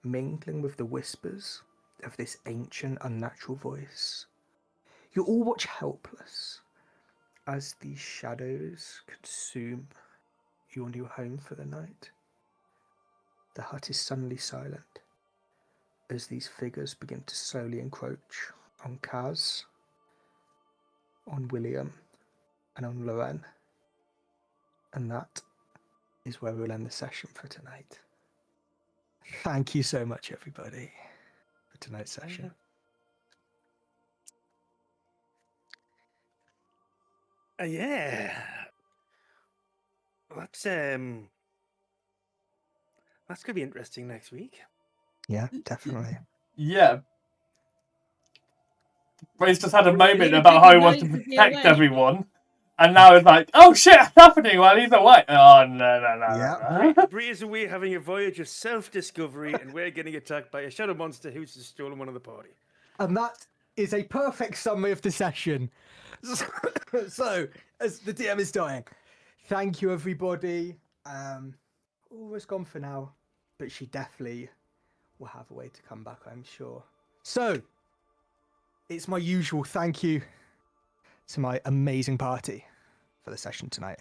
Speaker 1: mingling with the whispers of this ancient, unnatural voice. You all watch helpless as these shadows consume your new home for the night. The hut is suddenly silent as these figures begin to slowly encroach on Kaz, on William, and on Loren. And that is where we'll end the session for tonight. Thank you so much, everybody, for tonight's session.
Speaker 2: Yeah. That's gonna be interesting next week.
Speaker 1: Yeah, definitely.
Speaker 5: Yeah. Bray's just had a
Speaker 3: Really
Speaker 5: moment
Speaker 3: a
Speaker 5: about how he
Speaker 3: busy
Speaker 5: wants to
Speaker 3: night to be
Speaker 5: protect
Speaker 3: away.
Speaker 5: everyone. And now it's like, oh shit, it's happening while he's away. Oh, no.
Speaker 1: Yeah.
Speaker 2: Bree is away having a voyage of self-discovery, and we're getting attacked by a shadow monster who's just stolen one of the party.
Speaker 1: And that is a perfect summary of the session. So, as the DM is dying, thank you, everybody. Aura's gone for now, but she definitely will have a way to come back, I'm sure. So, it's my usual thank you to my amazing party for the session tonight.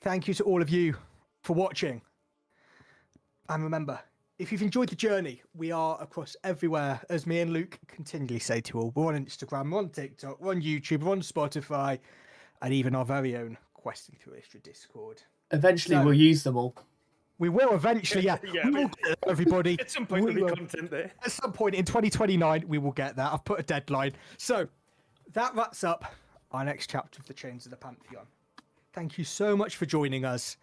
Speaker 1: Thank you to all of you for watching. And remember, if you've enjoyed the journey, we are across everywhere, as me and Luke continually say to all. We're on Instagram, we're on TikTok, we're on YouTube, we're on Spotify, and even our very own Questing Through Elystra Discord.
Speaker 5: Eventually,
Speaker 1: So-
Speaker 5: we'll use them all.
Speaker 1: We will eventually, yeah.
Speaker 2: Yeah,
Speaker 1: We will get there, everybody.
Speaker 2: At some point,
Speaker 1: We
Speaker 2: there'll be
Speaker 1: will.
Speaker 2: content there.
Speaker 1: At some point in 2029, we will get that. I've put a deadline. So that wraps up our next chapter of the Chains of the Pantheon. Thank you so much for joining us.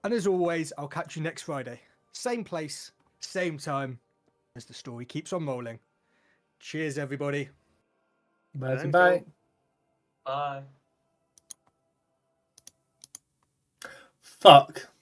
Speaker 1: And as always, I'll catch you next Friday. Same place, same time, as the story keeps on rolling. Cheers, everybody.
Speaker 5: Bye.
Speaker 2: Thank
Speaker 5: Bye.
Speaker 2: you.
Speaker 4: Bye.
Speaker 5: fuck.